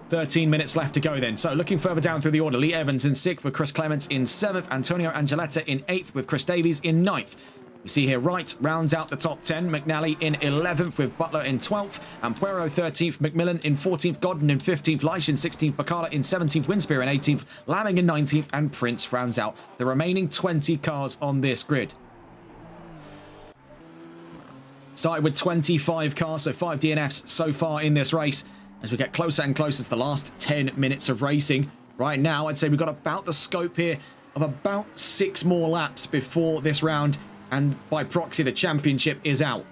13 minutes left to go then. So looking further down through the order, Lee Evans in 6th with Chris Clements in 7th. Antonio Angeletta in 8th with Chris Davies in 9th. We see here Wright rounds out the top 10. McNally in 11th with Butler in 12th. And Puero 13th. McMillan in 14th. Godden in 15th. Leish in 16th. Bacala in 17th. Winspear in 18th. Lamming in 19th. And Prince rounds out the remaining 20 cars on this grid. Started with 25 cars, so 5 DNFs so far in this race. As we get closer and closer to the last 10 minutes of racing. Right now, I'd say we've got about the scope here of about 6 more laps before this round, and by proxy, the championship is out.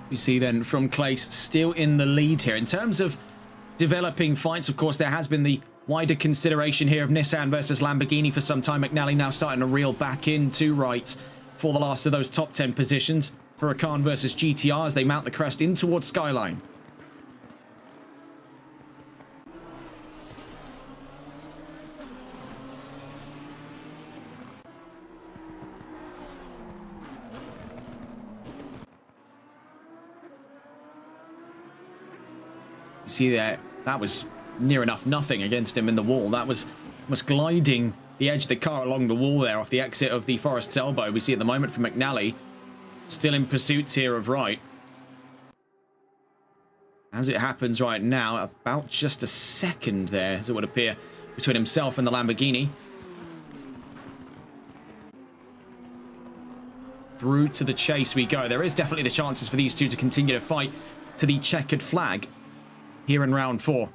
We see then from Clace still in the lead here. In terms of developing fights, of course, there has been the wider consideration here of Nissan versus Lamborghini for some time. McNally now starting to reel back into Wright for the last of those top 10 positions. Huracan versus GTR as they mount the crest in towards Skyline. See there, that was near enough nothing against him in the wall. That was gliding the edge of the car along the wall there off the exit of the Forest's Elbow. We see at the moment from McNally, still in pursuit here of Wright. As it happens right now, about just a second there, as it would appear, between himself and the Lamborghini. Through to the chase we go. There is definitely the chances for these two to continue to fight to the checkered flag here in round 4.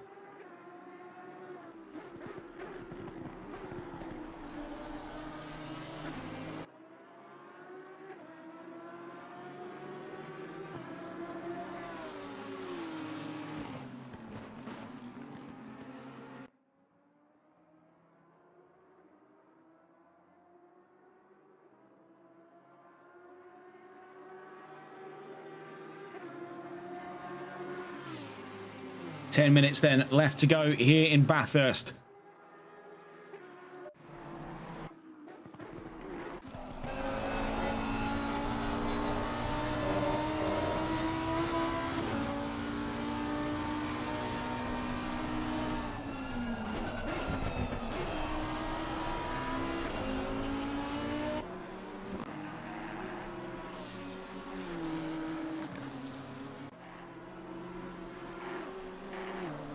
10 minutes then left to go here in Bathurst.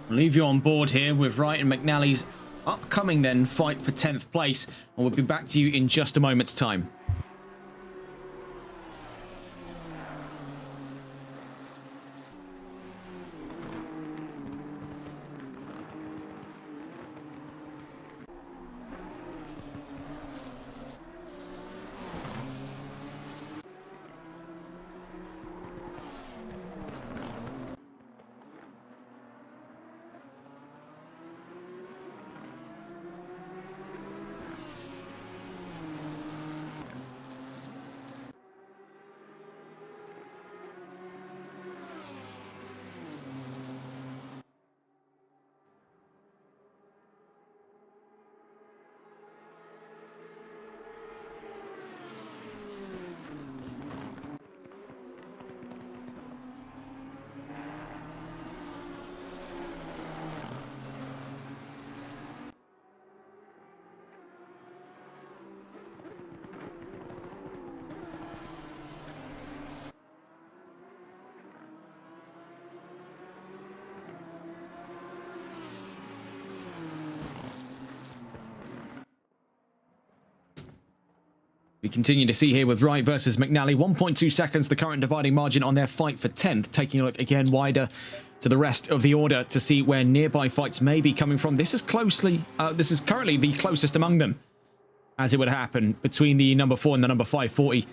I'll leave you on board here with Wright and McNally's upcoming then fight for 10th place, and we'll be back to you in just a moment's time. We continue to see here with Wright versus McNally. 1.2 seconds, the current dividing margin on their fight for 10th. Taking a look again wider to the rest of the order to see where nearby fights may be coming from. This is currently the closest among them, as it would happen, between the number 4 and the number 540.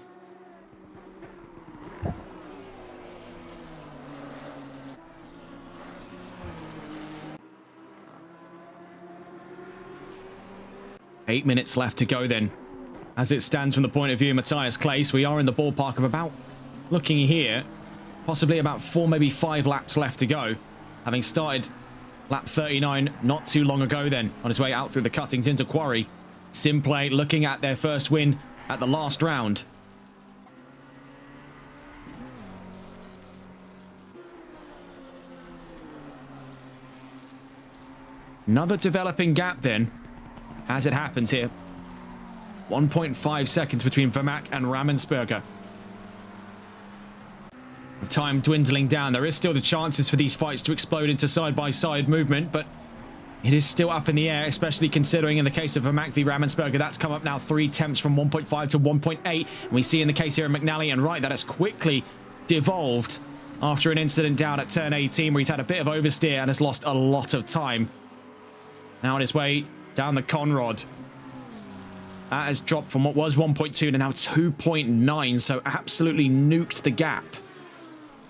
Eight minutes left to go then. As it stands from the point of view of Matthias Claes, we are in the ballpark of about, looking here, possibly about 4, maybe 5 laps left to go. Having started lap 39 not too long ago then, on his way out through the cuttings into Quarry. Simplay looking at their first win at the last round. Another developing gap then, as it happens here. 1.5 seconds between Vermaak and Rammensperger. With time dwindling down, there is still the chances for these fights to explode into side-by-side movement, but it is still up in the air, especially considering in the case of Vermaak v Rammensperger, that's come up now 3 tenths from 1.5 to 1.8. And we see in the case here of McNally and Wright that has quickly devolved after an incident down at turn 18 where he's had a bit of oversteer and has lost a lot of time. Now on his way down the Conrod. That has dropped from what was 1.2 to now 2.9, so absolutely nuked the gap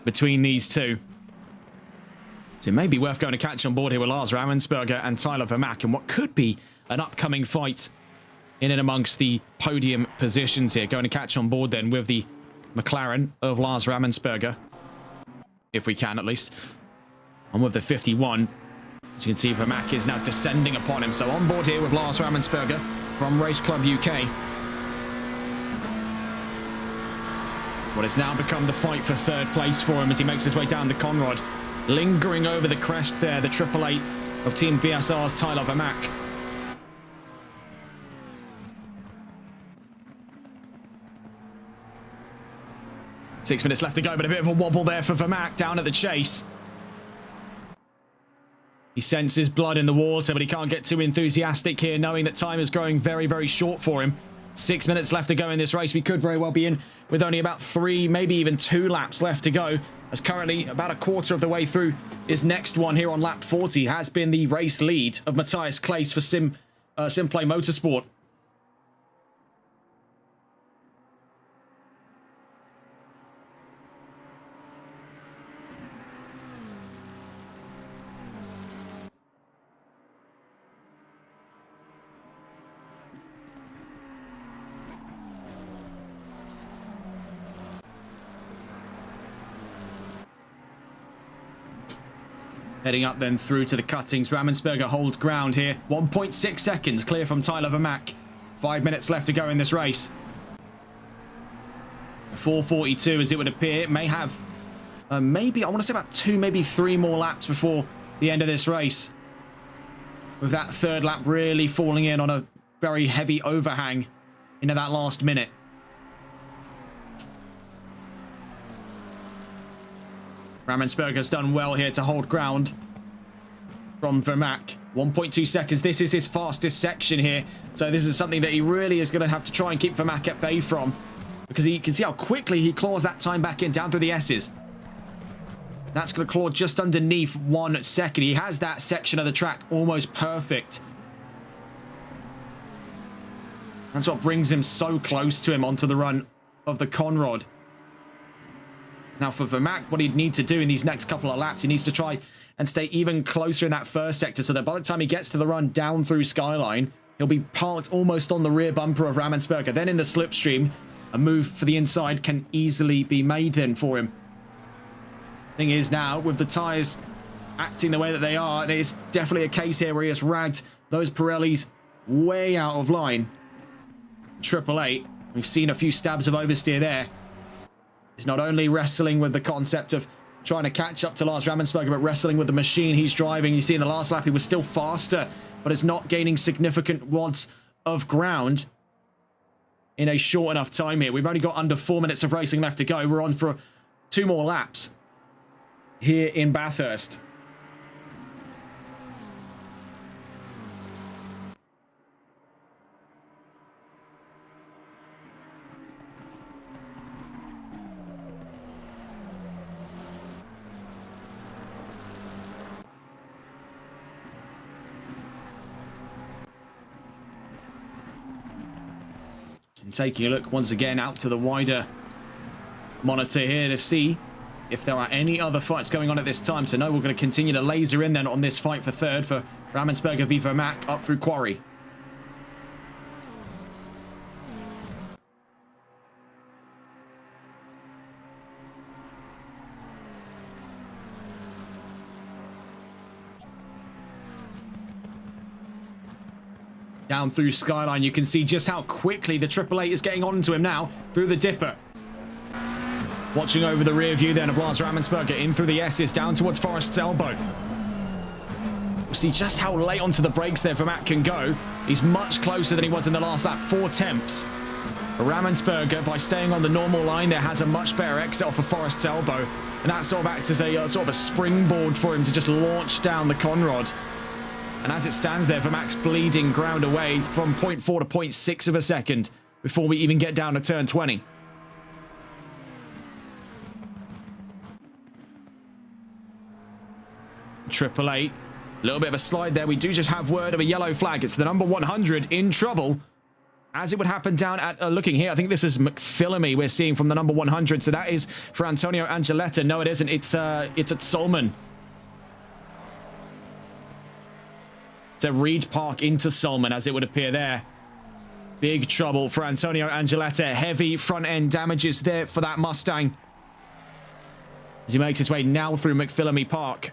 between these two. So it may be worth going to catch on board here with Lars Rammensperger and Tyler Vermaak in what could be an upcoming fight in and amongst the podium positions here. Going to catch on board then with the McLaren of Lars Rammensperger, if we can at least. On with the 51. As you can see, Vermaak is now descending upon him. So on board here with Lars Rammensperger from Race Club UK. What has now become the fight for third place for him as he makes his way down the Conrod. Lingering over the crest there, the 888 of Team VSR's Tyler Vermaak. Six minutes left to go, but a bit of a wobble there for Vermaak down at the chase. He senses blood in the water, but he can't get too enthusiastic here, knowing that time is growing very, very short for him. 6 minutes left to go in this race. We could very well be in with only about 3, maybe even 2 laps left to go, as currently about a quarter of the way through his next one here on lap 40 has been the race lead of Matthias Claes for Simplay Motorsport. Heading up then through to the cuttings. Rammensperger holds ground here. 1.6 seconds clear from Tyler Vermaak. 5 minutes left to go in this race. 4:42 as it would appear. It may have maybe, I want to say about 2, maybe 3 more laps before the end of this race. With that third lap really falling in on a very heavy overhang into that last minute. Rammensperger's done well here to hold ground from Vermaak. 1.2 seconds. This is his fastest section here. So this is something that he really is going to have to try and keep Vermaak at bay from. Because you can see how quickly he claws that time back in down through the S's. That's going to claw just underneath 1 second. He has that section of the track almost perfect. That's what brings him so close to him onto the run of the Conrod. Now for Vermaak, what he'd need to do in these next couple of laps, he needs to try and stay even closer in that first sector so that by the time he gets to the run down through Skyline, he'll be parked almost on the rear bumper of Rammensperger. Then in the slipstream, a move for the inside can easily be made then for him. Thing is now, with the tyres acting the way that they are, it's definitely a case here where he has ragged those Pirellis way out of line. 888, we've seen a few stabs of oversteer there. He's not only wrestling with the concept of trying to catch up to Lars Rammensperger, but wrestling with the machine he's driving. You see in the last lap, he was still faster, but is not gaining significant wads of ground in a short enough time here. We've only got under 4 minutes of racing left to go. We're on for 2 more laps here in Bathurst. And taking a look once again out to the wider monitor here to see if there are any other fights going on at this time. So no, we're going to continue to laser in then on this fight for third for Ramensberger v Vermaak up through Quarry. Down through Skyline, you can see just how quickly the Triple Eight is getting onto him now through the Dipper. Watching over the rear view then of Lars Ramensberger in through the S's down towards Forest's elbow. We'll see just how late onto the brakes there Vermaak can go. He's much closer than he was in the last lap, 4 tenths. But Ramensberger, by staying on the normal line there, has a much better exit off of Forest's elbow. And that sort of acts as a sort of a springboard for him to just launch down the Conrod. And as it stands there, Vermaak's bleeding ground away from 0.4 to 0.6 of a second before we even get down to turn 20. Triple Eight, a little bit of a slide there. We do just have word of a yellow flag. It's the number 100 in trouble, as it would happen down at, looking here, I think this is McPhillamy we're seeing from the number 100. So that is for Antonio Angeletta. No, it isn't. It's at Solman. It's a Reed Park into Solman, as it would appear there. Big trouble for Antonio Angeletta. Heavy front-end damages there for that Mustang, as he makes his way now through McPhillamy Park.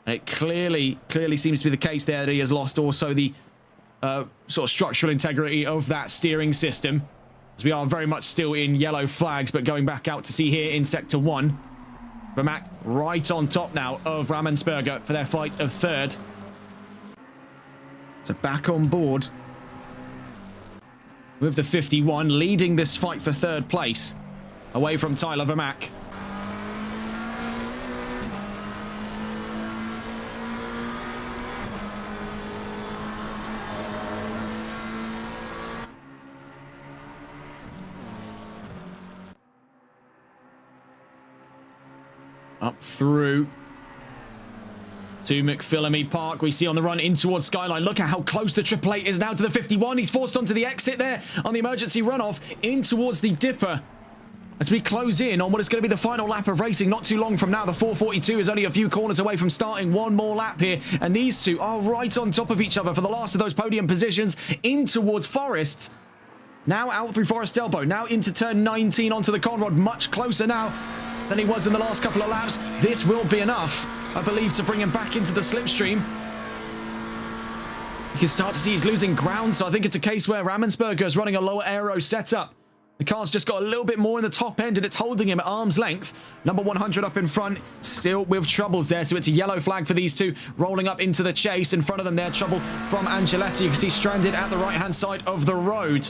And it clearly seems to be the case there that he has lost also the sort of structural integrity of that steering system, as we are very much still in yellow flags. But going back out to see here in Sector 1, Vermaak right on top now of Ramensberger for their fight of third. So back on board with the 51, leading this fight for third place away from Tyler Vermaak. Up through to McPhillamy Park. We see on the run in towards Skyline. Look at how close the Triple Eight is now to the 51. He's forced onto the exit there on the emergency runoff in towards the Dipper. As we close in on what is going to be the final lap of racing not too long from now. The 442 is only a few corners away from starting. One more lap here, and these two are right on top of each other for the last of those podium positions in towards Forest. Now out through Forest Elbow, now into turn 19 onto the Conrod, much closer now than he was in the last couple of laps. This will be enough, I believe, to bring him back into the slipstream. You can start to see he's losing ground, so I think it's a case where Ramensberger is running a lower aero setup. The car's just got a little bit more in the top end, and it's holding him at arm's length. Number 100 up in front, still with troubles there, so it's a yellow flag for these two, rolling up into the chase. In front of them there, trouble from Angeletta. You can see stranded at the right-hand side of the road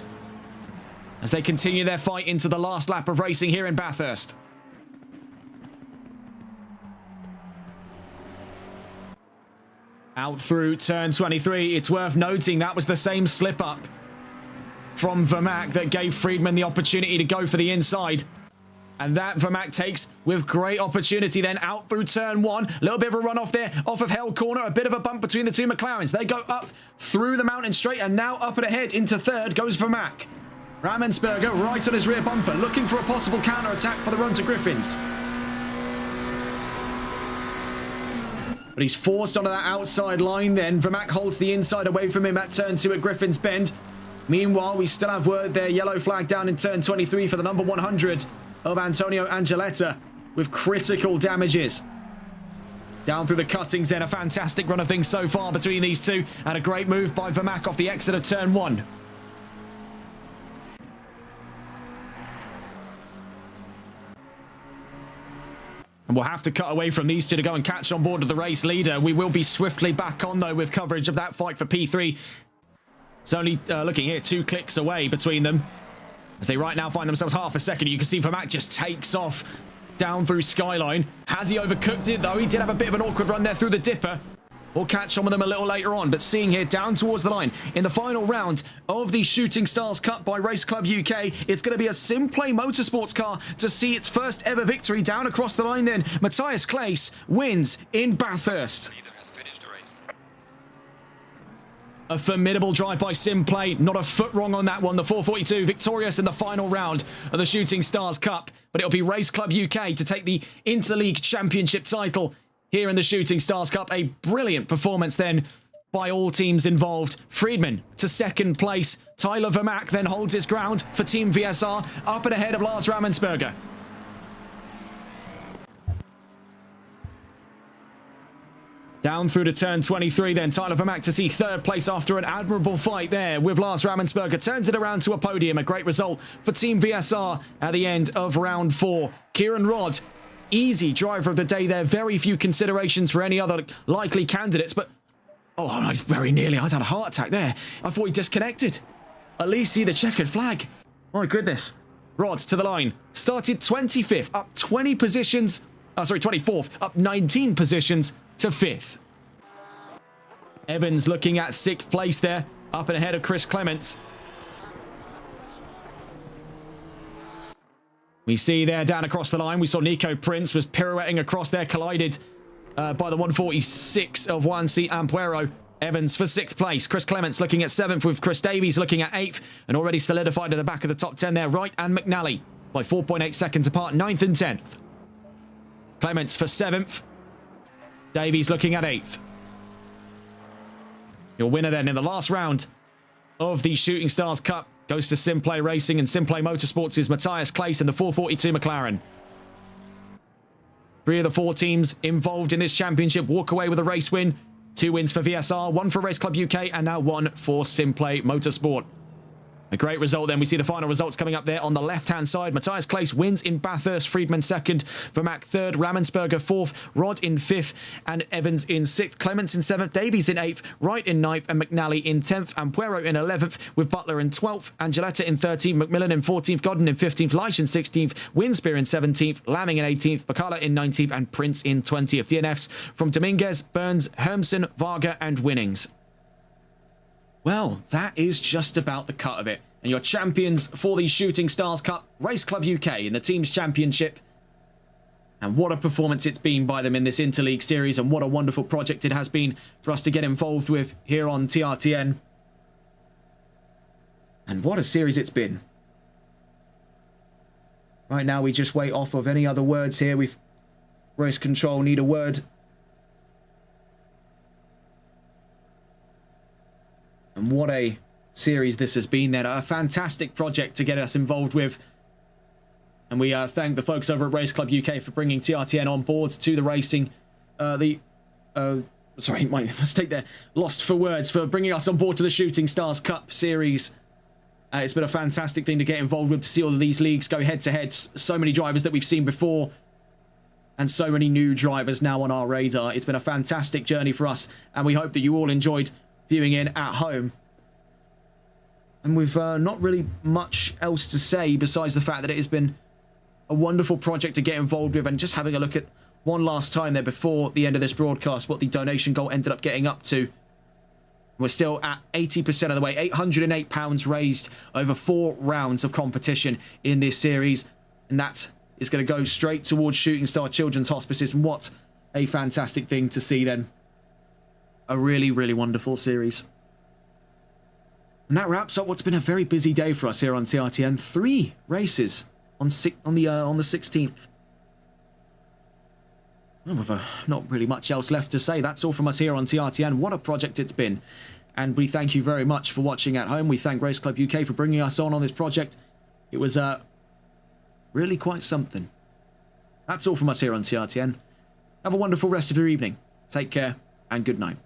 as they continue their fight into the last lap of racing here in Bathurst. Out through turn 23, it's worth noting that was the same slip-up from Vermaak that gave Friedman the opportunity to go for the inside. And that Vermaak takes with great opportunity then out through turn 1. A little bit of a run-off there, off of Hell Corner. A bit of a bump between the two McLarens. They go up through the mountain straight, and now up and ahead into third goes Vermaak. Ramensberger right on his rear bumper, looking for a possible counter-attack for the run to Griffins. But he's forced onto that outside line then. Vermaak holds the inside away from him at turn 2 at Griffin's Bend. Meanwhile, we still have word there. Yellow flag down in turn 23 for the number 100 of Antonio Angeletta with critical damages. Down through the cuttings then. A fantastic run of things so far between these two. And a great move by Vermaak off the exit of turn 1. And we'll have to cut away from these two to go and catch on board with the race leader. We will be swiftly back on, though, with coverage of that fight for P3. It's only, looking here, 2 clicks away between them, as they right now find themselves half a second. You can see Vermaak just takes off down through Skyline. Has he overcooked it, though? He did have a bit of an awkward run there through the Dipper. We'll catch on with them a little later on, but seeing here down towards the line in the final round of the Shooting Stars Cup by Race Club UK, it's going to be a Simplay Motorsports car to see its first ever victory. Down across the line then, Matthias Claes wins in Bathurst. A formidable drive by Simplay. Not a foot wrong on that one. The 442 victorious in the final round of the Shooting Stars Cup. But it'll be Race Club UK to take the Interleague Championship title here in the Shooting Stars Cup. A brilliant performance then by all teams involved. Friedman to second place. Tyler Vermaak then holds his ground for Team VSR, up and ahead of Lars Rammensperger. Down through to turn 23 then, Tyler Vermaak to see third place after an admirable fight there with Lars Rammensperger. Turns it around to a podium, a great result for Team VSR at the end of round 4. Kieran Rodd, easy driver of the day there. Very few considerations for any other likely candidates, but oh, very nearly. I'd had a heart attack there. I thought he disconnected. At least see the checkered flag. My goodness. Rodd to the line. Started 25th, up 20 positions. 24th, up 19 positions to 5th. Evans looking at 6th place there, up and ahead of Chris Clements. We see there down across the line, we saw Nico Prince was pirouetting across there, collided by the 146 of Juancy Ampuero. Evans for 6th place. Chris Clements looking at 7th with Chris Davies looking at 8th and already solidified at the back of the top 10 there. Wright and McNally by 4.8 seconds apart, 9th and 10th. Clements for 7th. Davies looking at 8th. Your winner then in the last round of the Shooting Stars Cup goes to Simplay Racing, and Simplay Motorsports is Matthias Claes in the 442 McLaren. 3 of the 4 teams involved in this championship walk away with a race win. 2 wins for VSR, 1 for Race Club UK, and now 1 for Simplay Motorsport. A great result then. We see the final results coming up there on the left-hand side. Matthias Claes wins in Bathurst, Friedman 2nd, Vermaak 3rd, Rammensperger 4th, Rodd in 5th, and Evans in 6th, Clements in 7th, Davies in 8th, Wright in 9th, and McNally in 10th, Ampuero in 11th, with Butler in 12th, Angeletta in 13th, McMillan in 14th, Godden in 15th, Leitch in 16th, Winspear in 17th, Lamming in 18th, Bacala in 19th, and Prince in 20th. DNFs from Dominguez, Burns, Hermsen, Varga, and Winnings. Well, that is just about the cut of it. And your champions for the Shooting Stars Cup, Race Club UK in the Teams Championship. And what a performance it's been by them in this Interleague Series, and what a wonderful project it has been for us to get involved with here on TRTN. And what a series it's been. Right now we just wait off of any other words here. We've Race Control need a word. And what a series this has been then. A fantastic project to get us involved with. And we thank the folks over at Race Club UK for bringing TRTN on board to the racing. Sorry, my mistake there. Lost for words, for bringing us on board to the Shooting Stars Cup series. It's been a fantastic thing to get involved with, to see all of these leagues go head to head. So many drivers that we've seen before, and so many new drivers now on our radar. It's been a fantastic journey for us, and we hope that you all enjoyed viewing in at home. And we've not really much else to say besides the fact that it has been a wonderful project to get involved with, and just having a look at one last time there before the end of this broadcast what the donation goal ended up getting up to. We're still at 80% of the way, £808 raised over 4 rounds of competition in this series, and that is going to go straight towards Shooting Star Children's Hospices. And what a fantastic thing to see then. A really, really wonderful series. And that wraps up what's been a very busy day for us here on TRTN. 3 races on the 16th. Well, with not really much else left to say. That's all from us here on TRTN. What a project it's been. And we thank you very much for watching at home. We thank Race Club UK for bringing us on this project. It was really quite something. That's all from us here on TRTN. Have a wonderful rest of your evening. Take care and good night.